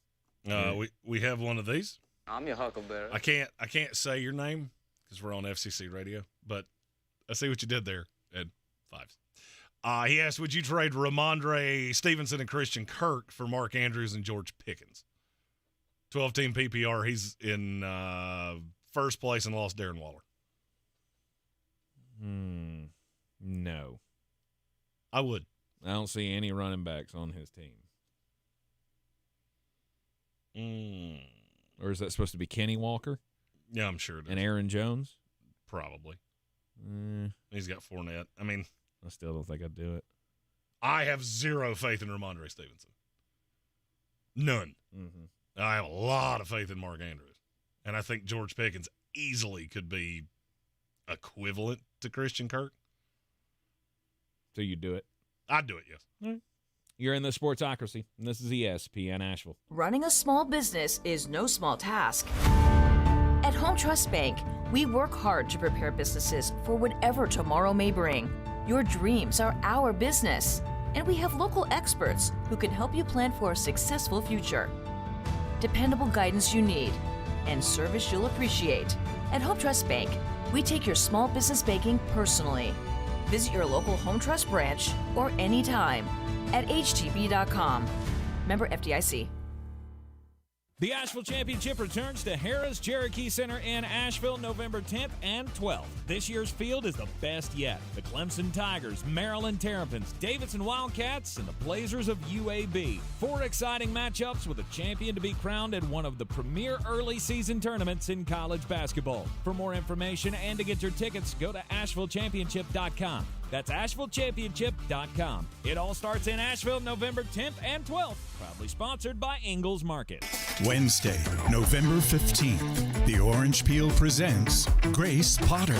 We have one of these. I'm your huckleberry. I can't say your name because we're on FCC radio, but I see what you did there at 5s. He asked, would you trade Ramondre Stevenson and Christian Kirk for Mark Andrews and George Pickens? 12-team PPR. He's in first place and lost Darren Waller. No. I would. I don't see any running backs on his team. Or is that supposed to be Kenny Walker? Yeah, I'm sure it is. And Aaron Jones? Probably. He's got Fournette. I mean, I still don't think I'd do it. I have zero faith in Ramondre Stevenson. None. I have a lot of faith in Mark Andrews. And I think George Pickens easily could be equivalent to Christian Kirk. So you do it? I'd do it, yes. All right. You're in the Sportsocracy, and this is ESPN Asheville. Running a small business is no small task. At Home Trust Bank, we work hard to prepare businesses for whatever tomorrow may bring. Your dreams are our business, and we have local experts who can help you plan for a successful future. Dependable guidance you need, and service you'll appreciate. At Home Trust Bank, we take your small business banking personally. Visit your local Home Trust branch or anytime at htb.com. Member FDIC. The Asheville Championship returns to Harrah's Cherokee Center in Asheville November 10th and 12th. This year's field is the best yet. The Clemson Tigers, Maryland Terrapins, Davidson Wildcats, and the Blazers of UAB. 4 exciting matchups with a champion to be crowned in one of the premier early season tournaments in college basketball. For more information and to get your tickets, go to AshevilleChampionship.com. That's AshevilleChampionship.com. It all starts in Asheville November 10th and 12th. Proudly sponsored by Ingalls Market. Wednesday, November 15th, the Orange Peel presents Grace Potter.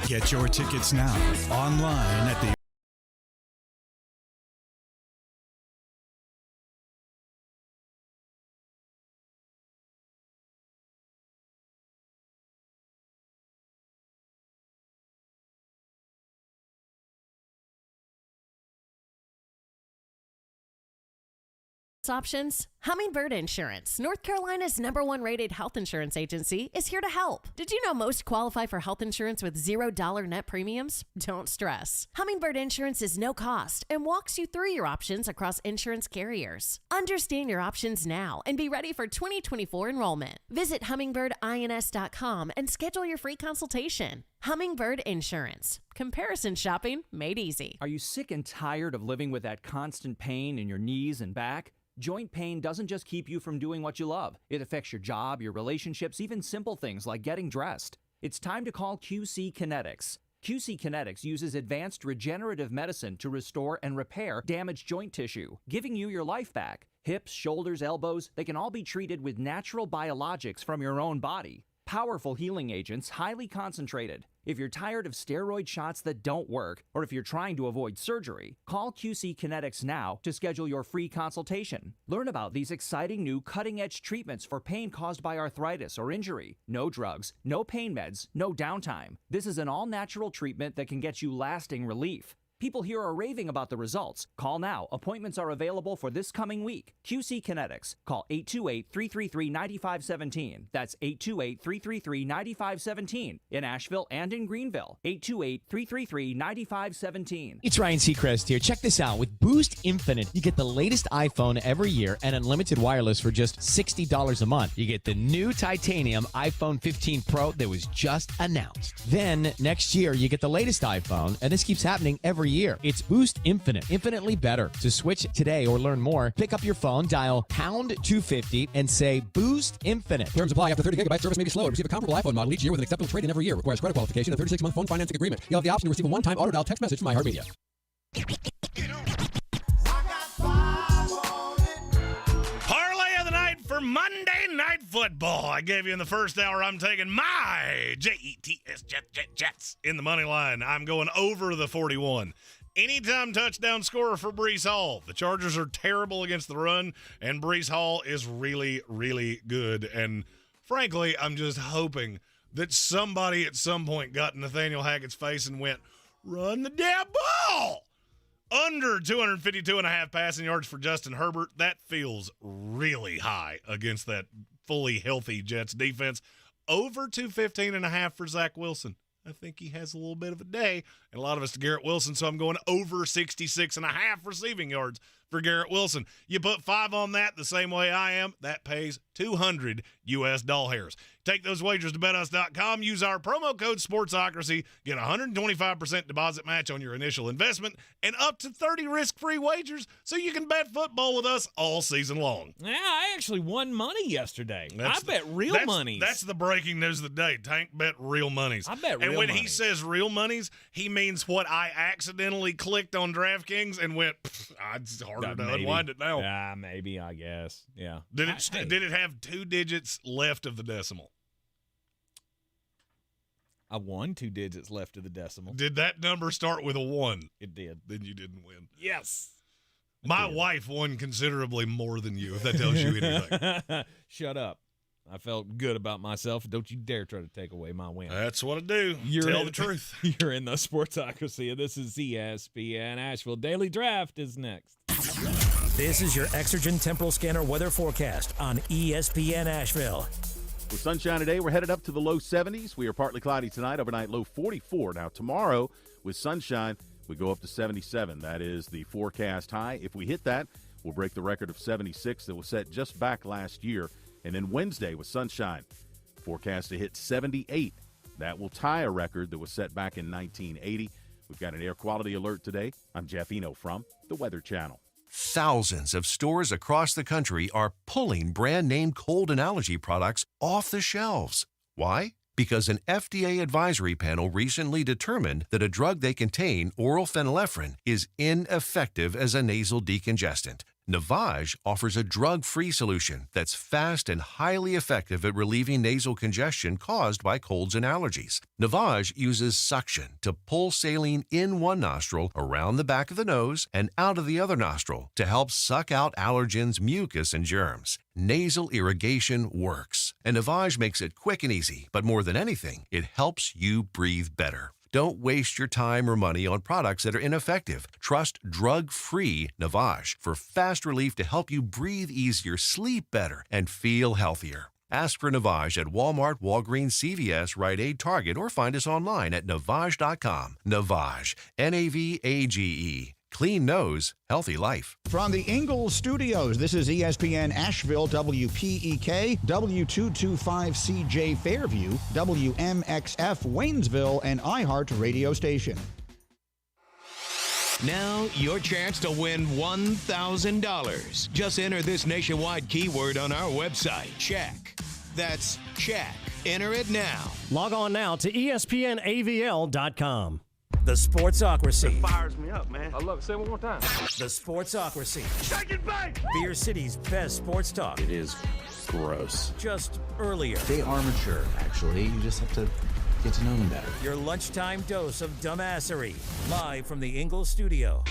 Get your tickets now online at the options? Hummingbird Insurance, North Carolina's #1 rated health insurance agency, is here to help. Did you know most qualify for health insurance with $0 net premiums? Don't stress. Hummingbird Insurance is no cost and walks you through your options across insurance carriers. Understand your options now and be ready for 2024 enrollment. Visit hummingbirdins.com and schedule your free consultation. Hummingbird Insurance. Comparison shopping made easy. Are you sick and tired of living with that constant pain in your knees and back? Joint pain doesn't just keep you from doing what you love. It affects your job, your relationships, even simple things like getting dressed. It's time to call QC Kinetics. QC Kinetics uses advanced regenerative medicine to restore and repair damaged joint tissue, giving you your life back. Hips, shoulders, elbows, they can all be treated with natural biologics from your own body. Powerful healing agents, highly concentrated. If you're tired of steroid shots that don't work, or if you're trying to avoid surgery, call QC Kinetics now to schedule your free consultation. Learn about these exciting new cutting-edge treatments for pain caused by arthritis or injury. No drugs, no pain meds, no downtime. This is an all-natural treatment that can get you lasting relief. People here are raving about the results. Call now. Appointments are available for this coming week. QC Kinetics. Call 828-333-9517. That's 828-333-9517 in Asheville and in Greenville. 828-333-9517. It's Ryan Seacrest here. Check this out. With Boost Infinite, you get the latest iPhone every year and unlimited wireless for just $60 a month. You get the new titanium iPhone 15 Pro that was just announced. Then next year, you get the latest iPhone, and this keeps happening every year. It's Boost Infinite, infinitely better. To switch today or learn more, pick up your phone, dial pound 250, and say Boost Infinite. Terms apply. After 30 gigabytes, service may be slow. Receive a comparable iPhone model each year with an acceptable trade-in every year. Requires credit qualification and 36-month phone financing agreement. You'll have the option to receive a one-time auto-dial text message from iHeartMedia. Parlay of the night for Monday Night Football. I gave you in the first hour, I'm taking my Jets in the money line. I'm going over the 41. Anytime touchdown scorer for Breece Hall. The Chargers are terrible against the run, and Breece Hall is really, really good. And frankly, I'm just hoping that somebody at some point got in Nathaniel Hackett's face and went, run the damn ball! Under 252.5 passing yards for Justin Herbert. That feels really high against that fully healthy Jets defense. Over 215.5 for Zach Wilson. I think he has a little bit of a day, and a lot of us to Garrett Wilson, so I'm going over 66.5 receiving yards for Garrett Wilson. You put 5 on that the same way I am, that pays 200 U.S. doll hairs. Take those wagers to betus.com. Use our promo code SportsOcracy. Get a 125% deposit match on your initial investment and up to 30 risk-free wagers so you can bet football with us all season long. Yeah, I actually won money yesterday. I bet real monies. That's the breaking news of the day. Tank bet real monies. I bet real And when monies. he says real monies, he means what I accidentally clicked on DraftKings and went, it's harder to unwind it now. Yeah, maybe, I guess. Yeah. Did it have 2 digits left of the decimal? I won 2 digits left of the decimal. Did that number start with a 1? It did. Then you didn't win. Yes. My wife won considerably more than you, if that tells you anything. Shut up. I felt good about myself. Don't you dare try to take away my win. That's what I do. Tell the truth. You're in the Sportsocracy, and this is ESPN Asheville. Daily Draft is next. This is your Exergen Temporal Scanner weather forecast on ESPN Asheville. With sunshine today, we're headed up to the low 70s. We are partly cloudy tonight, overnight low 44. Now tomorrow, with sunshine, We go up to 77. That is the forecast high. If we hit that, we'll break the record of 76 that was set just back last year. And then Wednesday with sunshine, forecast to hit 78. That will tie a record that was set back in 1980. We've got an air quality alert today. I'm Jeff Eno from the Weather Channel. Thousands of stores across the country are pulling brand-name cold and allergy products off the shelves. Why? Because an FDA advisory panel recently determined that a drug they contain, oral phenylephrine, is ineffective as a nasal decongestant. Navage offers a drug-free solution that's fast and highly effective at relieving nasal congestion caused by colds and allergies. Navage uses suction to pull saline in one nostril, around the back of the nose, and out of the other nostril to help suck out allergens, mucus, and germs. Nasal irrigation works, and Navage makes it quick and easy, but more than anything, it helps you breathe better. Don't waste your time or money on products that are ineffective. Trust drug-free Navage for fast relief to help you breathe easier, sleep better, and feel healthier. Ask for Navage at Walmart, Walgreens, CVS, Rite Aid, Target, or find us online at Navage.com. Navage, N-A-V-A-G-E. Clean nose, healthy life. From the Ingalls Studios, this is ESPN Asheville, WPEK, W225CJ Fairview, WMXF Waynesville, and iHeart Radio Station. Now, your chance to win $1,000. Just enter this nationwide keyword on our website, check. That's check. Enter it now. Log on now to ESPNAVL.com. The Sportsocracy. It fires me up, man. I love it. Say it one more time. The Sportsocracy. Shake it back! Beer City's best sports talk. It is gross. Just earlier. They are mature, actually. You just have to get to know them better. Your lunchtime dose of dumbassery. Live from the Ingalls studio.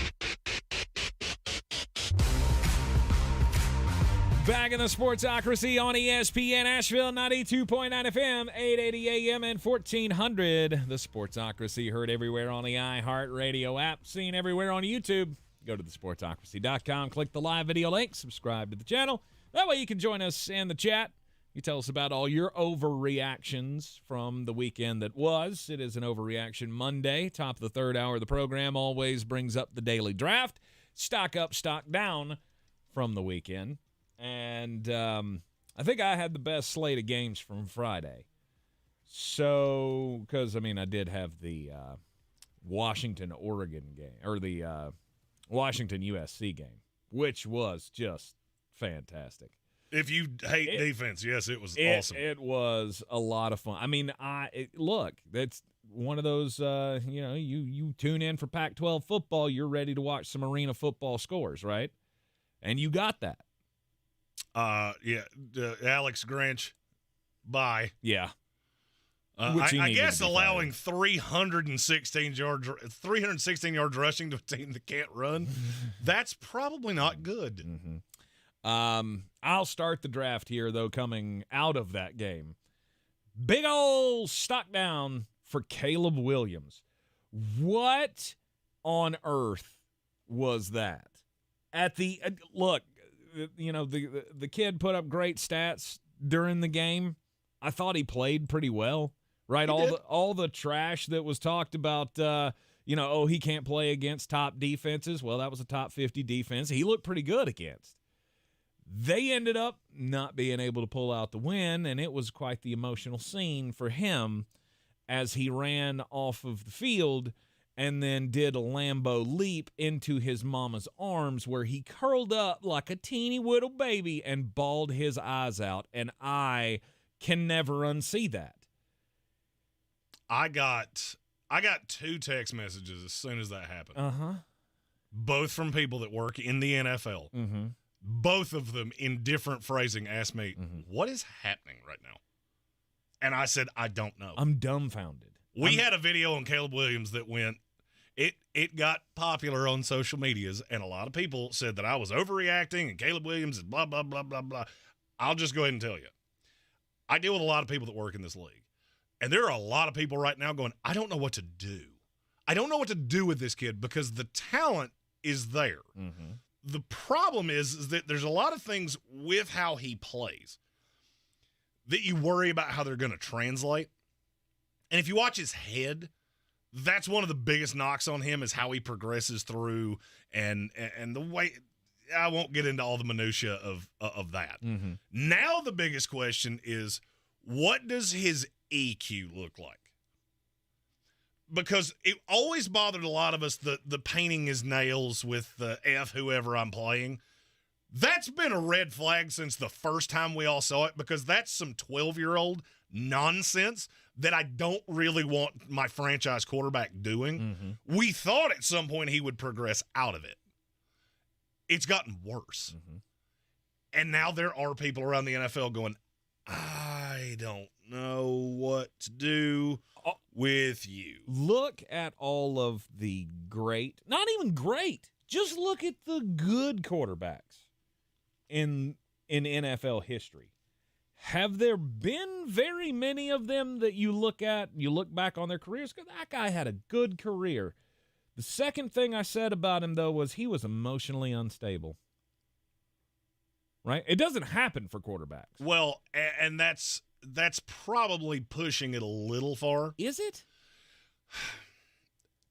Back in the Sportsocracy on ESPN Asheville, 92.9 FM, 880 AM, and 1400. The Sportsocracy heard everywhere on the iHeart Radio app, seen everywhere on YouTube. Go to thesportsocracy.com, click the live video link, subscribe to the channel. That way you can join us in the chat. You tell us about all your overreactions from the weekend that was. It is an Overreaction Monday. Top of the third hour of the program always brings up the daily draft. Stock up, stock down from the weekend. And I think I had the best slate of games from Friday. So, because, I mean, I did have the Washington-Oregon game, or the Washington-USC game, which was just fantastic. If you hate defense, yes, it was awesome. It was a lot of fun. I mean, look, that's one of those, you tune in for Pac-12 football, you're ready to watch some arena football scores, right? And you got that. Alex Grinch, bye. Yeah. I guess allowing 316 yards rushing to a team that can't run, that's probably not good. Mm-hmm. I'll start the draft here, though, coming out of that game. Big ol' stock down for Caleb Williams. What on earth was that? Look, the kid put up great stats during the game. I thought he played pretty well, right? All the trash that was talked about, he can't play against top defenses. Well, that was a top 50 defense. He looked pretty good against. They ended up not being able to pull out the win, and it was quite the emotional scene for him as he ran off of the field and then did a Lambo leap into his mama's arms where he curled up like a teeny little baby and bawled his eyes out, and I can never unsee that. I got 2 text messages as soon as that happened. Uh-huh. Both from people that work in the NFL. Mm-hmm. Both of them in different phrasing asked me, what is happening right now? And I said, I don't know. I'm dumbfounded. We had a video on Caleb Williams that went, it got popular on social medias, and a lot of people said that I was overreacting and Caleb Williams is blah, blah, blah, blah, blah. I'll just go ahead and tell you. I deal with a lot of people that work in this league, and there are a lot of people right now going, I don't know what to do. I don't know what to do with this kid because the talent is there. Mm-hmm. The problem is that there's a lot of things with how he plays that you worry about how they're going to translate. And if you watch his head, That's one of the biggest knocks on him is how he progresses through and the way – I won't get into all the minutia of that. Mm-hmm. Now the biggest question is, what does his EQ look like? Because it always bothered a lot of us, the painting his nails with the F whoever I'm playing. That's been a red flag since the first time we all saw it, because that's some 12-year-old nonsense that I don't really want my franchise quarterback doing. Mm-hmm. We thought at some point he would progress out of it. It's gotten worse. Mm-hmm. And now there are people around the NFL going, I don't know what to do with you. Look at all of the great, not even great, just look at the good quarterbacks in NFL history. Have there been very many of them that you look back on their careers? Because that guy had a good career. The second thing I said about him, though, was he was emotionally unstable. Right? It doesn't happen for quarterbacks. Well, and that's probably pushing it a little far. Is it?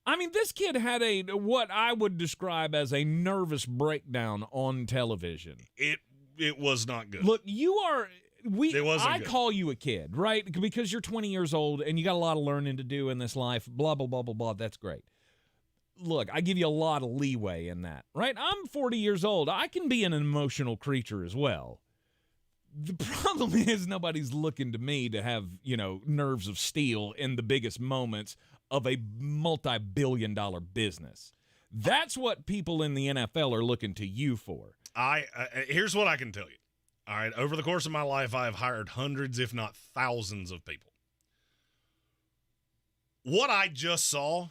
I mean, this kid had what I would describe as a nervous breakdown on television. It was not good. Look, you are... I good. call you a kid, right? Because you're 20 years old and you got a lot of learning to do in this life, blah, blah, blah, blah, blah. That's great. Look, I give you a lot of leeway in that, right? I'm 40 years old. I can be an emotional creature as well. The problem is nobody's looking to me to have, nerves of steel in the biggest moments of a multi-billion-dollar business. That's what people in the NFL are looking to you for. Here's what I can tell you. All right, over the course of my life, I have hired hundreds, if not thousands, of people. What I just saw,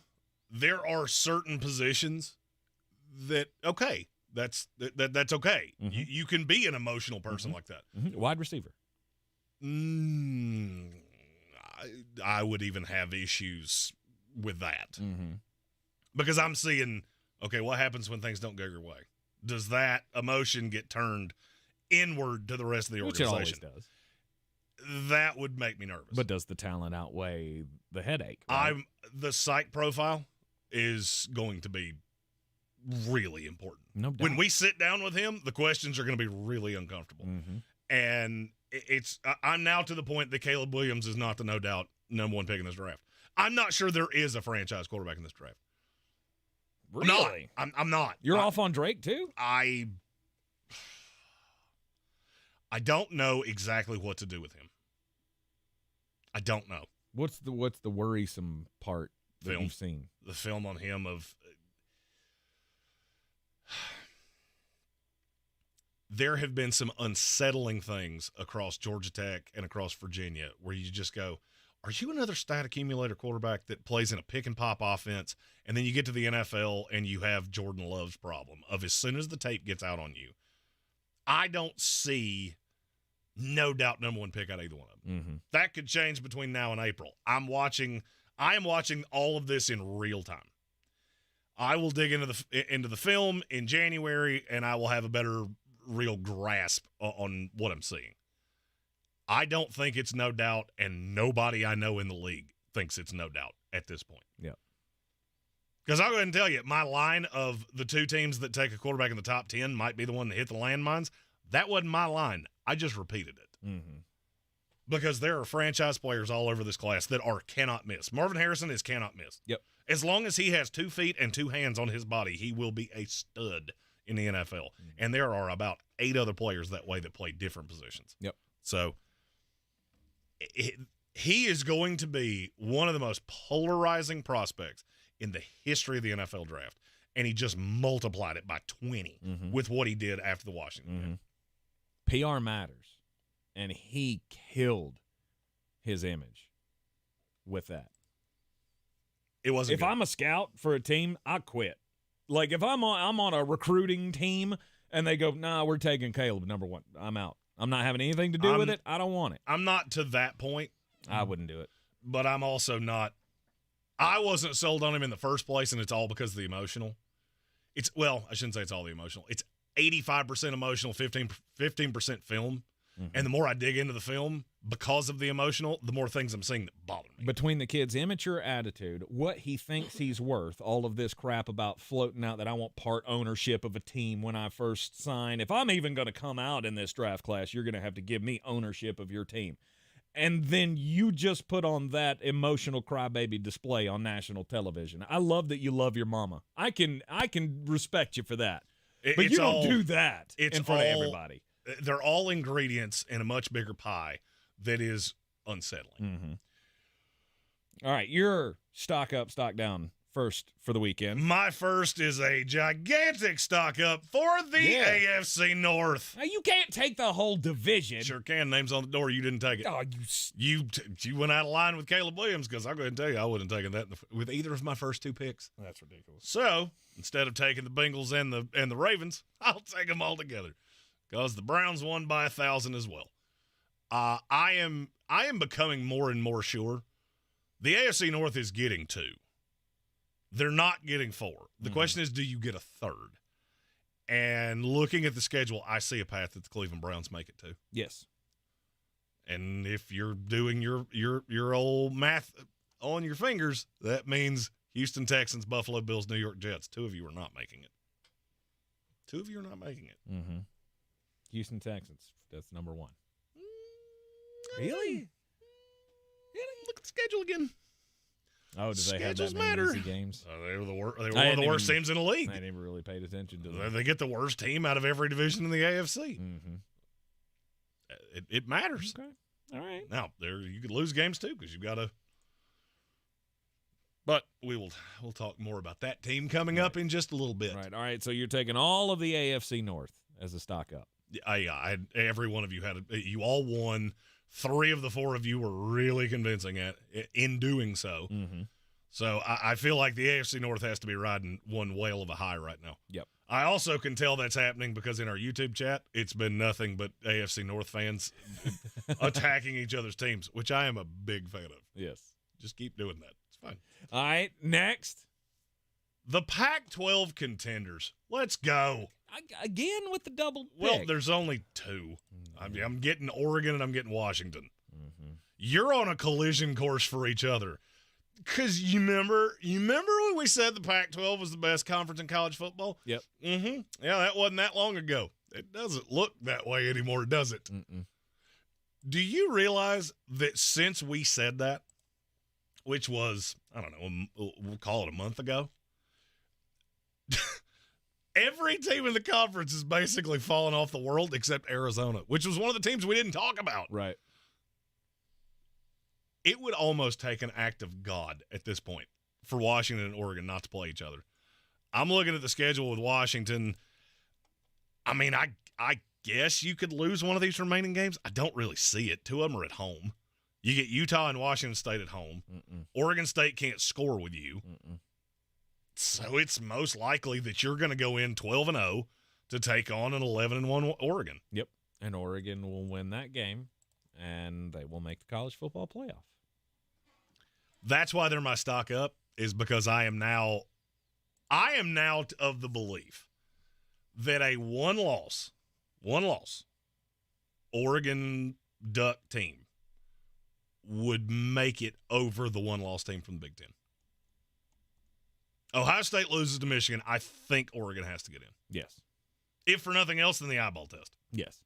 there are certain positions that, okay, that's okay. Mm-hmm. You can be an emotional person like that. Mm-hmm. Wide receiver. I would even have issues with that. Mm-hmm. Because I'm seeing, okay, what happens when things don't go your way? Does that emotion get turned inward to the rest of the organization? Which it always does. That would make me nervous. But does the talent outweigh the headache? Right? The psych profile is going to be really important. No doubt. When we sit down with him, the questions are going to be really uncomfortable. Mm-hmm. And I'm now to the point that Caleb Williams is not the no doubt number one pick in this draft. I'm not sure there is a franchise quarterback in this draft. Really? I'm not. You're off on Drake too? I don't know exactly what to do with him. I don't know. What's the worrisome part that you've seen? The film on him of there have been some unsettling things across Georgia Tech and across Virginia where you just go, are you another stat accumulator quarterback that plays in a pick and pop offense? And then you get to the NFL and you have Jordan Love's problem of as soon as the tape gets out on you, I don't see no doubt number one pick out of either one of them. Mm-hmm. That could change between now and April. I am watching all of this in real time. I will dig into the film in January, and I will have a better real grasp on what I'm seeing. I don't think it's no doubt, and nobody I know in the league thinks it's no doubt at this point. Yeah. Because I'll go ahead and tell you, my line of the two teams that take a quarterback in the top 10 might be the one that hit the landmines. That wasn't my line. I just repeated it. Mm-hmm. Because there are franchise players all over this class that are cannot miss. Marvin Harrison is cannot miss. Yep. As long as he has 2 feet and 2 hands on his body, he will be a stud in the NFL. Mm-hmm. And there are about 8 other players that way that play different positions. Yep. So he is going to be one of the most polarizing prospects in the history of the NFL draft. And he just multiplied it by 20 with what he did after the Washington game. PR matters. And he killed his image with that. It wasn't If good. I'm a scout for a team, I quit. Like, if I'm on a recruiting team and they go, nah, we're taking Caleb number one, I'm out. I'm not having anything to do with it. I don't want it. I'm not to that point. I wouldn't do it. But I'm also not. I wasn't sold on him in the first place, and it's all because of the emotional. I shouldn't say it's all the emotional. It's 85% emotional, 15% film. And the more I dig into the film because of the emotional, the more things I'm seeing that bother me. Between the kid's immature attitude, what he thinks he's worth, all of this crap about floating out that I want part ownership of a team when I first sign. If I'm even going to come out in this draft class, you're going to have to give me ownership of your team. And then you just put on that emotional crybaby display on national television. I love that you love your mama. I can respect you for that. But you don't do that in front of everybody. They're all ingredients in a much bigger pie that is unsettling. Mm-hmm. All right, your stock up, stock down first for the weekend. My first is a gigantic stock up for the AFC North. Now, you can't take the whole division. Sure can. Name's on the door. You didn't take it. Oh, you went out of line with Caleb Williams, because I'll go ahead and tell you I wouldn't have taken that with either of my first two picks. That's ridiculous. So instead of taking the Bengals and the Ravens, I'll take them all together, because the Browns won by 1,000 as well. I am becoming more and more sure the AFC North is getting 2. They're not getting 4. The question is, do you get a third? And looking at the schedule, I see a path that the Cleveland Browns make it to. Yes. And if you're doing your old math on your fingers, that means Houston Texans, Buffalo Bills, New York Jets. 2 of you are not making it. 2 of you are not making it. Mm-hmm. Houston Texans. That's number 1. Really? Yeah, look at the schedule again. Oh, do they have that many easy games? They were one of the worst teams in the league. I never really paid attention to them. They get the worst team out of every division in the AFC. Mm-hmm. It matters. Okay. All right. Now, you could lose games too, because you've got to. But we'll talk more about that team coming up in just a little bit. Right. All right. So you're taking all of the AFC North as a stock up. Yeah. Every one of you you all won. 3 of the 4 of you were really convincing in doing so. Mm-hmm. So I feel like the AFC North has to be riding one whale of a high right now. Yep. I also can tell that's happening because in our YouTube chat, it's been nothing but AFC North fans attacking each other's teams, which I am a big fan of. Yes. Just keep doing that. It's fine. All right. Next. The Pac-12 contenders. Let's go. Again with the double pick. Well, there's only 2. I'm getting Oregon and I'm getting Washington. Mm-hmm. You're on a collision course for each other. Because you remember when we said the Pac-12 was the best conference in college football? Yep. Mm-hmm. Yeah, that wasn't that long ago. It doesn't look that way anymore, does it? Mm-mm. Do you realize that since we said that, which was, I don't know, we'll call it a month ago, every team in the conference is basically falling off the world except Arizona, which was one of the teams we didn't talk about. Right. It would almost take an act of God at this point for Washington and Oregon not to play each other. I'm looking at the schedule with Washington. I mean, I guess you could lose one of these remaining games. I don't really see it. 2 of them are at home. You get Utah and Washington State at home. Mm-mm. Oregon State can't score with you. Mm-mm. So it's most likely that you're going to go in 12-0 to take on an 11-1 Oregon. Yep. And Oregon will win that game, and they will make the college football playoff. That's why they're my stock up, is because I am now of the belief that a one loss Oregon Duck team would make it over the one-loss team from the Big Ten. Ohio State loses to Michigan. I think Oregon has to get in. Yes. If for nothing else than the eyeball test. Yes.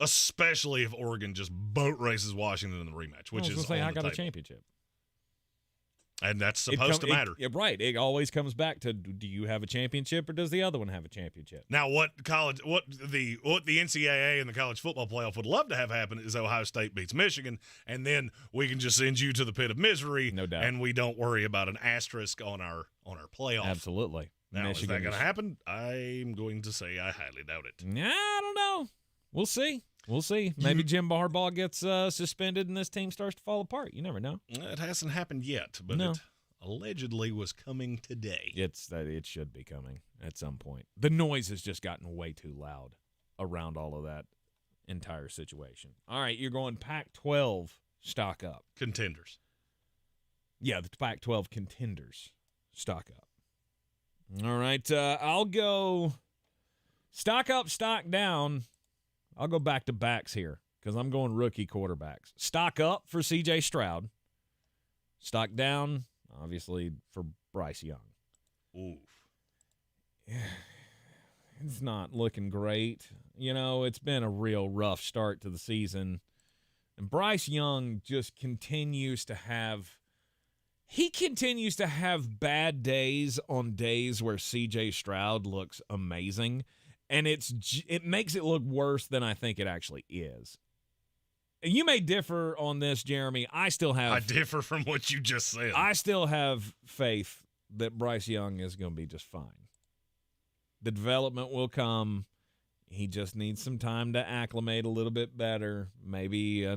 Especially if Oregon just boat races Washington in the rematch, which is on I the got a table. championship. And that's supposed to matter. Right. It always comes back to, do you have a championship or does the other one have a championship? Now, what the NCAA and the college football playoff would love to have happen is Ohio State beats Michigan, and then we can just send you to the pit of misery, no doubt, and we don't worry about an asterisk on our playoff. Absolutely. Now, Michigan is that going to happen? I'm going to say I highly doubt it. Yeah, I don't know. We'll see. Maybe Jim Harbaugh gets suspended and this team starts to fall apart. You never know. It hasn't happened yet, but it allegedly was coming today. It should be coming at some point. The noise has just gotten way too loud around all of that entire situation. All right, you're going Pac-12 stock up. Contenders. Yeah, the Pac-12 contenders stock up. All right, I'll go stock up, stock down I'll go back to backs here because I'm going rookie quarterbacks. Stock up for C.J. Stroud. Stock down, obviously, for Bryce Young. Oof. It's not looking great. You know, it's been a real rough start to the season. And Bryce Young just continues to have bad days on days where C.J. Stroud looks amazing. And it makes it look worse than I think it actually is. And you may differ on this, Jeremy. I differ from what you just said. I still have faith that Bryce Young is going to be just fine. The development will come. He just needs some time to acclimate a little bit better. Maybe a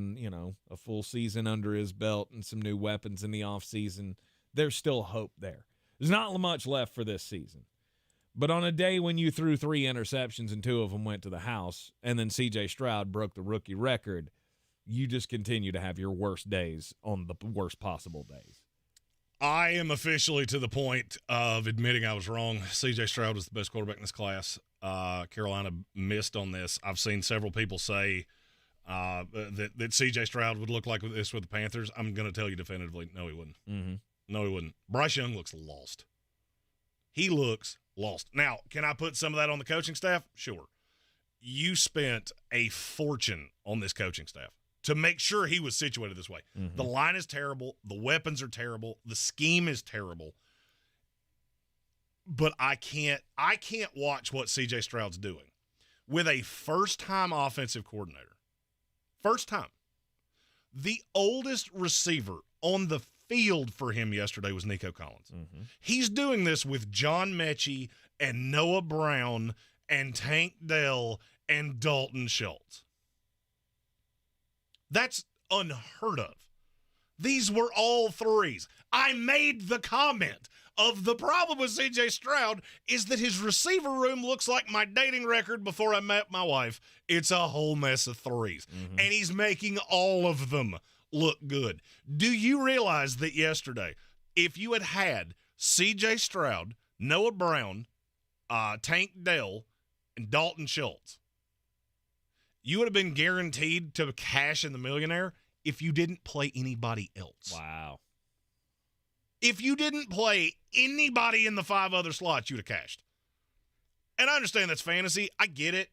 full season under his belt and some new weapons in the offseason. There's still hope there. There's not much left for this season. But on a day when you threw 3 interceptions and 2 of them went to the house, and then C.J. Stroud broke the rookie record, you just continue to have your worst days on the worst possible days. I am officially to the point of admitting I was wrong. C.J. Stroud was the best quarterback in this class. Carolina missed on this. I've seen several people say that C.J. Stroud would look like this with the Panthers. I'm going to tell you definitively, no, he wouldn't. Mm-hmm. No, he wouldn't. Bryce Young looks lost. He looks lost. Now, can I put some of that on the coaching staff? Sure. You spent a fortune on this coaching staff to make sure he was situated this way. Mm-hmm. The line is terrible. The weapons are terrible. The scheme is terrible. But I can't watch what C.J. Stroud's doing with a first-time offensive coordinator. First time. The oldest receiver on the field for him yesterday was Nico Collins. Mm-hmm. He's doing this with John Mechie and Noah Brown and Tank Dell and Dalton Schultz. That's unheard of. These were all threes. I made the comment of the problem with C.J. Stroud is that his receiver room looks like my dating record before I met my wife. It's a whole mess of threes. Mm-hmm. And he's making all of them look good. Do you realize that yesterday, if you had C.J. Stroud, Noah Brown, Tank Dell, and Dalton Schultz, you would have been guaranteed to cash in the millionaire if you didn't play anybody else. Wow. If you didn't play anybody in the 5 other slots, you'd have cashed. And I understand that's fantasy. I get it.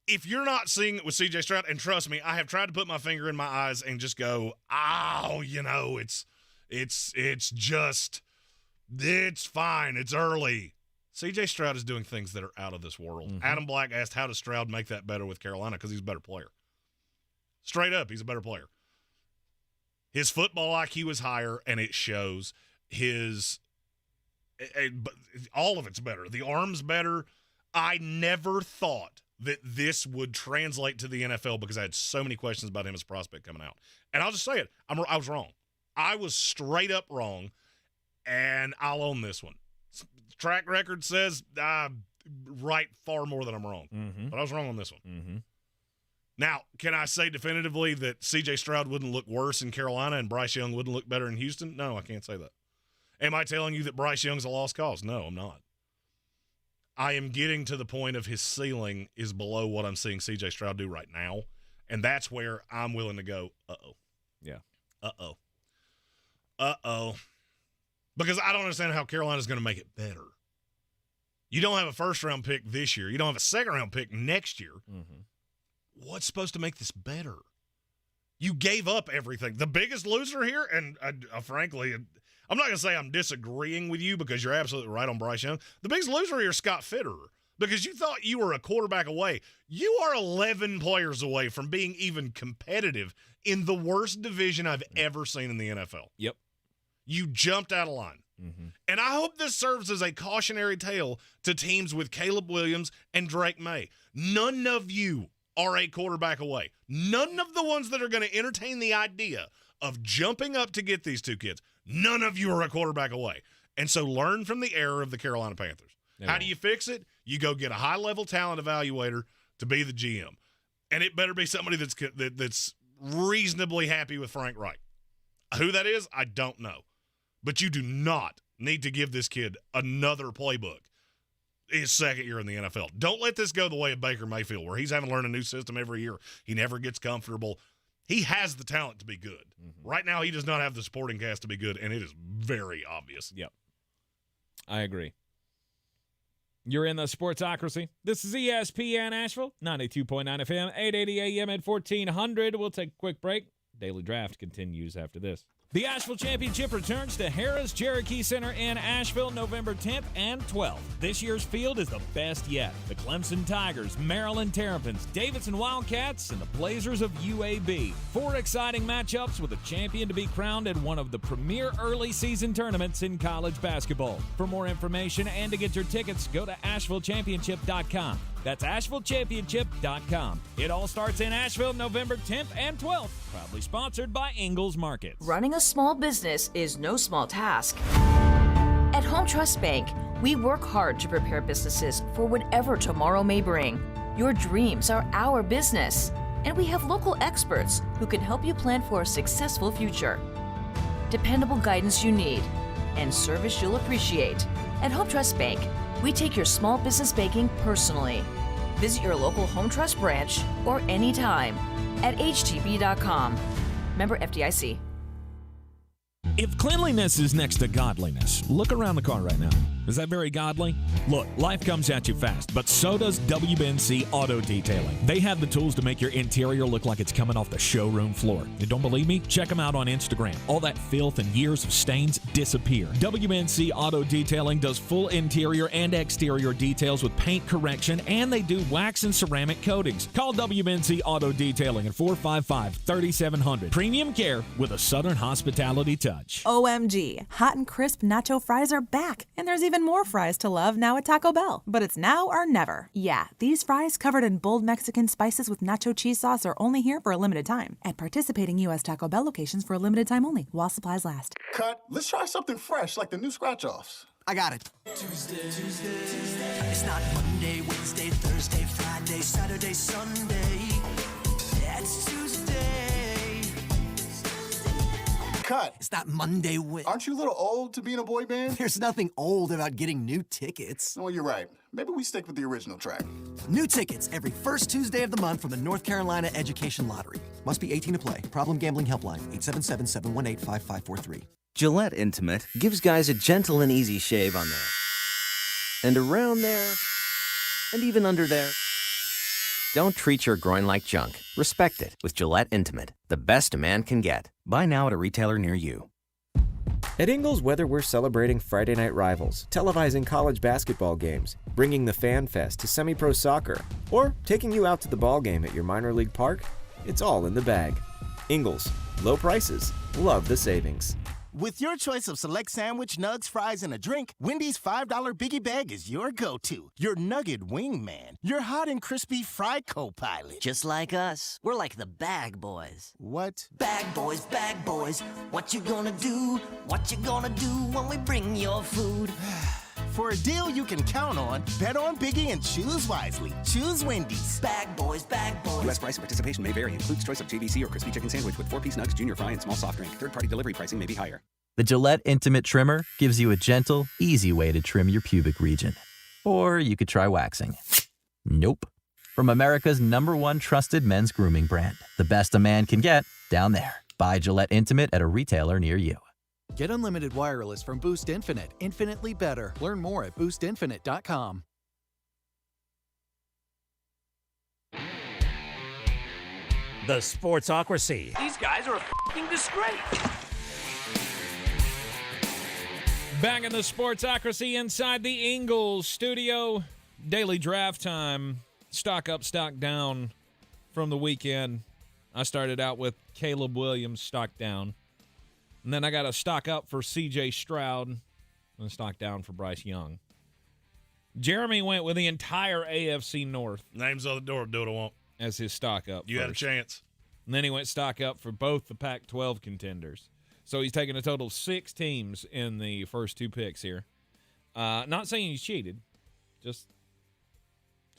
If you're not seeing it with C.J. Stroud, and trust me, I have tried to put my finger in my eyes and just go, it's fine. It's early. C.J. Stroud is doing things that are out of this world. Mm-hmm. Adam Black asked, how does Stroud make that better with Carolina? Because he's a better player. Straight up, he's a better player. His football IQ is higher, and it shows. All of it's better. The arm's better. I never thought that this would translate to the NFL because I had so many questions about him as a prospect coming out. And I'll just say it. I was wrong. I was straight up wrong, and I'll own this one. Track record says right far more than I'm wrong. Mm-hmm. But I was wrong on this one. Mm-hmm. Now, can I say definitively that C.J. Stroud wouldn't look worse in Carolina and Bryce Young wouldn't look better in Houston? No, I can't say that. Am I telling you that Bryce Young's a lost cause? No, I'm not. I am getting to the point of his ceiling is below what I'm seeing C.J. Stroud do right now, and that's where I'm willing to go, uh-oh. Yeah. Uh-oh. Uh-oh. Because I don't understand how Carolina's going to make it better. You don't have a first-round pick this year. You don't have a second-round pick next year. Mm-hmm. What's supposed to make this better? You gave up everything. The biggest loser here, and frankly, I'm not going to say I'm disagreeing with you because you're absolutely right on Bryce Young. The biggest loser here is Scott Fitterer because you thought you were a quarterback away. You are 11 players away from being even competitive in the worst division I've ever seen in the NFL. Yep. You jumped out of line. Mm-hmm. And I hope this serves as a cautionary tale to teams with Caleb Williams and Drake May. None of you are a quarterback away. None of the ones that are going to entertain the idea of jumping up to get these two kids, none of you are a quarterback away. And so learn from the error of the Carolina Panthers. How do you fix it? You go get a high-level talent evaluator to be the GM. And it better be somebody that's reasonably happy with Frank Reich. Who that is, I don't know. But you do not need to give this kid another playbook. his second year in the NFL. Don't let this go the way of Baker Mayfield, where he's having to learn a new system every year. He never gets comfortable. He has the talent to be good. Mm-hmm. Right now, he does not have the supporting cast to be good, and it is very obvious. Yep. I agree. You're in the Sportsocracy. This is ESPN Asheville, 92.9 FM, 880 AM at 1400. We'll take a quick break. Daily Draft continues after this. The Asheville Championship returns to Harrah's Cherokee Center in Asheville November 10th and 12th. This year's field is the best yet. The Clemson Tigers, Maryland Terrapins, Davidson Wildcats, and the Blazers of UAB. 4 exciting matchups with a champion to be crowned in one of the premier early season tournaments in college basketball. For more information and to get your tickets, go to AshevilleChampionship.com. That's AshevilleChampionship.com. It all starts in Asheville November 10th and 12th. Proudly sponsored by Ingalls Markets. Running a small business is no small task. At Home Trust Bank, we work hard to prepare businesses for whatever tomorrow may bring. Your dreams are our business, and we have local experts who can help you plan for a successful future. Dependable guidance you need and service you'll appreciate. At Home Trust Bank, we take your small business banking personally. Visit your local Home Trust branch or anytime at htb.com. Member FDIC. If cleanliness is next to godliness, look around the car right now. Is that very godly? Look, life comes at you fast, but so does WNC Auto Detailing. They have the tools to make your interior look like it's coming off the showroom floor. You don't believe me? Check them out on Instagram. All that filth and years of stains disappear. WNC Auto Detailing does full interior and exterior details with paint correction, and they do wax and ceramic coatings. Call WNC Auto Detailing at 455-3700. Premium care with a Southern hospitality touch. OMG, hot and crisp nacho fries are back, and there's even more fries to love now at Taco Bell. But it's now or never. Yeah, these fries covered in bold Mexican spices with nacho cheese sauce are only here for a limited time at participating U.S. Taco Bell locations for a limited time only while supplies last. Cut. Let's try something fresh like the new scratch-offs. I got it. Tuesday. It's not Monday, Wednesday, Thursday, Friday, Saturday, Sunday. It's Tuesday. Cut. It's not Monday, Aren't you a little old to be in a boy band? There's nothing old about getting new tickets. Well, you're right. Maybe we stick with the original track. New tickets every first Tuesday of the month from the North Carolina Education Lottery. Must be 18 to play. Problem Gambling Helpline, 877-718-5543. Gillette Intimate gives guys a gentle and easy shave on there. And around there. And even under there. Don't treat your groin like junk. Respect it with Gillette Intimate, the best a man can get. Buy now at a retailer near you. At Ingalls, whether we're celebrating Friday night rivals, televising college basketball games, bringing the Fan Fest to semi-pro soccer, or taking you out to the ball game at your minor league park, it's all in the bag. Ingalls, low prices, love the savings. With your choice of select sandwich, nugs, fries, and a drink, Wendy's $5 Biggie Bag is your go-to. Your nugget wingman. Your hot and crispy fry co-pilot. Just like us. We're like the Bag Boys. What? Bag Boys, what you gonna do? What you gonna do when we bring your food? For a deal you can count on, bet on Biggie and choose wisely. Choose Wendy's. Bag Boys. U.S. price and participation may vary. Includes choice of JVC or crispy chicken sandwich with 4-piece nugs, junior fry, and small soft drink. Third-party delivery pricing may be higher. The Gillette Intimate Trimmer gives you a gentle, easy way to trim your pubic region. Or you could try waxing. Nope. From America's #1 trusted men's grooming brand. The best a man can get, down there. Buy Gillette Intimate at a retailer near you. Get unlimited wireless from Boost Infinite. Infinitely better. Learn more at boostinfinite.com. The Sportsocracy. These guys are a f***ing disgrace. Back in the Sportsocracy inside the Ingalls studio. Daily draft time. Stock up, stock down from the weekend. I started out with Caleb Williams, stock down. And then I got a stock up for C.J. Stroud and a stock down for Bryce Young. Jeremy went with the entire AFC North. Names on the door, do what I want. As his stock up. You had a chance. And then he went stock up for both the Pac-12 contenders. So he's taking a total of 6 teams in the first 2 picks here. Not saying he's cheated. Just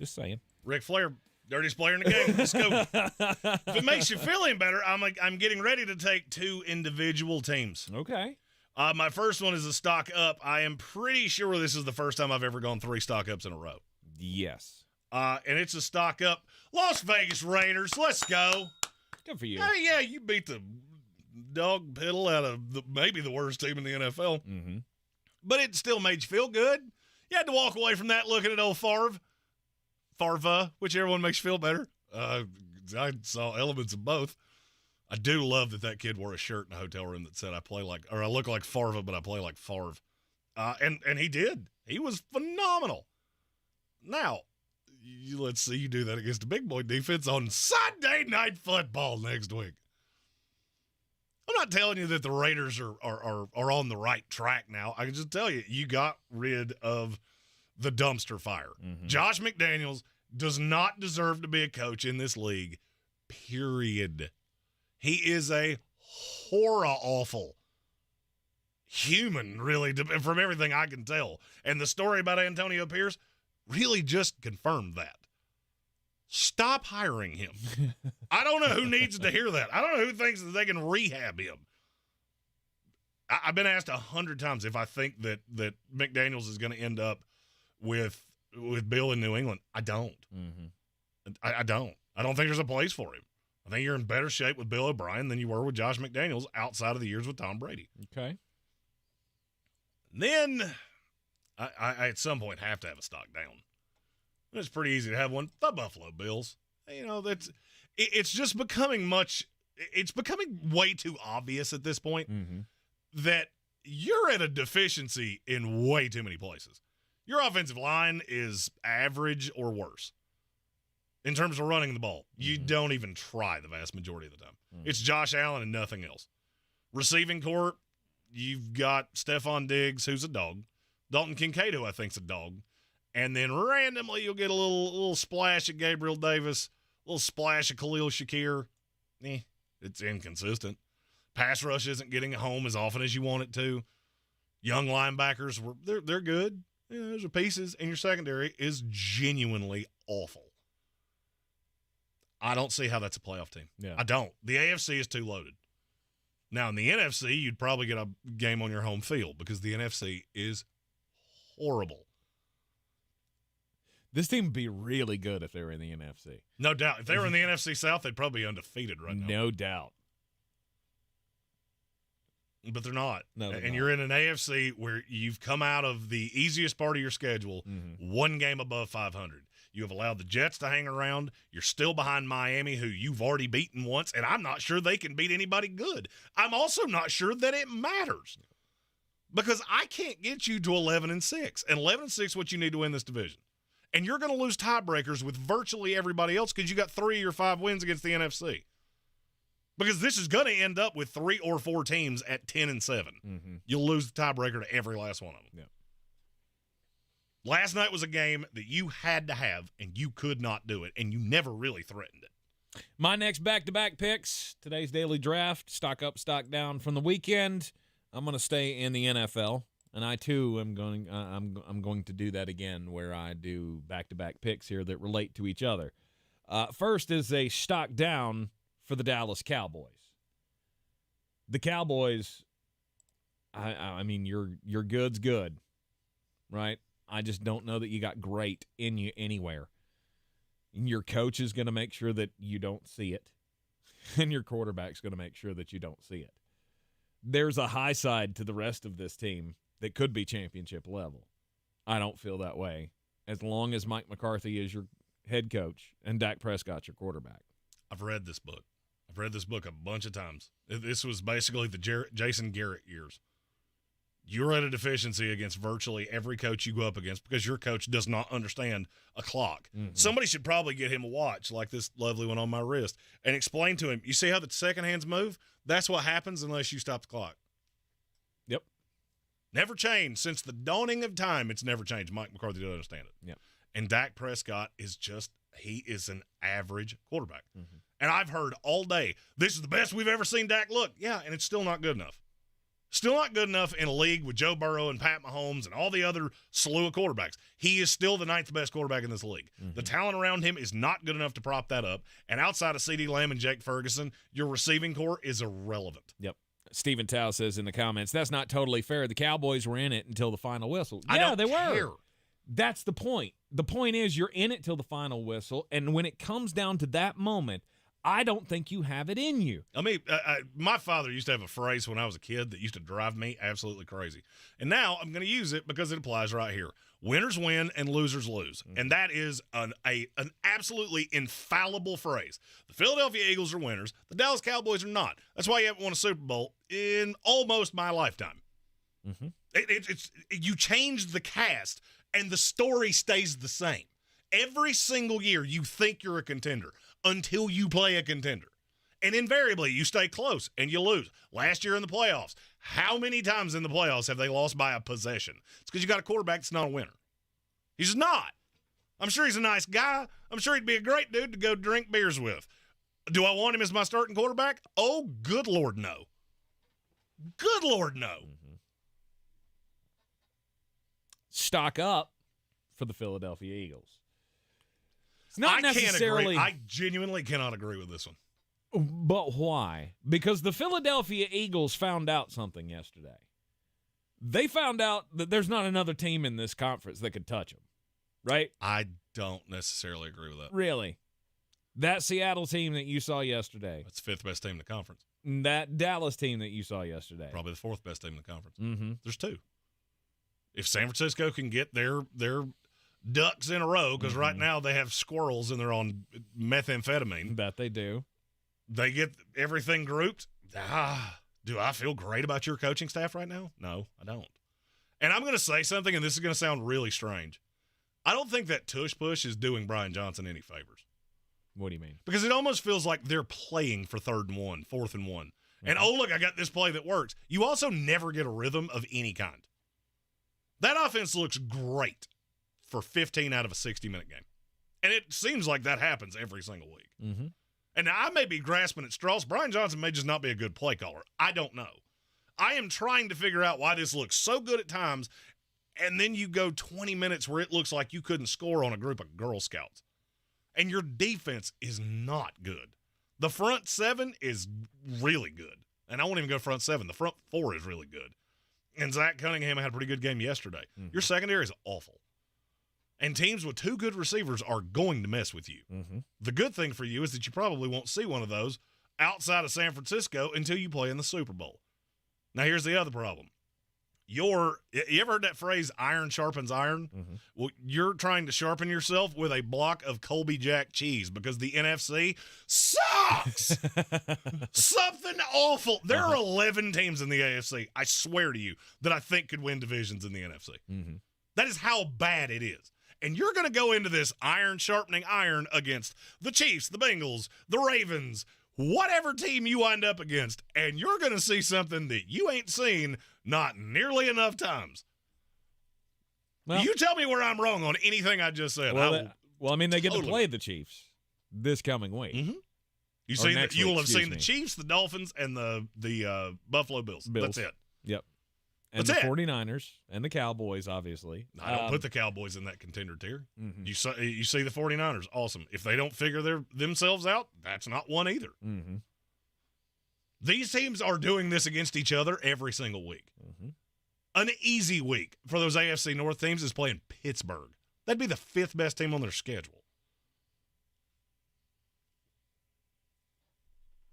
saying. Ric Flair, dirtiest player in the game. Let's go. If it makes you feel any better, I'm getting ready to take 2 individual teams. Okay. My first one is a stock up. I am pretty sure this is the first time I've ever gone 3 stock ups in a row. Yes. And it's a stock up. Las Vegas Raiders, let's go. Good for you. Hey, yeah, you beat the dog piddle out of maybe the worst team in the NFL. Mm-hmm. But it still made you feel good. You had to walk away from that looking at old Favre, whichever one makes you feel better. I saw elements of both. I do love that kid wore a shirt in a hotel room that said, I look like Favre, but I play like Favre. And he did. He was phenomenal. Now, let's see you do that against a big boy defense on Sunday Night Football next week. I'm not telling you that the Raiders are on the right track now. I can just tell you got rid of the dumpster fire. Mm-hmm. Josh McDaniels does not deserve to be a coach in this league, period. He is a horror-awful human, really, from everything I can tell. And the story about Antonio Pierce really just confirmed that. Stop hiring him. I don't know who needs to hear that. I don't know who thinks that they can rehab him. I've been asked 100 times if I think that McDaniels is going to end up with Bill in New England. I don't. Mm-hmm. I don't. I don't think there's a place for him. I think you're in better shape with Bill O'Brien than you were with Josh McDaniels outside of the years with Tom Brady. Okay. Then I at some point have to have a stock down. It's pretty easy to have one. The Buffalo Bills. It's just becoming it's becoming way too obvious at this point that you're at a deficiency in way too many places. Your offensive line is average or worse in terms of running the ball. You don't even try the vast majority of the time. It's Josh Allen and nothing else. Receiving corps, you've got Stephon Diggs, who's a dog. Dalton Kincaid, who I think's a dog. And then randomly you'll get a little splash of Gabriel Davis, a little splash of Khalil Shakir. It's inconsistent. Pass rush isn't getting it home as often as you want it to. Young linebackers, they're good. Those are pieces. And your secondary is genuinely awful. I don't see how that's a playoff team. Yeah. I don't. The AFC is too loaded. Now, in the NFC, you'd probably get a game on your home field because the NFC is horrible. This team would be really good if they were in the NFC. No doubt. If they were in the NFC South, they'd probably be undefeated right now. No doubt. But they're not. No, they're and not. You're in an AFC where you've come out of the easiest part of your schedule, one game above 500. You have allowed the Jets to hang around. You're still behind Miami, who you've already beaten once, and I'm not sure they can beat anybody good. I'm also not sure that it matters because I can't get you to 11-6. And 11-6 is what you need to win this division. And you're going to lose tiebreakers with virtually everybody else because you got 3 or 5 wins against the NFC. Because this is going to end up with 3 or 4 teams at 10-7. You'll lose the tiebreaker to every last one of them. Yeah. Last night was a game that you had to have, and you could not do it, and you never really threatened it. My next back-to-back picks, today's daily draft, stock up, stock down from the weekend. I'm going to stay in the NFL, and I too am going. I'm going to do that again, where I do back-to-back picks here that relate to each other. First is a stock down for the Dallas Cowboys. The Cowboys, I mean, your good's good, right? I just don't know that you got great in you anywhere. And your coach is going to make sure that you don't see it, and your quarterback's going to make sure that you don't see it. There's a high side to the rest of this team that could be championship level. I don't feel that way as long as Mike McCarthy is your head coach and Dak Prescott's your quarterback. I've read this book. I've read this book a bunch of times. This was basically the Jason Garrett years. You're at a deficiency against virtually every coach you go up against because your coach does not understand a clock. Somebody should probably get him a watch like this lovely one on my wrist and explain to him, you see how the second hands move? That's what happens unless you stop the clock. Yep. Never changed. Since the dawning of time, it's never changed. Mike McCarthy doesn't understand it. Yep. And Dak Prescott is he is an average quarterback. And I've heard all day, this is the best we've ever seen Dak look. Yeah, and it's still not good enough. Still not good enough in a league with Joe Burrow and Pat Mahomes and all the other slew of quarterbacks. He is still the 9th best quarterback in this league. The talent around him is not good enough to prop that up. And outside of CeeDee Lamb and Jake Ferguson, your receiving core is irrelevant. Yep. Stephen Tao says in the comments, that's not totally fair. The Cowboys were in it until the final whistle. I Yeah, don't they care. were. That's the point. The point is you're in it till the final whistle, and when it comes down to that moment, I don't think you have it in you. I mean, my father used to have a phrase when I was a kid that used to drive me absolutely crazy. And now I'm going to use it because it applies right here. Winners win and losers lose. And that is an absolutely infallible phrase. The Philadelphia Eagles are winners. The Dallas Cowboys are not. That's why you haven't won a Super Bowl in almost my lifetime. Mm-hmm. You change the cast, and the story stays the same. Every single year, you think you're a contender until you play a contender. And invariably, you stay close and you lose. Last year in the playoffs, how many times in the playoffs have they lost by a possession? It's because you got a quarterback that's not a winner. He's not. I'm sure he's a nice guy. I'm sure he'd be a great dude to go drink beers with. Do I want him as my starting quarterback? Oh, good Lord, no. Good Lord, no. Mm-hmm. Stock up for the Philadelphia Eagles. It's not necessarily. I genuinely cannot agree with this one. But why? Because the Philadelphia Eagles found out something yesterday. They found out that there's not another team in this conference that could touch them, right? I don't necessarily agree with that. Really? That Seattle team that you saw yesterday. That's the fifth best team in the conference. That Dallas team that you saw yesterday. Probably the fourth best team in the conference. Mm-hmm. There's two. If San Francisco can get their ducks in a row, because right now they have squirrels and they're on methamphetamine. Bet they do. They get everything grouped. Do I feel great about your coaching staff right now? No, I don't. And I'm going to say something, and this is going to sound really strange. I don't think that tush push is doing Brian Johnson any favors. What do you mean? Because it almost feels like they're playing for 3rd and 1, 4th and 1. And, oh, look, I got this play that works. You also never get a rhythm of any kind. That offense looks great for 15 out of a 60-minute game. And it seems like that happens every single week. Mm-hmm. And now I may be grasping at straws. Brian Johnson may just not be a good play caller. I don't know. I am trying to figure out why this looks so good at times, and then you go 20 minutes where it looks like you couldn't score on a group of Girl Scouts. And your defense is not good. The front 7 is really good. And I won't even go front 7. The front 4 is really good. And Zach Cunningham had a pretty good game yesterday. Mm-hmm. Your secondary is awful. And teams with 2 good receivers are going to mess with you. Mm-hmm. The good thing for you is that you probably won't see one of those outside of San Francisco until you play in the Super Bowl. Now, here's the other problem. You ever heard that phrase, iron sharpens iron? Mm-hmm. Well, you're trying to sharpen yourself with a block of Colby Jack cheese because the NFC sucks. Something awful. There are 11 teams in the AFC, I swear to you, that I think could win divisions in the NFC. Mm-hmm. That is how bad it is. And you're going to go into this iron sharpening iron against the Chiefs, the Bengals, the Ravens, whatever team you wind up against, and you're going to see something that you ain't seen not nearly enough times. Well, you tell me where I'm wrong on anything I just said. Well, I mean, they get to play the Chiefs this coming week. Mm-hmm. You will have seen the Chiefs, the Dolphins, and the Buffalo Bills. That's it. Yep. And That's the it. 49ers and the Cowboys, obviously. I don't put the Cowboys in that contender tier. Mm-hmm. You see the 49ers, awesome. If they don't figure themselves out, that's not one either. Mm-hmm. These teams are doing this against each other every single week. Mm-hmm. An easy week for those AFC North teams is playing Pittsburgh. That'd be the 5th best team on their schedule.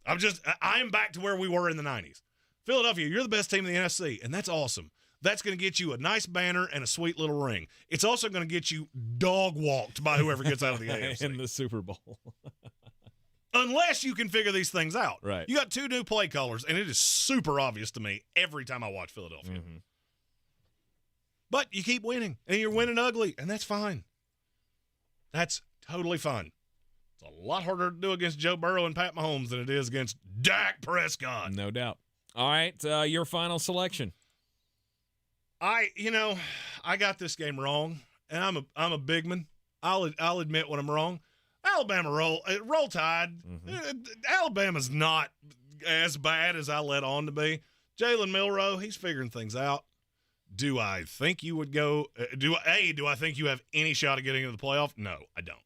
I'm back to where we were in the 90s. Philadelphia, you're the best team in the NFC, and that's awesome. That's going to get you a nice banner and a sweet little ring. It's also going to get you dog-walked by whoever gets out of the AFC. In the Super Bowl. Unless you can figure these things out. Right. You got 2 new play callers, and it is super obvious to me every time I watch Philadelphia. Mm-hmm. But you keep winning, and you're winning ugly, and that's fine. That's totally fine. It's a lot harder to do against Joe Burrow and Pat Mahomes than it is against Dak Prescott. No doubt. All right, your final selection. I got this game wrong, and I'm a big man. I'll admit when I'm wrong. Alabama roll Tide. Mm-hmm. Alabama's not as bad as I let on to be. Jalen Milroe, he's figuring things out. Do I think you would go? Do I think you have any shot at getting into the playoff? No, I don't.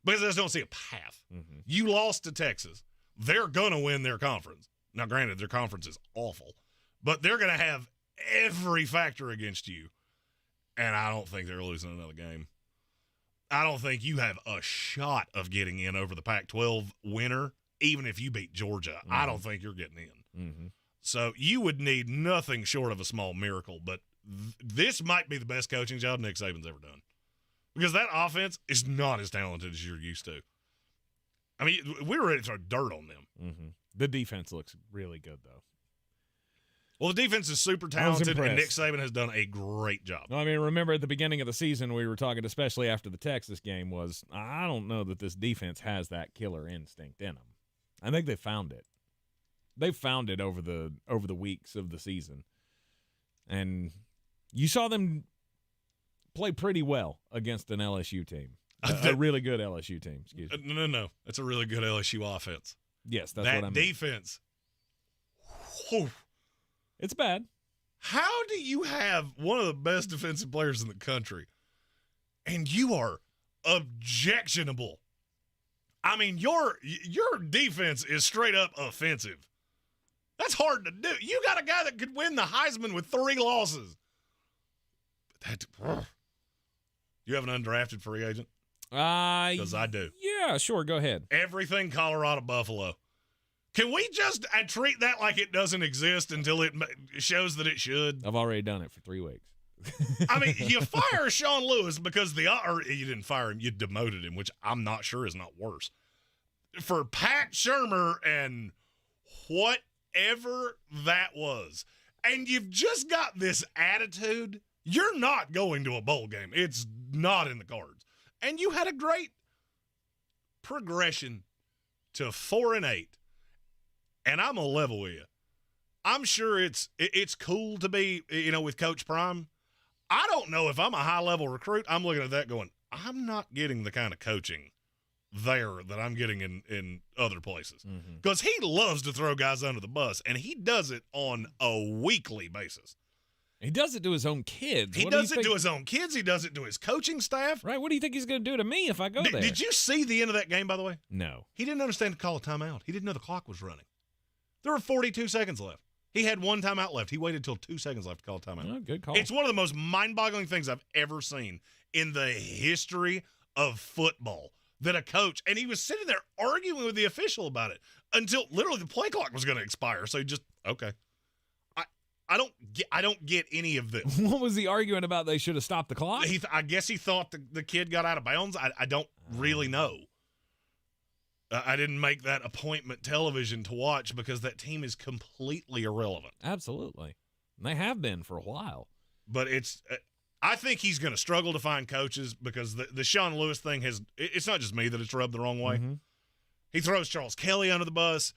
Because I just don't see a path. Mm-hmm. You lost to Texas. They're gonna win their conference. Now, granted, their conference is awful, but they're going to have every factor against you, and I don't think they're losing another game. I don't think you have a shot of getting in over the Pac-12 winner, even if you beat Georgia. I don't think you're getting in. Mm-hmm. So you would need nothing short of a small miracle, but this might be the best coaching job Nick Saban's ever done, because that offense is not as talented as you're used to. I mean, we were ready to throw dirt on them. Mm-hmm. The defense looks really good, though. Well, the defense is super talented, and Nick Saban has done a great job. No, I mean, remember at the beginning of the season we were talking, especially after the Texas game, was I don't know that this defense has that killer instinct in them. I think they found it. They found it over the weeks of the season. And you saw them play pretty well against an LSU team. A really good LSU team, excuse me. No. That's a really good LSU offense. Yes, that's what I mean. That defense. Whew. It's bad. How do you have one of the best defensive players in the country and you are objectionable? I mean, your defense is straight up offensive. That's hard to do. You got a guy that could win the Heisman with 3 losses. You have an undrafted free agent? Because I do. Yeah, sure. Go ahead. Everything Colorado Buffalo. Can we just treat that like it doesn't exist until it shows that it should? I've already done it for 3 weeks. I mean, you fire Sean Lewis because or you didn't fire him, you demoted him, which I'm not sure is not worse. For Pat Shurmur and whatever that was. And you've just got this attitude. You're not going to a bowl game. It's not in the cards. And you had a great progression to 4-8. And I'm going to level with you. I'm sure it's cool to be, with Coach Prime. I don't know if I'm a high-level recruit. I'm looking at that going, I'm not getting the kind of coaching there that I'm getting in other places. Because he loves to throw guys under the bus, and he does it on a weekly basis. He does it to his own kids. He does it to his own kids. He does it to his coaching staff. Right. What do you think he's going to do to me if I go there? Did you see the end of that game, by the way? No. He didn't understand to call a timeout. He didn't know the clock was running. There were 42 seconds left. He had 1 timeout left. He waited until 2 seconds left to call a timeout. Oh, good call. It's one of the most mind-boggling things I've ever seen in the history of football. That a coach, and he was sitting there arguing with the official about it until literally the play clock was going to expire. So he just, okay. I don't get any of this. What was he arguing about? They should have stopped the clock? I guess he thought the kid got out of bounds. I don't really know. I didn't make that appointment television to watch because that team is completely irrelevant. Absolutely. They have been for a while. But I think he's going to struggle to find coaches because the Sean Lewis thing it's not just me that it's rubbed the wrong way. Mm-hmm. He throws Charles Kelly under the bus.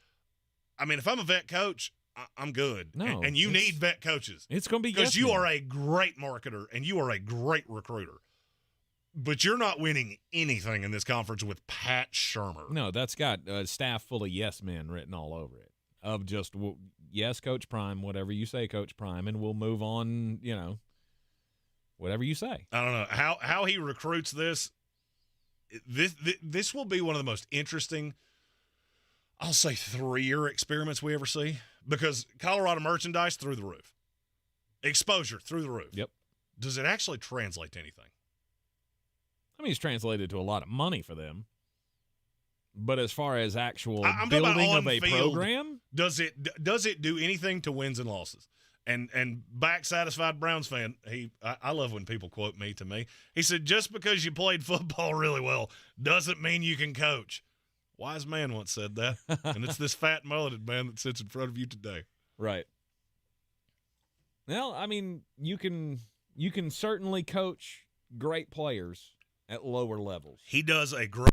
I mean, if I'm a vet coach, I'm good. No, and you need vet coaches. It's going to be because you are a great marketer and you are a great recruiter. But you're not winning anything in this conference with Pat Shurmur. No, that's got a staff full of yes men written all over it. Of just, yes, Coach Prime, whatever you say, Coach Prime, and we'll move on, whatever you say. I don't know. How he recruits this will be one of the most interesting, I'll say, 3-year experiments we ever see. Because Colorado merchandise, through the roof. Exposure, through the roof. Yep. Does it actually translate to anything? I mean, it's translated to a lot of money for them. But as far as actual I'm building of a field, program, does it do anything to wins and losses? And back satisfied Browns fan, I love when people quote me to me. He said, just because you played football really well doesn't mean you can coach. Wise man once said that, and it's this fat mulleted man that sits in front of you today. Right. Well, I mean, you can certainly coach great players at lower levels. He does a great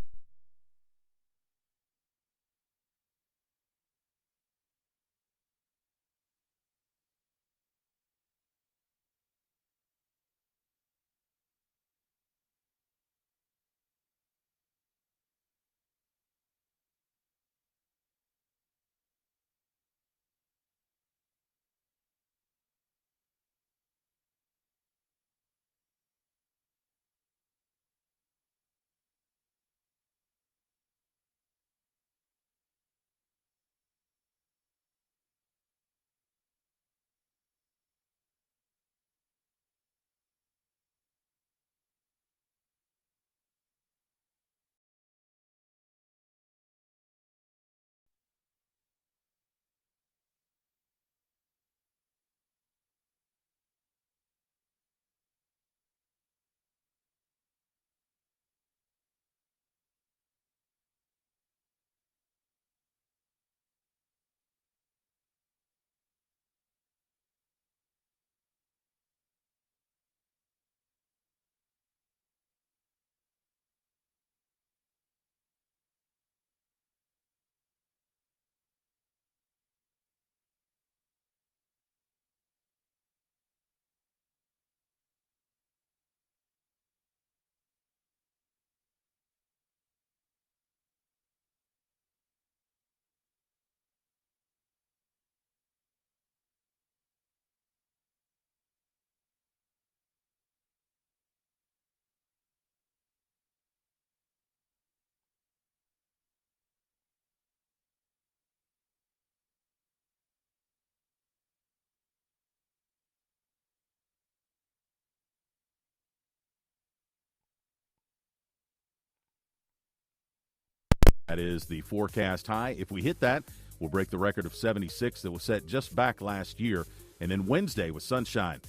That is the forecast high. If we hit that, we'll break the record of 76 that was set just back last year. And then Wednesday with sunshine,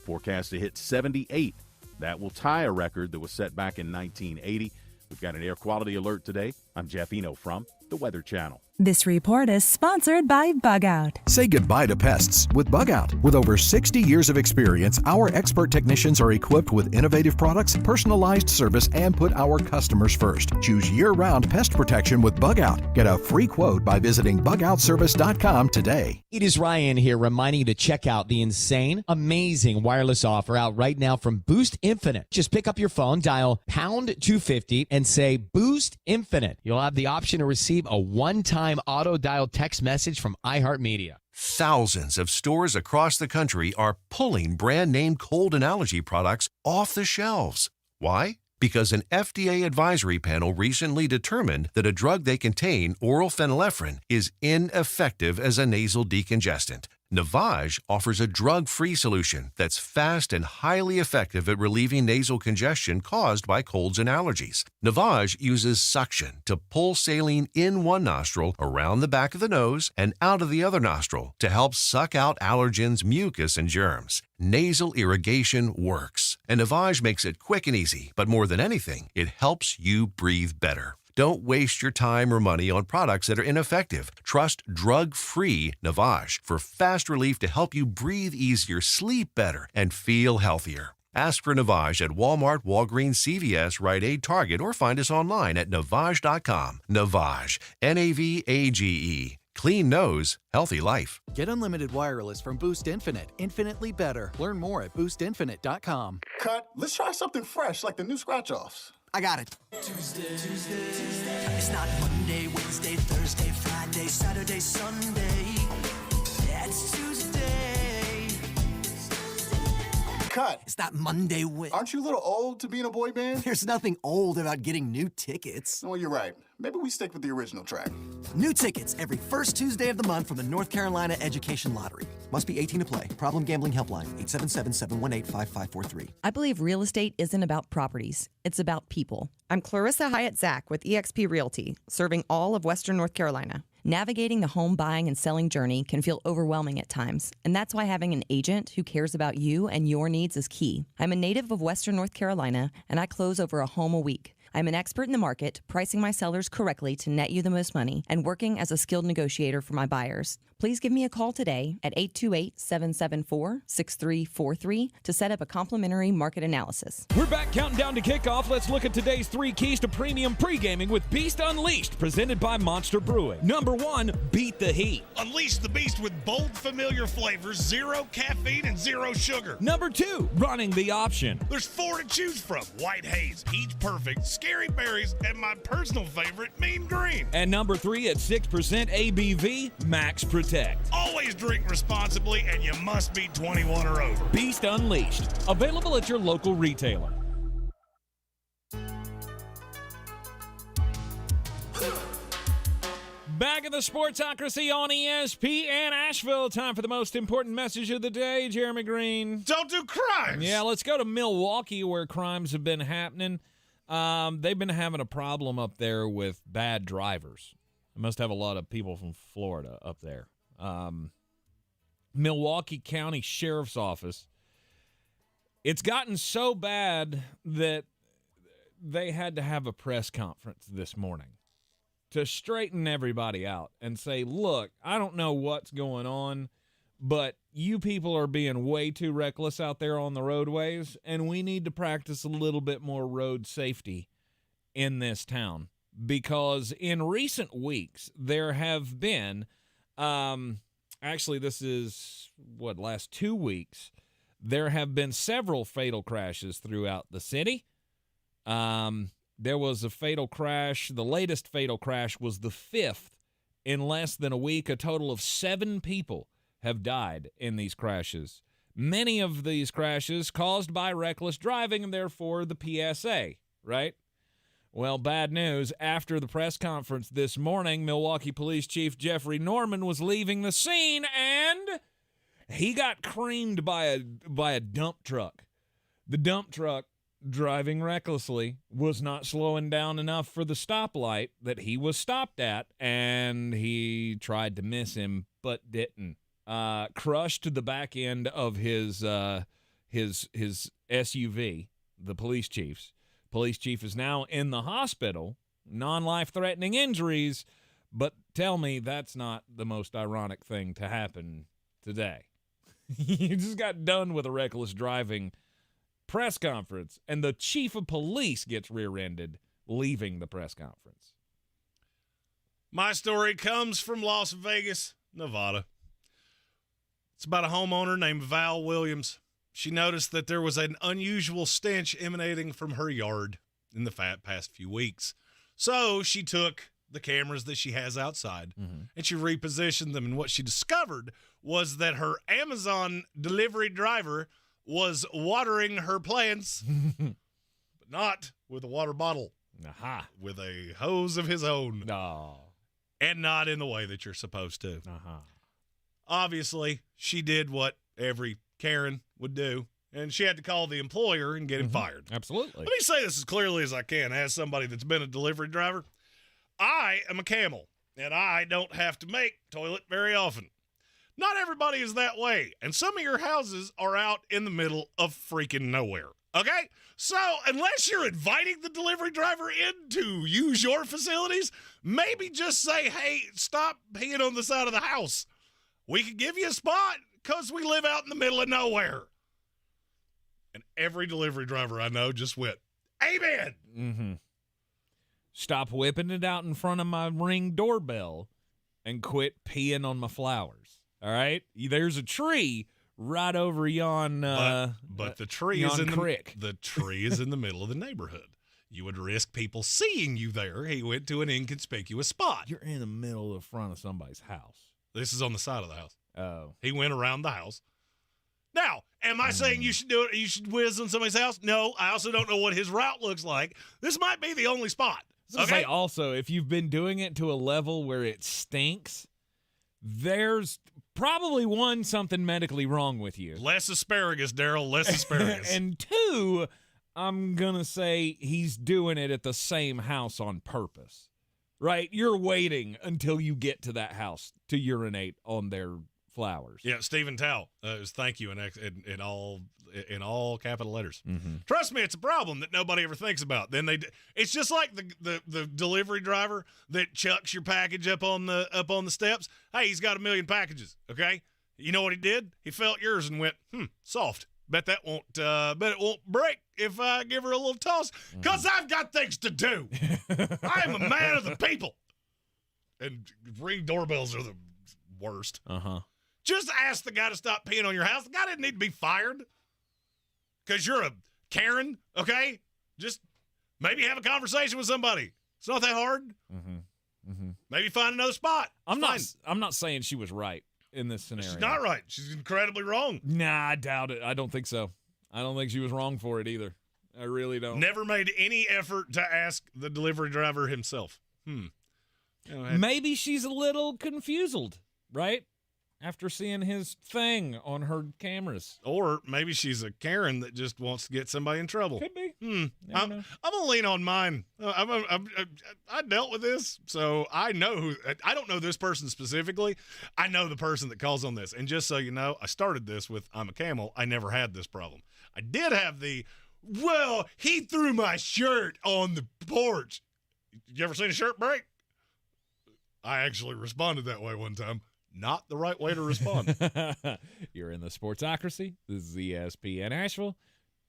forecast to hit 78. That will tie a record that was set back in 1980. We've got an air quality alert today. I'm Jeff Eno from the Weather Channel. This report is sponsored by Bug Out. Say goodbye to pests with Bug Out. With over 60 years of experience, our expert technicians are equipped with innovative products, personalized service, and put our customers first. Choose year-round pest protection with Bug Out. Get a free quote by visiting bugoutservice.com today. It is Ryan here reminding you to check out the insane, amazing wireless offer out right now from Boost Infinite. Just pick up your phone, dial pound 250, and say Boost Infinite. You'll have the option to receive a one-time auto-dial text message from iHeartMedia. Thousands of stores across the country are pulling brand-name cold and allergy products off the shelves. Why? Because an FDA advisory panel recently determined that a drug they contain, oral phenylephrine, is ineffective as a nasal decongestant. Navage offers a drug-free solution that's fast and highly effective at relieving nasal congestion caused by colds and allergies. Navage uses suction to pull saline in one nostril, around the back of the nose, and out of the other nostril to help suck out allergens, mucus, and germs. Nasal irrigation works, and Navage makes it quick and easy, but more than anything, it helps you breathe better. Don't waste your time or money on products that are ineffective. Trust drug-free Navage for fast relief to help you breathe easier, sleep better, and feel healthier. Ask for Navage at Walmart, Walgreens, CVS, Rite Aid, Target, or find us online at Navage.com. Navage, N-A-V-A-G-E. Clean nose, healthy life. Get unlimited wireless from Boost Infinite. Infinitely better. Learn more at boostinfinite.com. Cut. Let's try something fresh like the new scratch-offs. I got it. Tuesday. It's not Monday, Wednesday, Thursday, Friday, Saturday, Sunday. It's Tuesday. Cut. It's not Monday, Aren't you a little old to be in a boy band? There's nothing old about getting new tickets. Well, you're right. Maybe we stick with the original track. New tickets every first Tuesday of the month from the North Carolina Education Lottery. Must be 18 to play. Problem gambling helpline, 877-718-5543. I believe real estate isn't about properties. It's about people. I'm Clarissa Hyatt-Zach with eXp Realty, serving all of Western North Carolina. Navigating the home buying and selling journey can feel overwhelming at times, and that's why having an agent who cares about you and your needs is key. I'm a native of Western North Carolina, and I close over a home a week. I'm an expert in the market, pricing my sellers correctly to net you the most money, and working as a skilled negotiator for my buyers. Please give me a call today at 828-774-6343 to set up a complimentary market analysis. We're back counting down to kickoff. Let's look at today's 3 keys to premium pre-gaming with Beast Unleashed, presented by Monster Brewing. Number 1, beat the heat. Unleash the beast with bold, familiar flavors, 0 caffeine, and 0 sugar. Number 2, running the option. There's 4 to choose from: White Haze, Peach Perfect, Scary Berries, and my personal favorite, Mean Green. And number 3, at 6% ABV, Max Protect. Always drink responsibly, and you must be 21 or over. Beast Unleashed, available at your local retailer. Back in the Sportsocracy on ESPN Asheville. Time for the most important message of the day, Jeremy Green. Don't do crimes! Yeah, let's go to Milwaukee, where crimes have been happening. They've been having a problem up there with bad drivers. They must have a lot of people from Florida up there. Milwaukee County Sheriff's Office. It's gotten so bad that they had to have a press conference this morning to straighten everybody out and say, look, I don't know what's going on, but you people are being way too reckless out there on the roadways, and we need to practice a little bit more road safety in this town. Because in recent weeks, there have been, actually this is, last 2 weeks, there have been several fatal crashes throughout the city. There was a fatal crash. The latest fatal crash was the 5th in less than a week. A total of 7 people have died in these crashes. Many of these crashes caused by reckless driving, and therefore the PSA, right? Well, bad news. After the press conference this morning, Milwaukee Police Chief Jeffrey Norman was leaving the scene, and he got creamed by a dump truck. The dump truck driving recklessly, was not slowing down enough for the stoplight that he was stopped at, and he tried to miss him but didn't. Crushed the back end of his SUV, the police chief's. Police chief is now in the hospital, non-life-threatening injuries, but tell me that's not the most ironic thing to happen today. You just got done with a reckless driving press conference, and the chief of police gets rear-ended leaving the press conference. My story comes from Las Vegas, Nevada. It's about a homeowner named Val Williams. She noticed that there was an unusual stench emanating from her yard in the past few weeks. So she took the cameras that she has outside and she repositioned them. And what she discovered was that her Amazon delivery driver was watering her plants, but not with a water bottle, with a hose of his own. And not in the way that you're supposed to. Obviously, she did what every Karen would do, and she had to call the employer and get him fired. Absolutely. Let me say this as clearly as I can as somebody that's been a delivery driver. I am a camel, and I don't have to make toilet very often. Not everybody is that way, and some of your houses are out in the middle of freaking nowhere, okay? So unless you're inviting the delivery driver in to use your facilities, maybe just say, hey, stop peeing on the side of the house. We can give you a spot because we live out in the middle of nowhere. And every delivery driver I know just went, amen. Stop whipping it out in front of my Ring doorbell and quit peeing on my flowers. All right? There's a tree right over yon but the tree is in creek. The tree is in the middle of the neighborhood. You would risk people seeing you there. He went to an inconspicuous spot. You're in the middle of front of somebody's house. This is on the side of the house. Oh. He went around the house. Now, am I saying you should do it? You should whiz on somebody's house? No, I also don't know what his route looks like. This might be the only spot. Okay. Also, if you've been doing it to a level where it stinks, there's probably something medically wrong with you. Less asparagus, Daryl. Less asparagus. And two, I'm gonna say he's doing it at the same house on purpose. Right? You're waiting until you get to that house to urinate on their flowers. Yeah, Stephen Towle thank you in all capital letters. Trust me, it's a problem that nobody ever thinks about. It's just like the delivery driver that chucks your package up on the steps. Hey, he's got 1 million packages. Okay, you know what he did? He felt yours and went, soft. Bet it won't break if I give her a little toss, because I've got things to do. I am a man of the people. And Ring doorbells are the worst. Just ask the guy to stop peeing on your house. The guy didn't need to be fired because you're a Karen, okay? Just maybe have a conversation with somebody. It's not that hard. Maybe find another spot. I'm not saying she was right in this scenario. She's not right. She's incredibly wrong. Nah, I doubt it. I don't think so. I don't think she was wrong for it either. I really don't. Never made any effort to ask the delivery driver himself. Maybe she's a little confused, right? After seeing his thing on her cameras. Or maybe she's a Karen that just wants to get somebody in trouble. Could be. I'm going to lean on mine. I dealt with this, so I know who. I don't know this person specifically. I know the person that calls on this. And just so you know, I started this with I'm a camel. I never had this problem. I did have he threw my shirt on the porch. You ever seen a shirt break? I actually responded that way one time. Not the right way to respond. You're in the Sportsocracy. This is ESPN Asheville.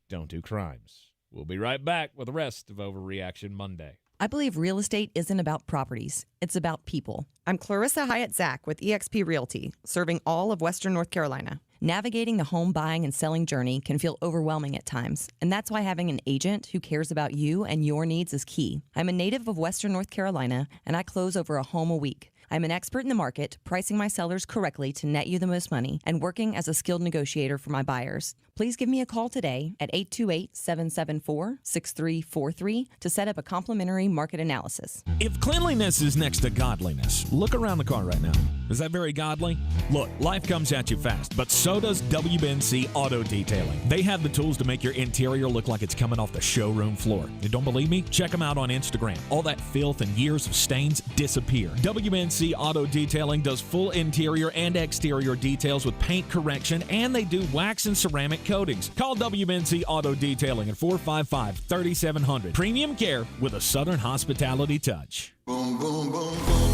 Don't do crimes. We'll be right back with the rest of Overreaction Monday. I believe real estate isn't about properties. It's about people. I'm Clarissa Hyatt-Zack with eXp Realty, serving all of Western North Carolina. Navigating the home buying and selling journey can feel overwhelming at times, and that's why having an agent who cares about you and your needs is key. I'm a native of Western North Carolina, and I close over a home a week. I'm an expert in the market, pricing my sellers correctly to net you the most money, and working as a skilled negotiator for my buyers. Please give me a call today at 828-774-6343 to set up a complimentary market analysis. If cleanliness is next to godliness, look around the car right now. Is that very godly? Look, life comes at you fast, but so does WNC Auto Detailing. They have the tools to make your interior look like it's coming off the showroom floor. You don't believe me? Check them out on Instagram. All that filth and years of stains disappear. WNC Auto Detailing does full interior and exterior details with paint correction, and they do wax and ceramic coatings. Call WNC Auto Detailing at 455-3700. Premium care with a Southern hospitality touch. Boom, boom, boom, boom.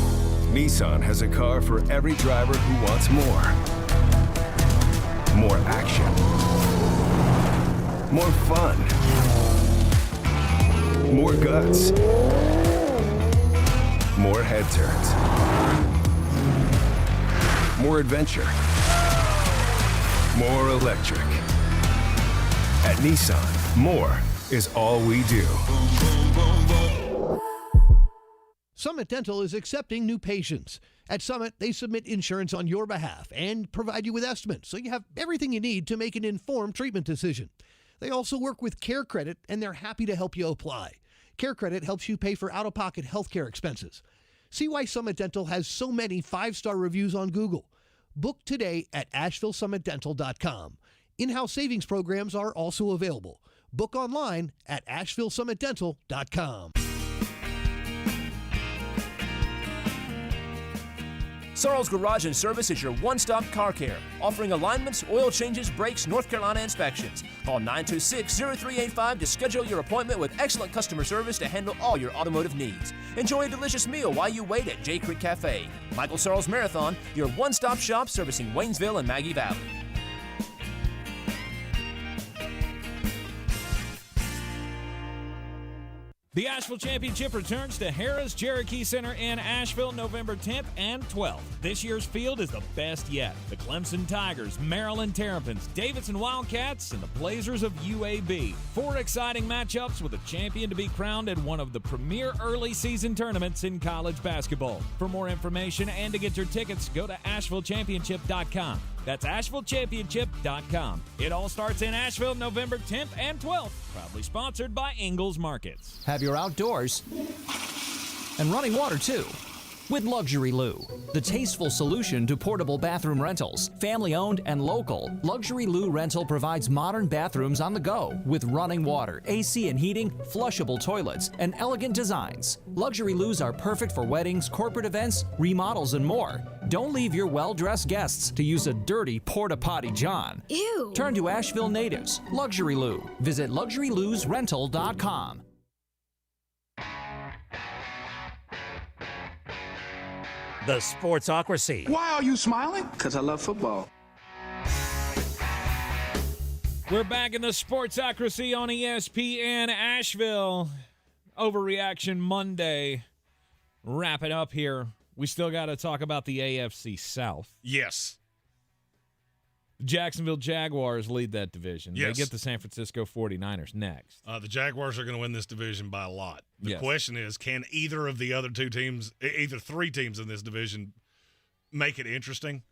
Nissan has a car for every driver who wants more. More action. More fun. More guts. More head turns. More adventure. More electric. At Nissan, more is all we do. Summit Dental is accepting new patients. At Summit, they submit insurance on your behalf and provide you with estimates, so you have everything you need to make an informed treatment decision. They also work with Care Credit, and they're happy to help you apply. Care Credit helps you pay for out-of-pocket healthcare expenses. See why Summit Dental has so many 5-star reviews on Google. Book today at AshevilleSummitDental.com. In-house savings programs are also available. Book online at AshevilleSummitDental.com. Sarles Garage and Service is your one-stop car care, offering alignments, oil changes, brakes, North Carolina inspections. Call 926-0385 to schedule your appointment with excellent customer service to handle all your automotive needs. Enjoy a delicious meal while you wait at J Creek Cafe. Michael Sarles Marathon, your one-stop shop servicing Waynesville and Maggie Valley. The Asheville Championship returns to Harrah's Cherokee Center in Asheville November 10th and 12th. This year's field is the best yet. The Clemson Tigers, Maryland Terrapins, Davidson Wildcats, and the Blazers of UAB. 4 exciting matchups with a champion to be crowned in one of the premier early season tournaments in college basketball. For more information and to get your tickets, go to AshevilleChampionship.com. That's AshevilleChampionship.com. It all starts in Asheville November 10th and 12th. Proudly sponsored by Ingalls Markets. Have your outdoors and running water, too, with Luxury Lou, the tasteful solution to portable bathroom rentals. Family-owned and local, Luxury Lou Rental provides modern bathrooms on the go with running water, AC and heating, flushable toilets, and elegant designs. Luxury Loos are perfect for weddings, corporate events, remodels, and more. Don't leave your well-dressed guests to use a dirty porta-potty john. Ew. Turn to Asheville natives. Luxury Lou. Visit LuxuryLoosRental.com. The Sportsocracy. Why are you smiling? Because I love football. We're back in the Sportsocracy on ESPN Asheville. Overreaction Monday. Wrap it up here. We still got to talk about the AFC South. Yes. Jacksonville Jaguars lead that division. Yes. They get the San Francisco 49ers next. The Jaguars are going to win this division by a lot. The Yes. question is, can either of the other two teams, either 3 teams in this division, make it interesting?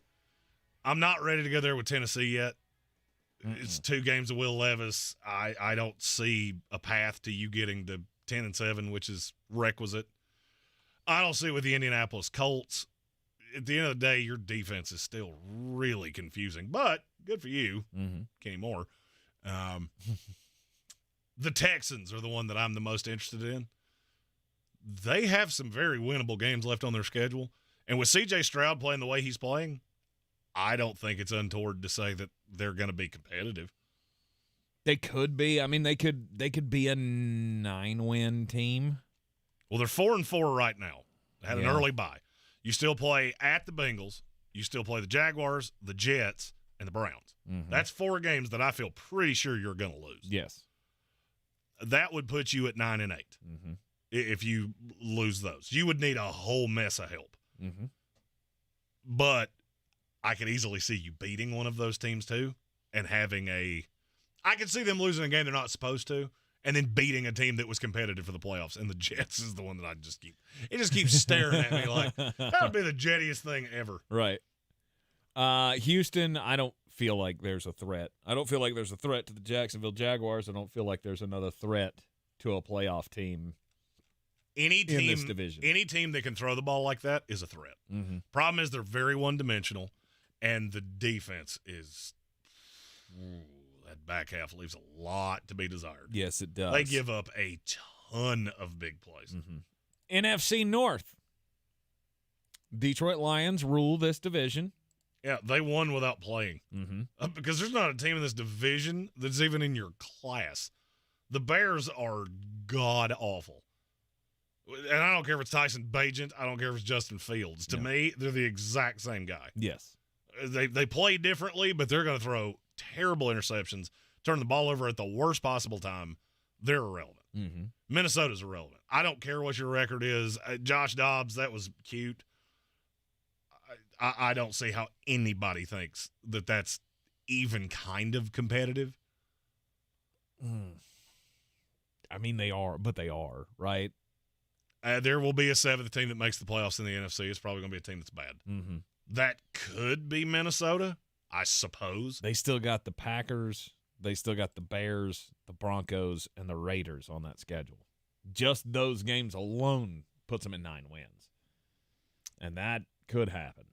I'm not ready to go there with Tennessee yet. It's 2 games of Will Levis. I don't see a path to you getting to 10-7, which is requisite. I don't see it with the Indianapolis Colts. At the end of the day, your defense is still really confusing, but good for you, Kenny Moore. The Texans are the one that I'm the most interested in. They have some very winnable games left on their schedule, and with C.J. Stroud playing the way he's playing, I don't think it's untoward to say that they're going to be competitive. They could be. I mean, they could be a 9-win team. Well, they're 4-4 right now. They had an Yeah. early bye. You still play at the Bengals. You still play the Jaguars, the Jets, and the Browns. That's 4 games that I feel pretty sure you're going to lose. Yes. That would put you at 9-8 if you lose those. You would need a whole mess of help. But I could easily see you beating one of those teams too and having I could see them losing a game they're not supposed to and then beating a team that was competitive for the playoffs. And the Jets is the one that it just keeps staring at me like, that would be the jettiest thing ever. Right. Houston, I don't feel like there's a threat. I don't feel like there's a threat to the Jacksonville Jaguars. I don't feel like there's another threat to a playoff team in this division. Any team that can throw the ball like that is a threat. Mm-hmm. Problem is they're very one-dimensional, and the defense is that back half leaves a lot to be desired. Yes, it does. They give up a ton of big plays. Mm-hmm. NFC North. Detroit Lions rule this division. Yeah, they won without playing. Mm-hmm. Because there's not a team in this division that's even in your class. The Bears are god-awful. And I don't care if it's Tyson Bagent. I don't care if it's Justin Fields. To me, they're the exact same guy. Yes. They play differently, but they're going to throw terrible interceptions, turn the ball over at the worst possible time. They're irrelevant. Mm-hmm. Minnesota's irrelevant. I don't care what your record is. Josh Dobbs, that was cute. I don't see how anybody thinks that that's even kind of competitive. I mean, they are, right? There will be a seventh team that makes the playoffs in the NFC. It's probably going to be a team that's bad. Mm-hmm. That could be Minnesota, I suppose. They still got the Packers. They still got the Bears, the Broncos, and the Raiders on that schedule. Just those games alone puts them at 9 wins. And that could happen.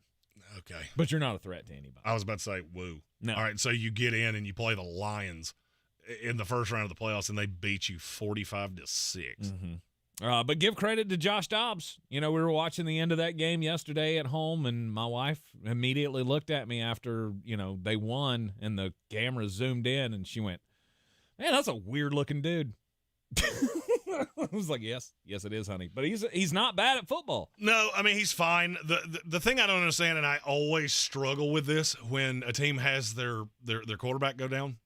Okay. But you're not a threat to anybody. I was about to say, woo. No. All right, so you get in and you play the Lions in the first round of the playoffs, and they beat you 45-6. Mm-hmm. But give credit to Josh Dobbs. You know, we were watching the end of that game yesterday at home, and my wife immediately looked at me after, they won, and the camera zoomed in, and she went, man, that's a weird-looking dude. I was like, yes, it is, honey. But he's not bad at football. No, I mean, he's fine. The thing I don't understand, and I always struggle with this when a team has their quarterback go down,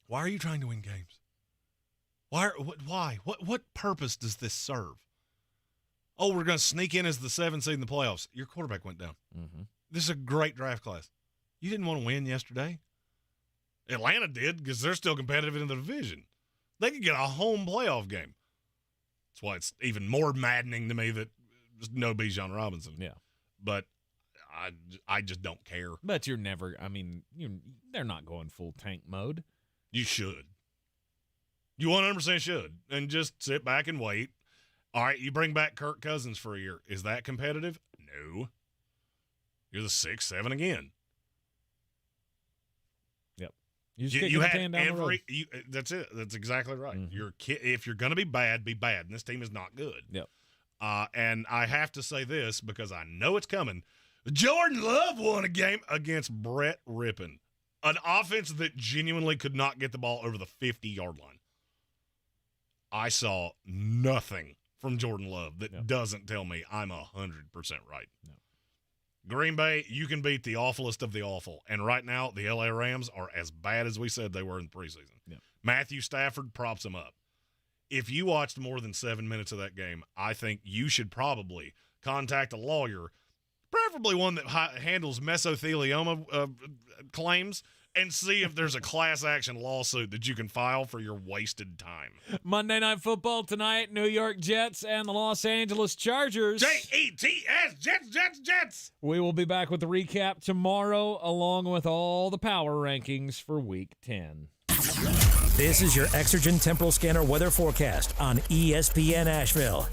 why are you trying to win games? Why? What purpose does this serve? Oh, we're going to sneak in as the 7th seed in the playoffs. Your quarterback went down. Mm-hmm. This is a great draft class. You didn't want to win yesterday. Atlanta did because they're still competitive in the division. They could get a home playoff game. That's why it's even more maddening to me that there's no Bijan Robinson. Yeah. But I just don't care. But you're never – I mean, they're not going full tank mode. You should. You 100% should. And just sit back and wait. All right, you bring back Kirk Cousins for a year. Is that competitive? No. You're the 6-7 again. Yep. You had every – that's it. That's exactly right. Mm-hmm. If you're going to be bad, and this team is not good. Yep. And I have to say this because I know it's coming. Jordan Love won a game against Brett Rippon, an offense that genuinely could not get the ball over the 50-yard line. I saw nothing from Jordan Love that doesn't tell me I'm 100% right. No. Green Bay, you can beat the awfulest of the awful. And right now, the L.A. Rams are as bad as we said they were in the preseason. Yep. Matthew Stafford props them up. If you watched more than 7 minutes of that game, I think you should probably contact a lawyer, preferably one that handles mesothelioma claims, and see if there's a class action lawsuit that you can file for your wasted time. Monday Night Football tonight, New York Jets and the Los Angeles Chargers. Jets, Jets. We will be back with the recap tomorrow, along with all the power rankings for Week 10. This is your Exergen Temporal Scanner weather forecast on ESPN Asheville.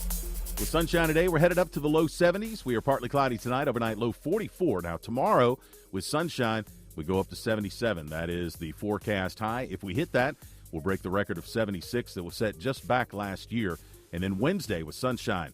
With sunshine today, we're headed up to the low 70s. We are partly cloudy tonight, overnight low 44. Now tomorrow, with sunshine, we go up to 77. That is the forecast high. If we hit that, we'll break the record of 76 that was set just back last year. And then Wednesday with sunshine,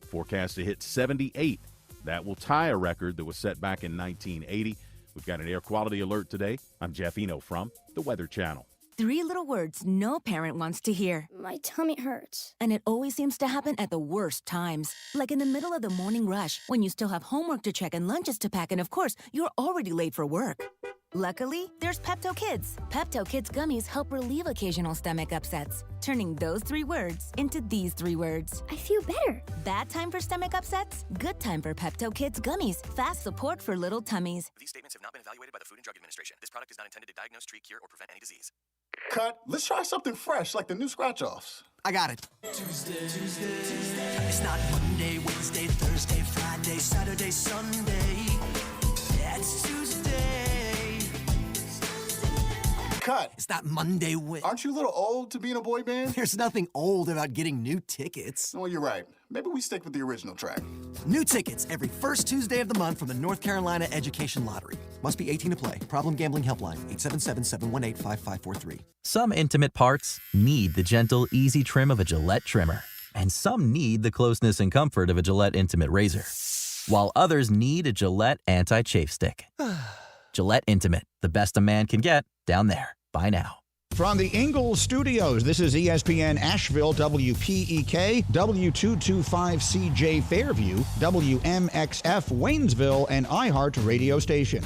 forecast to hit 78. That will tie a record that was set back in 1980. We've got an air quality alert today. I'm Jeff Eno from the Weather Channel. 3 little words no parent wants to hear. My tummy hurts. And it always seems to happen at the worst times. Like in the middle of the morning rush, when you still have homework to check and lunches to pack, and of course, you're already late for work. Luckily, there's Pepto Kids. Pepto Kids gummies help relieve occasional stomach upsets, turning those 3 words into these 3 words. I feel better. Bad time for stomach upsets? Good time for Pepto Kids gummies. Fast support for little tummies. These statements have not been evaluated by the Food and Drug Administration. This product is not intended to diagnose, treat, cure, or prevent any disease. Cut. Let's try something fresh, like the new scratch-offs. I got it. Tuesday. It's not Monday, Wednesday, Thursday, Friday, Saturday, Sunday. It's Tuesday. Cut. It's not Monday, Aren't you a little old to be in a boy band? There's nothing old about getting new tickets. Well, you're right. Maybe we stick with the original track. New tickets every first Tuesday of the month from the North Carolina Education Lottery. Must be 18 to play. Problem Gambling Helpline, 877-718-5543. Some intimate parts need the gentle, easy trim of a Gillette trimmer. And some need the closeness and comfort of a Gillette Intimate Razor. While others need a Gillette Anti-Chafe Stick. Gillette Intimate, the best a man can get, down there. Buy now. From the Eagles Studios, this is ESPN Asheville, WPEK, W225CJ Fairview, WMXF Waynesville, and iHeart radio station.